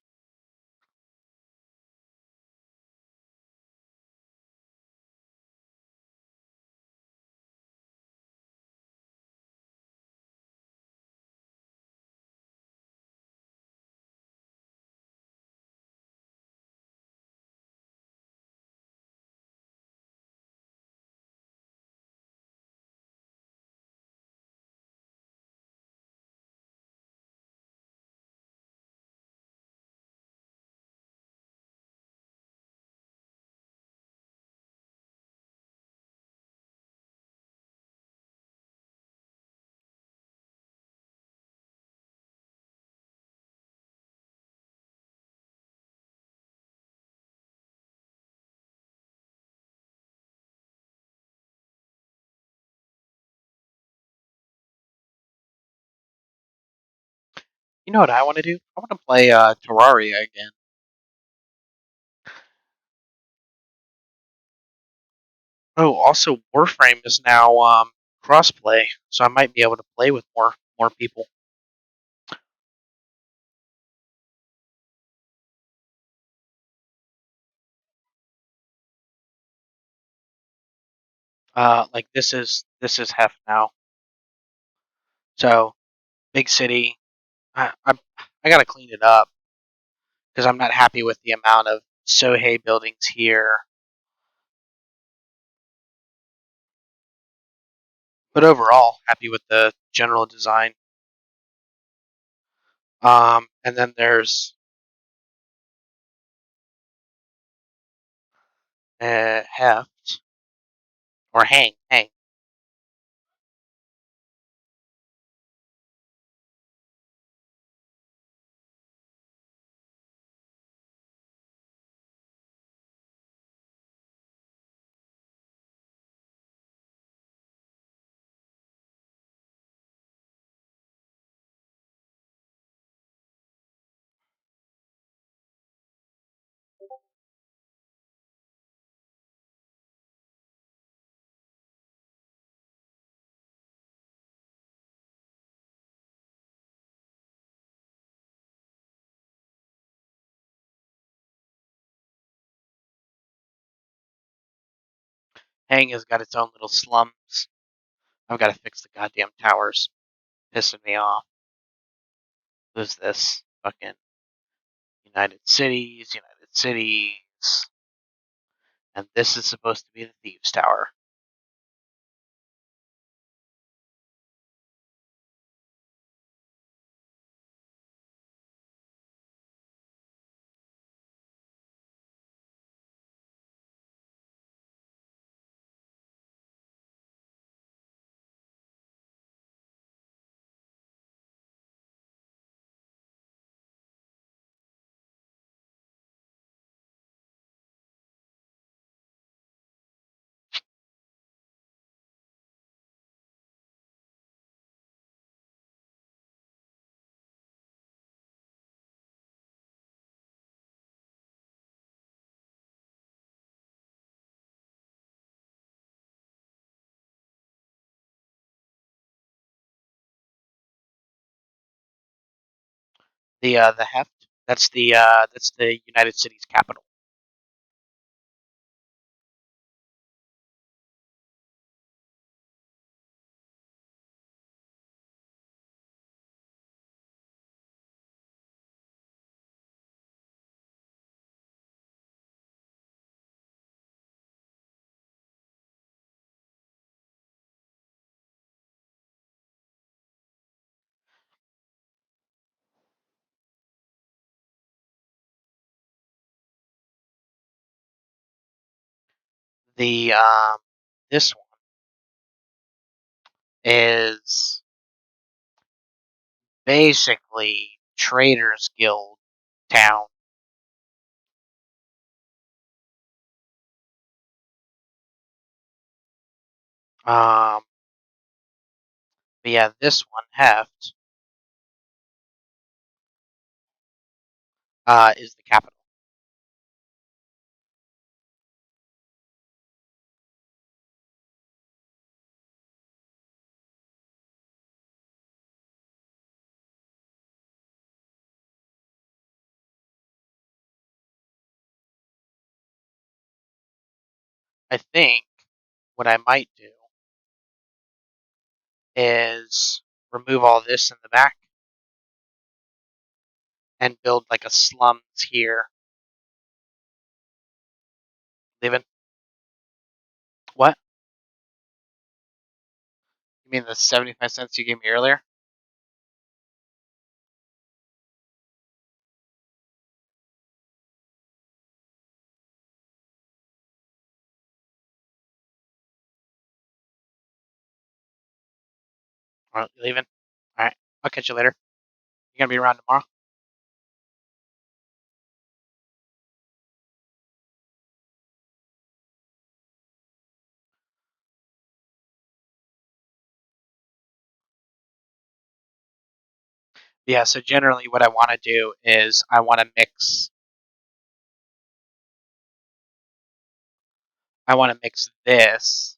You know what I want to do? I want to play Terraria again. Oh, also Warframe is now crossplay, so I might be able to play with more people. Like this is Hef now. So big city. I gotta clean it up because I'm not happy with the amount of Sohei buildings here. But overall, happy with the general design. And then there's Heft or Hang. Hang has got its own little slums. I've got to fix the goddamn towers. Pissing me off. Who's this? Fucking United Cities, United Cities. And this is supposed to be the Thieves Tower. The heft. That's the United Cities capital. The This one is basically Traders Guild town. Um, but yeah, this one heft is the capital. I think what I might do is remove all this in the back and build like a slums here. Leaving what? You mean the 75 cents you gave me earlier? All right, you leaving? All right, I'll catch you later. You gonna be around tomorrow? Yeah. So generally, what I want to do is I want to mix. I want to mix this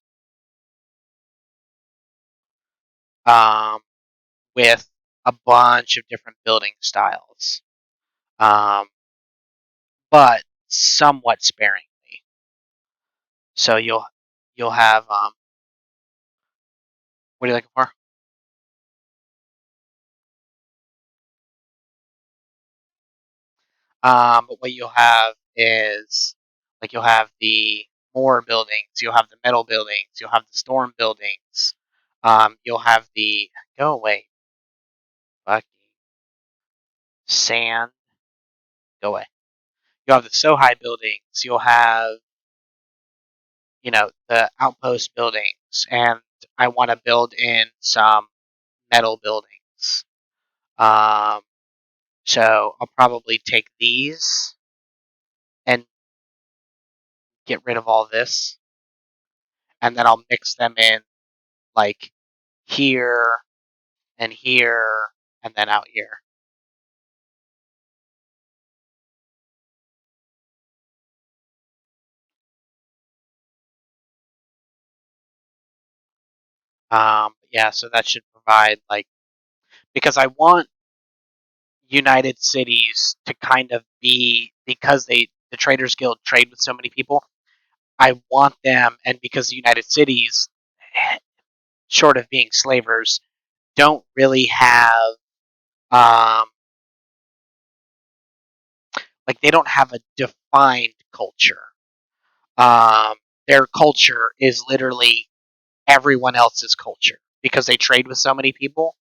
um, with a bunch of different building styles, um, but somewhat sparingly. So you'll have what are you looking for? But what you'll have is like you'll have the Moore buildings, you'll have the metal buildings, you'll have the storm buildings, you'll have the go away, fucking sand, go away. You'll have the Sohai buildings, you'll have the outpost buildings, and I want to build in some metal buildings. Um, so I'll probably take these and get rid of all this, and then I'll mix them in like here and here and then out here. Yeah, so that should provide like because I want United Cities to kind of be because the Traders Guild trade with so many people. I want them, and because the United Cities, short of being slavers, don't really have um, like they don't have a defined culture. Um, their culture is literally everyone else's culture because they trade with so many people.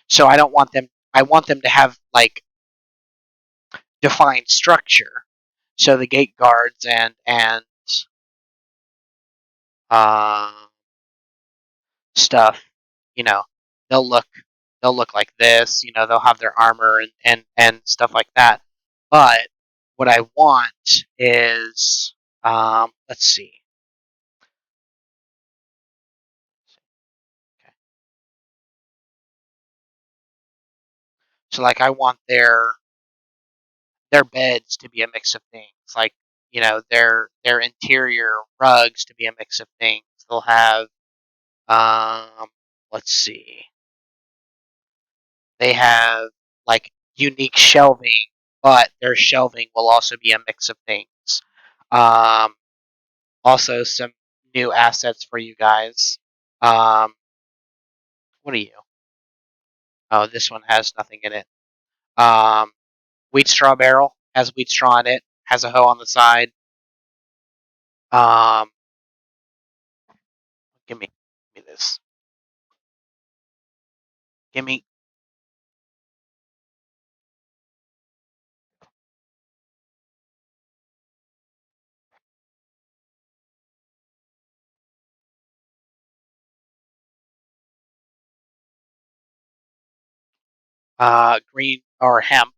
So I don't want them. I want them to have like defined structure. So the gate guards and uh, stuff, you know, they'll look they'll look like this. They'll have their armor and stuff like that. But what I want is let's see. Okay. So like I want their beds to be a mix of things. Like, their interior rugs to be a mix of things. They'll have let's see. They have like unique shelving, but their shelving will also be a mix of things. Um, Also, some new assets for you guys. Um, what are you? Oh, this one has nothing in it. Um, Wheat straw barrel has wheat straw in it. Has a hoe on the side. Um, give me this. Give me green or hemp.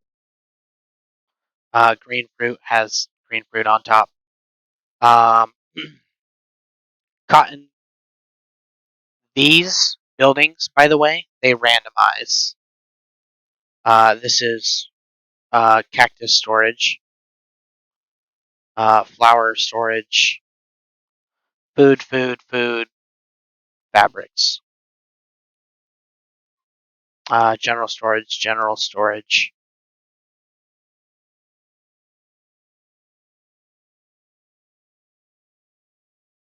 Green fruit has green fruit on top. Um, Cotton. These buildings, by the way, they randomize. This is cactus storage, flower storage, food, fabrics, general storage,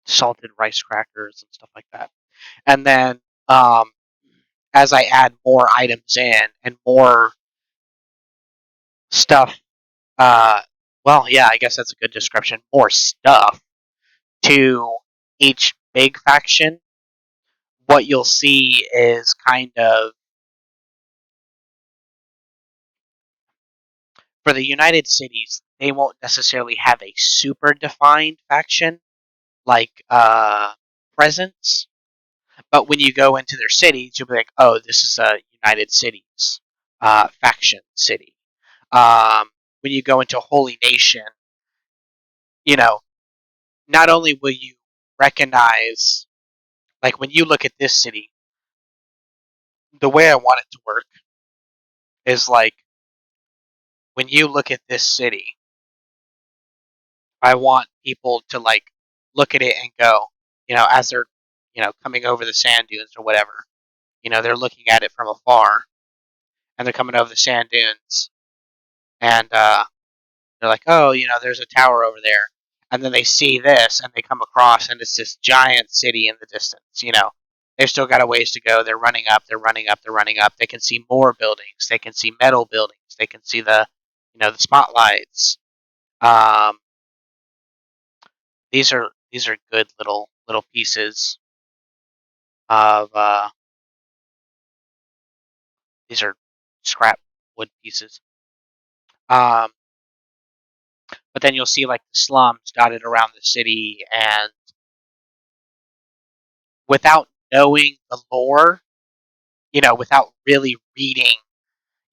salted rice crackers and stuff like that. And then um, as I add more items in and more stuff, uh, well, yeah, I guess that's a good description. More stuff to each big faction, what you'll see is kind of for the United Cities, they won't necessarily have a super defined faction like presence, but when you go into their cities, you'll be like, oh, this is a United Cities faction city. When you go into Holy Nation, you know, not only will you recognize, like when you look at this city, the way I want it to work is like when you look at this city, I want people to like look at it and go, as they're, coming over the sand dunes or whatever, they're looking at it from afar and they're coming over the sand dunes and they're like, oh, there's a tower over there. And then they see this and they come across and it's this giant city in the distance, They've still got a ways to go. They're running up, they're running up, they're running up. They can see more buildings. They can see metal buildings. They can see the spotlights. Um, these are good little pieces of these are scrap wood pieces. Um, but then you'll see like the slums dotted around the city, and without knowing the lore, without really reading,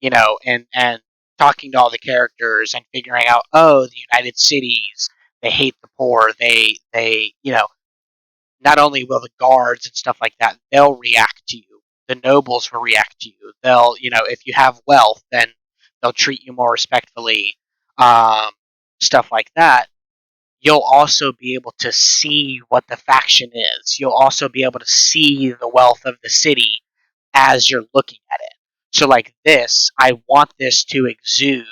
and talking to all the characters and figuring out, oh, the United Cities, they hate the poor. They not only will the guards and stuff like that, they'll react to you. The nobles will react to you. They'll, if you have wealth, then they'll treat you more respectfully. Um, Stuff like that. You'll also be able to see what the faction is. You'll also be able to see the wealth of the city as you're looking at it. So, like this, I want this to exude,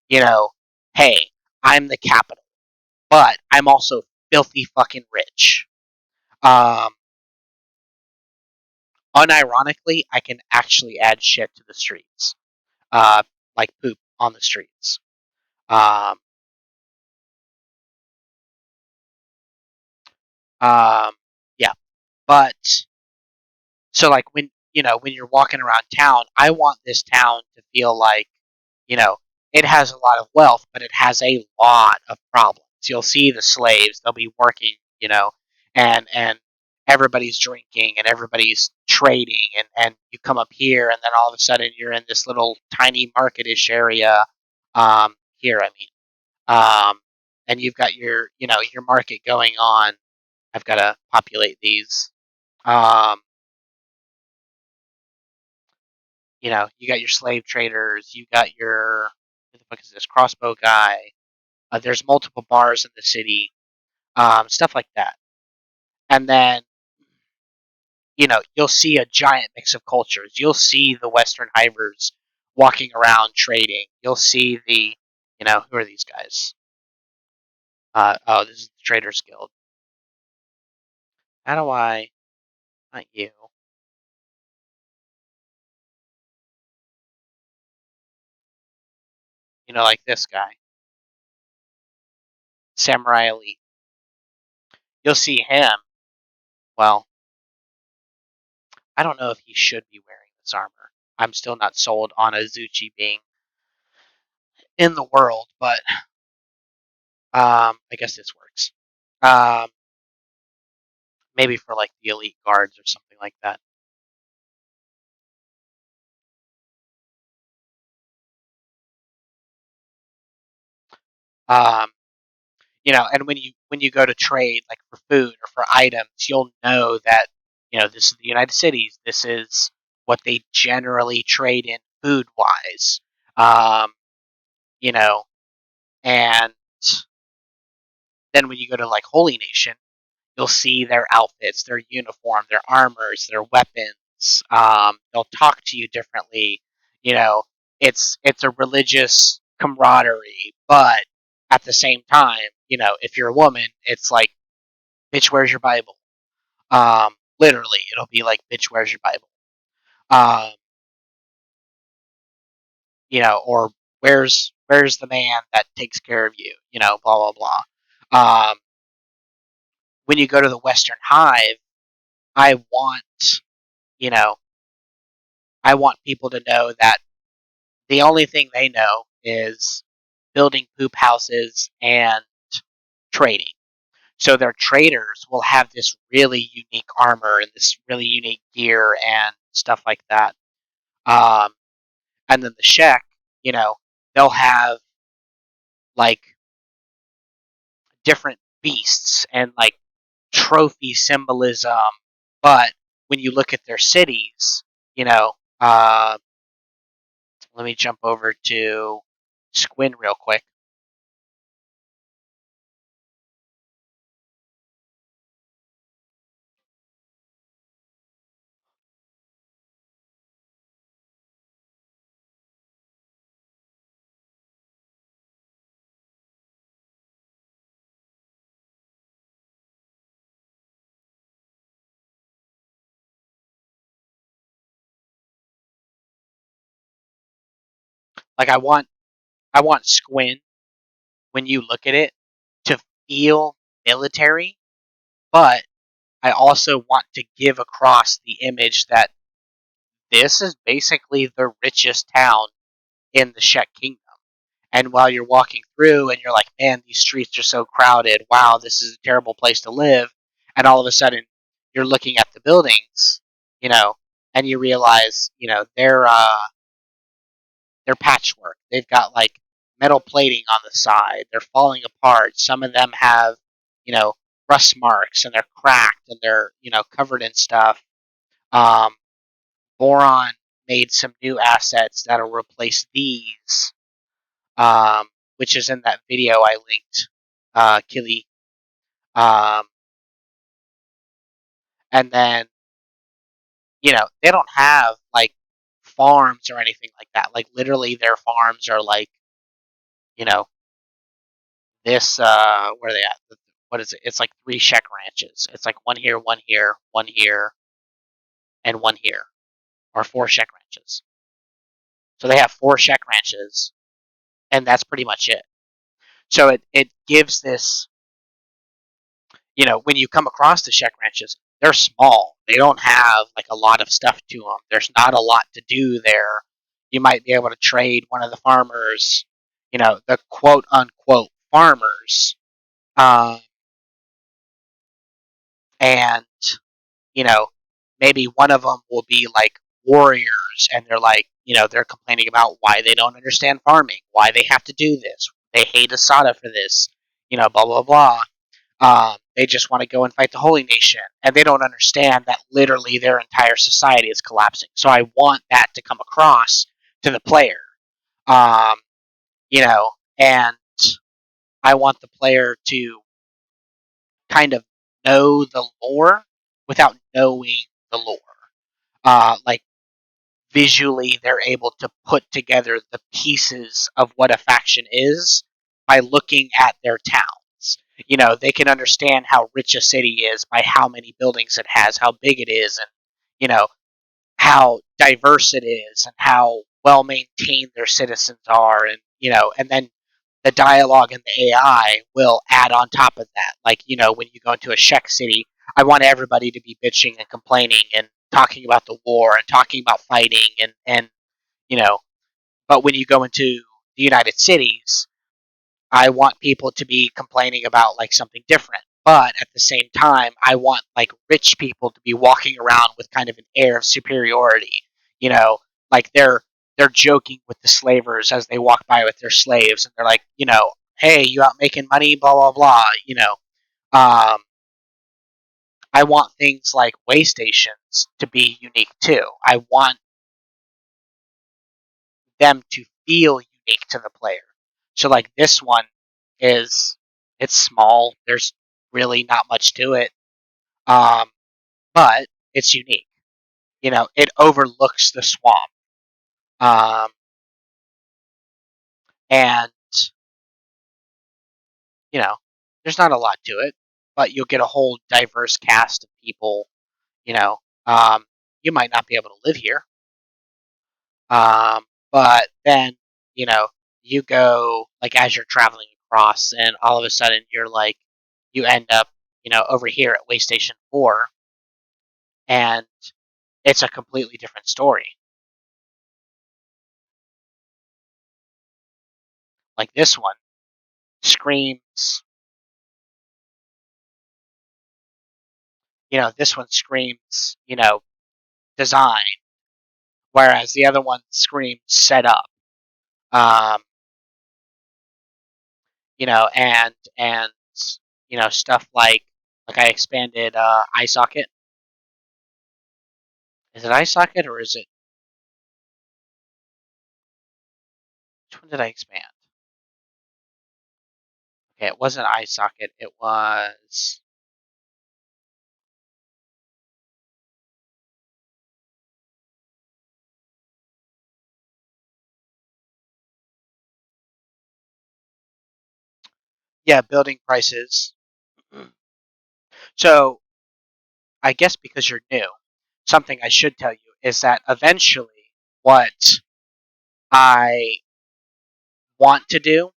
you know, hey, I'm the capital, but I'm also filthy fucking rich. Um, Unironically, I can actually add shit to the streets, uh, like poop on the streets. Um, um, yeah, but so like when you're walking around town, I want this town to feel like you know it has a lot of wealth, but it has a lot of problems. You'll see the slaves; they'll be working, and everybody's drinking and everybody's trading, and you come up here, and then all of a sudden you're in this little tiny marketish area. Here, I mean, and you've got your market going on. I've got to populate these. Um, you got your slave traders, you got your who the fuck is this crossbow guy? There's multiple bars in the city, stuff like that, and then you'll see a giant mix of cultures. You'll see the Western hivers walking around trading. You'll see who are these guys? Oh, this is the Traders Guild. How do I, not you, like this guy, Samurai Elite. You'll see him. Well, I don't know if he should be wearing this armor. I'm still not sold on Azuchi being in the world, but I guess this works. Um, maybe for like the elite guards or something like that. Um, and when you go to trade like for food or for items, you'll know that this is the United Cities. This is what they generally trade in food wise. Um, you know, and then when you go to like Holy Nation, you'll see their outfits, their uniform, their armors, their weapons. They'll talk to you differently. You know, it's a religious camaraderie, but at the same time, if you're a woman, it's like, bitch, where's your Bible? Literally, it'll be like, bitch, where's your Bible? Um, or where's the man that takes care of you? Blah blah blah. When you go to the Western Hive, I want you know I want people to know that the only thing they know is building poop houses and trading. So their traders will have this really unique armor and this really unique gear and stuff like that. Um, and then the Shek, they'll have like different beasts and like trophy symbolism. But when you look at their cities, let me jump over to Squin real quick. Like I want Squin when you look at it to feel military, but I also want to give across the image that this is basically the richest town in the Shek Kingdom. And while you're walking through and you're like, man, these streets are so crowded. Wow, this is a terrible place to live. And all of a sudden, you're looking at the buildings, you know, and you realize, they're patchwork. They've got like metal plating on the side. They're falling apart. Some of them have, you know, rust marks and they're cracked and they're, covered in stuff. Um, Boron made some new assets that'll replace these, which is in that video I linked, Killy. Um, and then, they don't have like farms or anything like that. Like literally their farms are like, you know, this, where are they at? What is it? It's like 3 Shek ranches. It's like one here, one here, one here, and one here. Or 4 Shek ranches. So they have 4 Shek ranches, and that's pretty much it. So it gives this, when you come across the Shek ranches, they're small. They don't have like a lot of stuff to them. There's not a lot to do there. You might be able to trade one of the farmers, the quote unquote farmers, um, and you know, maybe one of them will be like warriors, and they're like, they're complaining about why they don't understand farming, why they have to do this, they hate Asada for this, blah blah blah. They just want to go and fight the Holy Nation, and they don't understand that literally their entire society is collapsing. So I want that to come across to the player, um, and I want the player to kind of know the lore without knowing the lore. Like visually they're able to put together the pieces of what a faction is by looking at their towns. They can understand how rich a city is by how many buildings it has, how big it is, and how diverse it is, and how well maintained their citizens are, and then the dialogue and the AI will add on top of that. Like, when you go into a Czech city, I want everybody to be bitching and complaining and talking about the war and talking about fighting and you know, but when you go into the United Cities, I want people to be complaining about like something different. But at the same time, I want like rich people to be walking around with kind of an air of superiority. You know, like they're joking with the slavers as they walk by with their slaves, and they're like, hey, you out making money, blah blah blah. Um, I want things like way stations to be unique too. I want them to feel unique to the player. So like this one is it's small. There's really not much to it, um, but it's unique. It overlooks the swamp, um, and you know, there's not a lot to it, but you'll get a whole diverse cast of people. You know, um, you might not be able to live here, but then you know you go like as you're traveling across, and all of a sudden you're like you end up over here at Way Station 4, and it's a completely different story. Like this one screams, this one screams, design, whereas the other one screams set up. Um, and stuff like I expanded eye socket. Is it eye socket or is it which one did I expand? Okay, it wasn't eye socket. It was yeah, building prices. So I guess because you're new, something I should tell you is that eventually what I want to do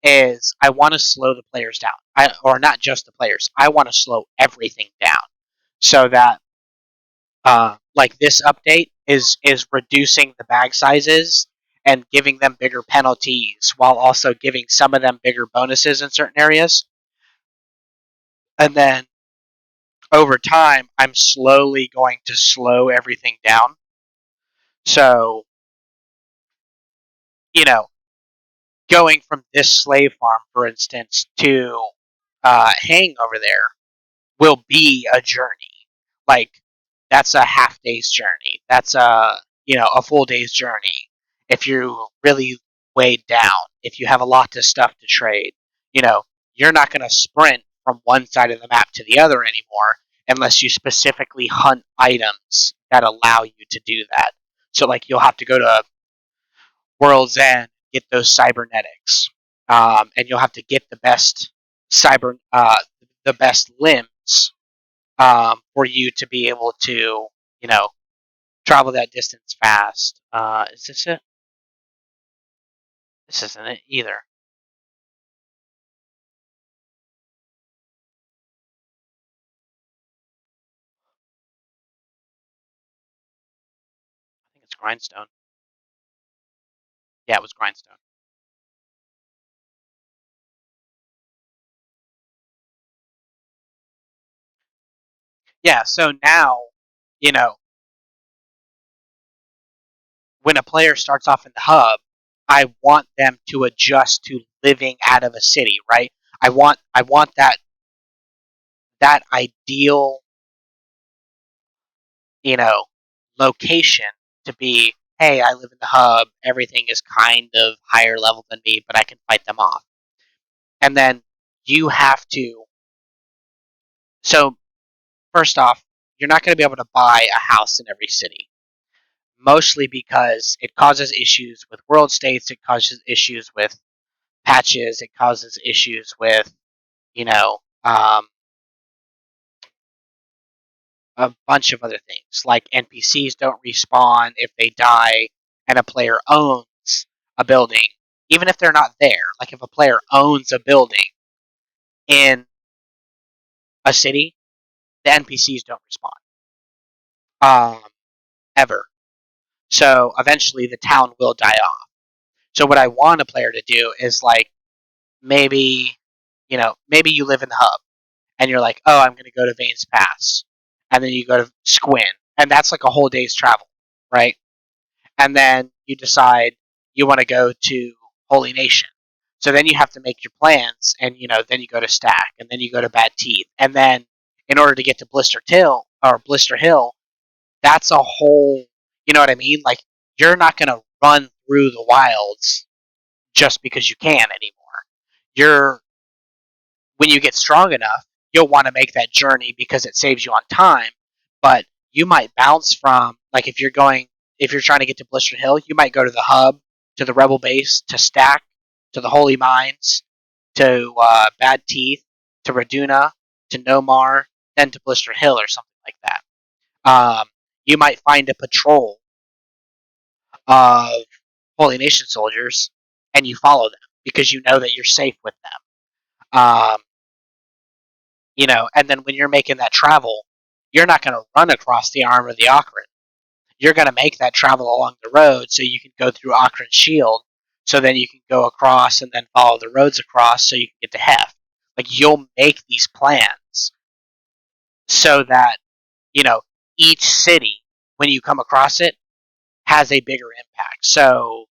is I want to slow the players down. Or not just the players. I want to slow everything down so that like this update is reducing the bag sizes and giving them bigger penalties while also giving some of them bigger bonuses in certain areas. And then over time, I'm slowly going to slow everything down. So, you know, going from this slave farm, for instance, to Hang over there will be a journey. Like that's a half day's journey. That's a full day's journey. If you're really weighed down, if you have a lot of stuff to trade, you know, you're not going to sprint from one side of the map to the other anymore unless you specifically hunt items that allow you to do that. So like you'll have to go to World's End, get those cybernetics, and you'll have to get the best limbs for you to be able to, you know, travel that distance fast. Is this it? This isn't it either. I think it's Grindstone. Yeah, it was Grindstone. Yeah, so now, you know, when a player starts off in the hub, I want them to adjust to living out of a city, right? I want that ideal, you know, location to be, hey, I live in the hub, everything is kind of higher level than me, but I can fight them off. And then you have to so first off, you're not going to be able to buy a house in every city. mostly because it causes issues with world states, it causes issues with patches, it causes issues with, you know, a bunch of other things. Like NPCs don't respawn if they die and a player owns a building, even if they're not there. Like if a player owns a building in a city, the NPCs don't respawn. Ever. So eventually the town will die off. So what I want a player to do is like maybe, maybe you live in the hub and you're like, oh, I'm going to go to Vane's Pass. And then you go to Squin. And that's like a whole day's travel, right? And then you decide you want to go to Holy Nation. So then you have to make your plans, and then you go to Stack, and then you go to Bad Teeth, and then in order to get to Blister Hill, that's a whole, you know what I mean? Like you're not going to run through the wilds just because you can anymore. You're When you get strong enough, you'll want to make that journey because it saves you on time. But you might bounce from, like, if you're trying to get to Blister Hill, you might go to the hub, to the Rebel base, to Stack, to the Holy Mines, to Bad Teeth, to Raduna, to Nomar, then to Blister Hill or something like that. You might find a patrol of Holy Nation soldiers, and you follow them because you know that you're safe with them. And then when you're making that travel, you're not going to run across the arm of the Okran. You're going to make that travel along the road so you can go through Okran's shield, so then you can go across and then follow the roads across so you can get to Heft. Like you'll make these plans so that, you know, each city, when you come across it, has a bigger impact. So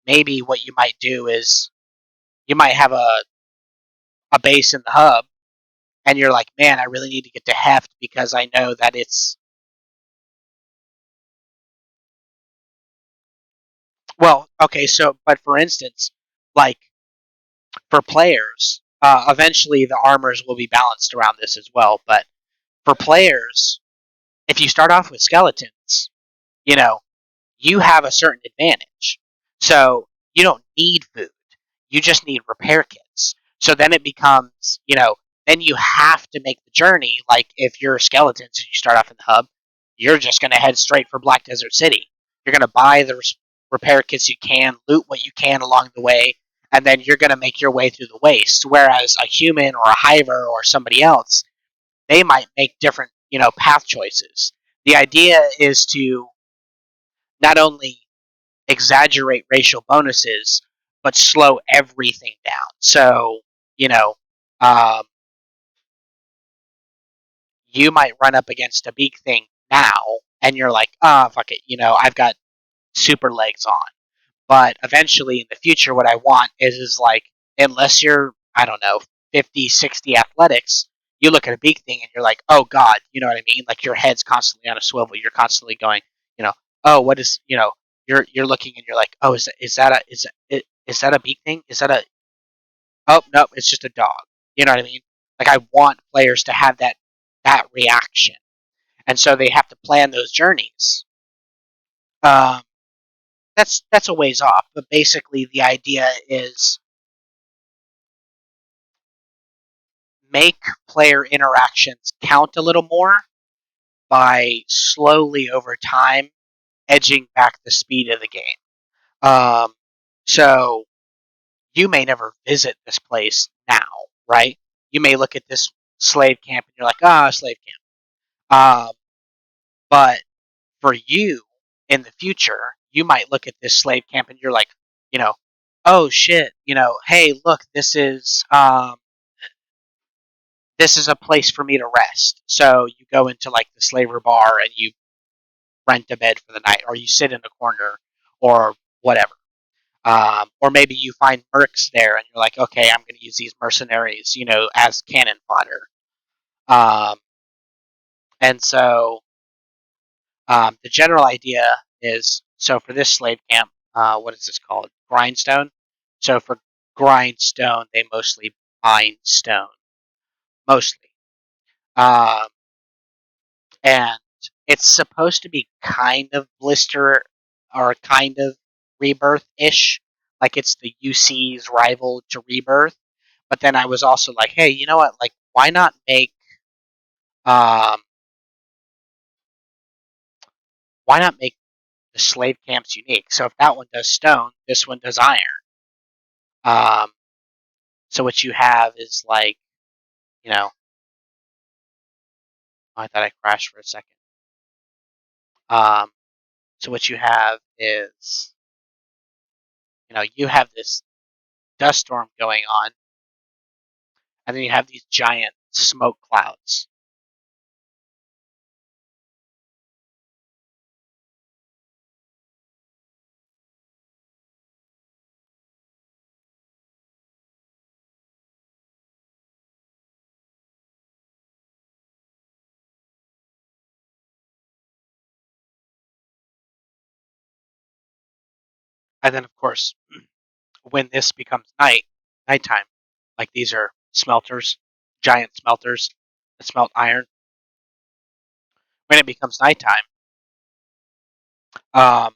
maybe what you might do is you might have a base in the hub, and you're like, man, I really need to get to Heft because I know that it's, well, okay, so, but for instance, like for players, eventually the armors will be balanced around this as well. But for players, if you start off with skeletons, you know, you have a certain advantage. So you don't need food. You just need repair kits. So then it becomes, then you have to make the journey. Like if you're skeletons and you start off in the hub, you're just going to head straight for Black Desert City. You're going to buy the repair kits you can, loot what you can along the way, and then you're going to make your way through the waste. Whereas a human or a hiver or somebody else, they might make different, path choices. The idea is to not only exaggerate racial bonuses, but slow everything down. So, you know, um, you might run up against a big thing now, and you're like, ah, oh, fuck it, I've got super legs on. But eventually in the future, what I want is like, unless you're, I don't know, 50, 60 athletics, you look at a big thing and you're like, oh God, you know what I mean? Like your head's constantly on a swivel. You're constantly going, oh, what is, you're looking and you're like, oh, is that a big thing? Is that a, oh, no, it's just a dog. You know what I mean? Like I want players to have that reaction. And so they have to plan those journeys. Um, that's a ways off, but basically the idea is make player interactions count a little more by slowly over time edging back the speed of the game. So you may never visit this place now, right? You may look at this slave camp and you're like, slave camp. But for you in the future, you might look at this slave camp and you're like, you know, oh shit, hey, look, this is a place for me to rest. So you go into like the slaver bar and you rent a bed for the night, or you sit in a corner, or whatever. Or maybe you find mercs there and you're like, okay, I'm going to use these mercenaries, as cannon fodder. Um, and so the general idea is, so for this slave camp, what is this called? Grindstone. So for grindstone, they mostly mine stone, mostly. Um, and it's supposed to be kind of blister are kind of Rebirth ish, like it's the UC's rival to Rebirth. But then I was also like, hey, you know what? Like, um, why not make the slave camps unique? So if that one does stone, this one does iron. Um, so what you have is like, you know, oh, I thought I crashed for a second. Um, so what you have is, you have this dust storm going on, and then you have these giant smoke clouds. And then, of course, when this becomes nighttime, like these are smelters, giant smelters that smelt iron. When it becomes nighttime, um,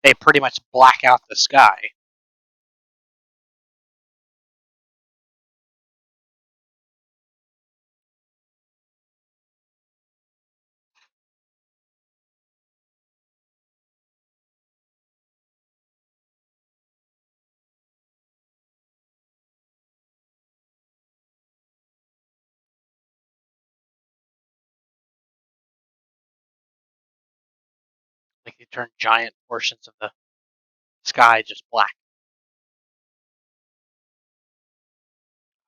they pretty much black out the sky. Like they turn giant portions of the sky just black.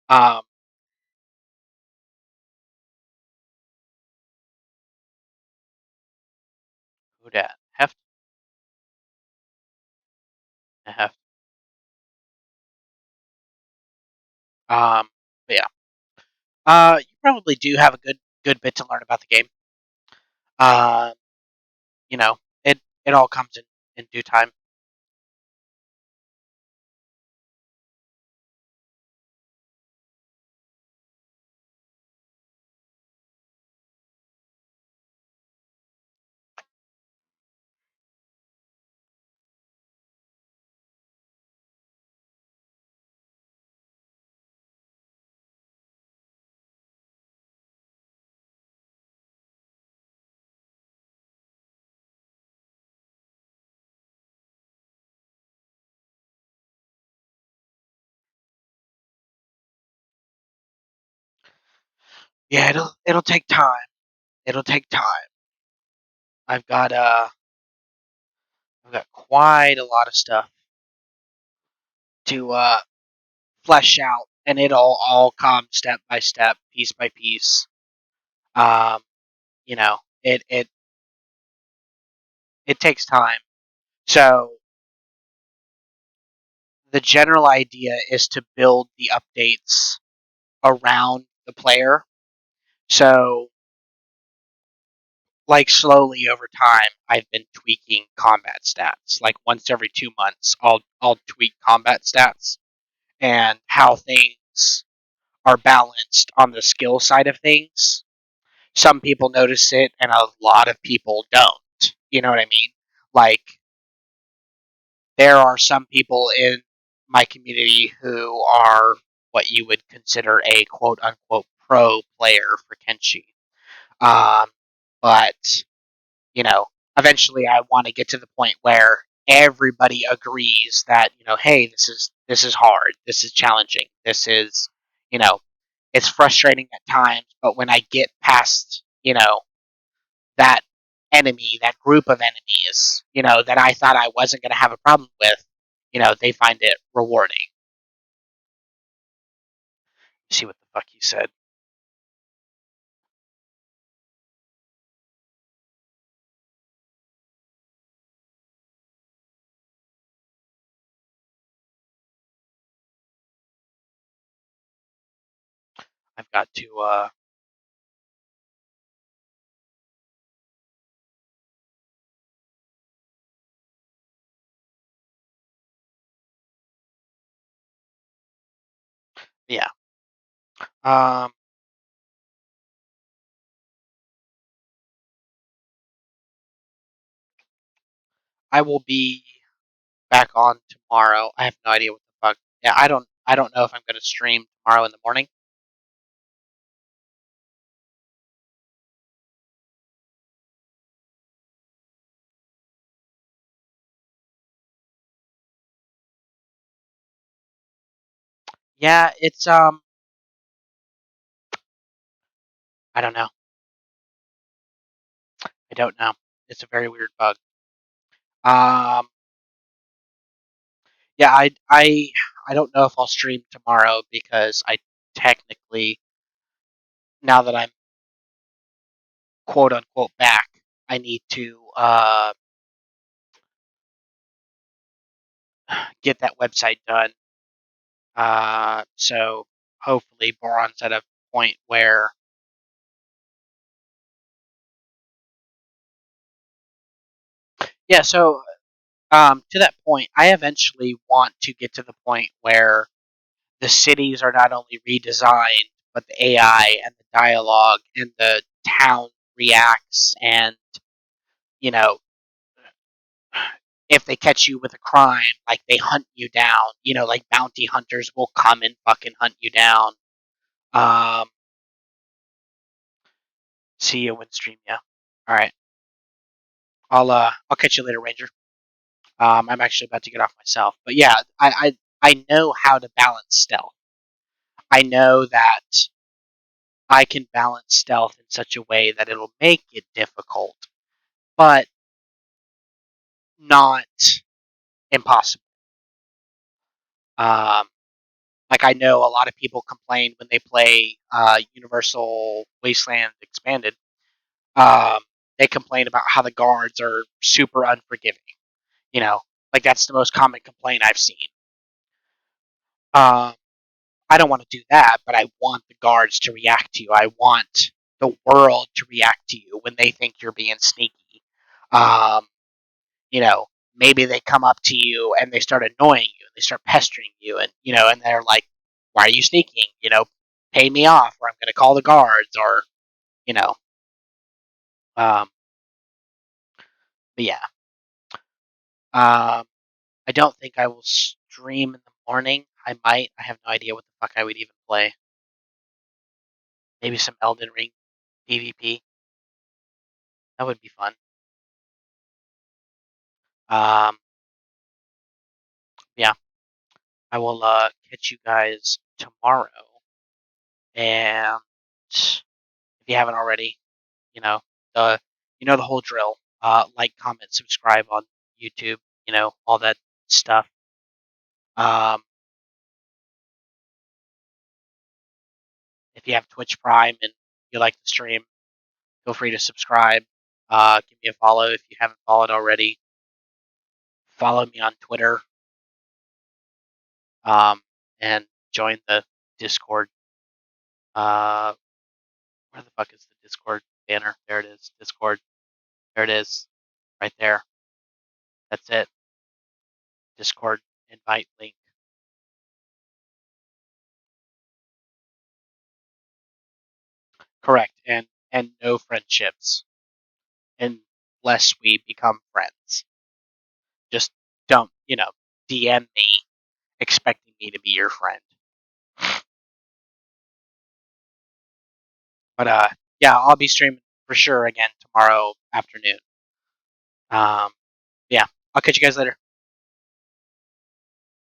Um, who dat? Heft? Heft. But yeah. You probably do have a good bit to learn about the game. Uh, you know, it all comes in due time. Yeah, it'll take time. It'll take time. I've got uh I've got quite a lot of stuff to flesh out, and it'll all come step by step, piece by piece. Um, you know, it takes time. So the general idea is to build the updates around the player. So like slowly over time, I've been tweaking combat stats. Like once every 2 months, I'll tweak combat stats and how things are balanced on the skill side of things. Some people notice it, and a lot of people don't. You know what I mean? Like there are some people in my community who are what you would consider a quote unquote pro player for Kenshi. Um, but you know, eventually I want to get to the point where everybody agrees that, hey, this is hard, this is challenging, this is, you know, it's frustrating at times, but when I get past, that enemy, that group of enemies, that I thought I wasn't going to have a problem with, they find it rewarding. See what the fuck you said. I've got to, yeah. Um, I will be back on tomorrow. I have no idea what the fuck. Yeah, I don't know if I'm going to stream tomorrow in the morning. Yeah, it's I don't know. I don't know. It's a very weird bug. Um yeah, I don't know if I'll stream tomorrow because I technically, now that I'm quote unquote back, I need to get that website done. So hopefully Boron's at a point where, yeah, so to that point, I eventually want to get to the point where the cities are not only redesigned, but the AI and the dialogue and the town reacts, and you know, if they catch you with a crime, like they hunt you down. Like bounty hunters will come and fucking hunt you down. Um, See you when stream. Yeah. All right. I'll catch you later, Ranger. I'm actually about to get off myself, but yeah, I know how to balance stealth. I know that I can balance stealth in such a way that it'll make it difficult, but not impossible. Um, like I know a lot of people complain when they play Universal Wasteland Expanded. Um, they complain about how the guards are super unforgiving. You know, like that's the most common complaint I've seen. Um, I don't want to do that, but I want the guards to react to you. I want the world to react to you when they think you're being sneaky. Um, you know, Maybe they come up to you and they start annoying you and they start pestering you, and and they're like, "Why are you sneaking? Pay me off, or I'm going to call the guards." Or you know, um, but yeah, I don't think I will stream in the morning. I might. I have no idea what the fuck I would even play. Maybe some Elden Ring PvP. That would be fun. Um, yeah, I will catch you guys tomorrow. And if you haven't already, you know the the whole drill. Like, comment, subscribe on YouTube. All that stuff. Um, if you have Twitch Prime and you like the stream, feel free to subscribe. Give me a follow if you haven't followed already. Follow me on Twitter. Um, and join the Discord. Uh, where the fuck is the Discord banner? There it is. Discord. There it is. Right there. That's it. Discord invite link. Correct. And no friendships unless we become friends. Just don't, DM me expecting me to be your friend. But yeah, I'll be streaming for sure again tomorrow afternoon. Yeah, I'll catch you guys later.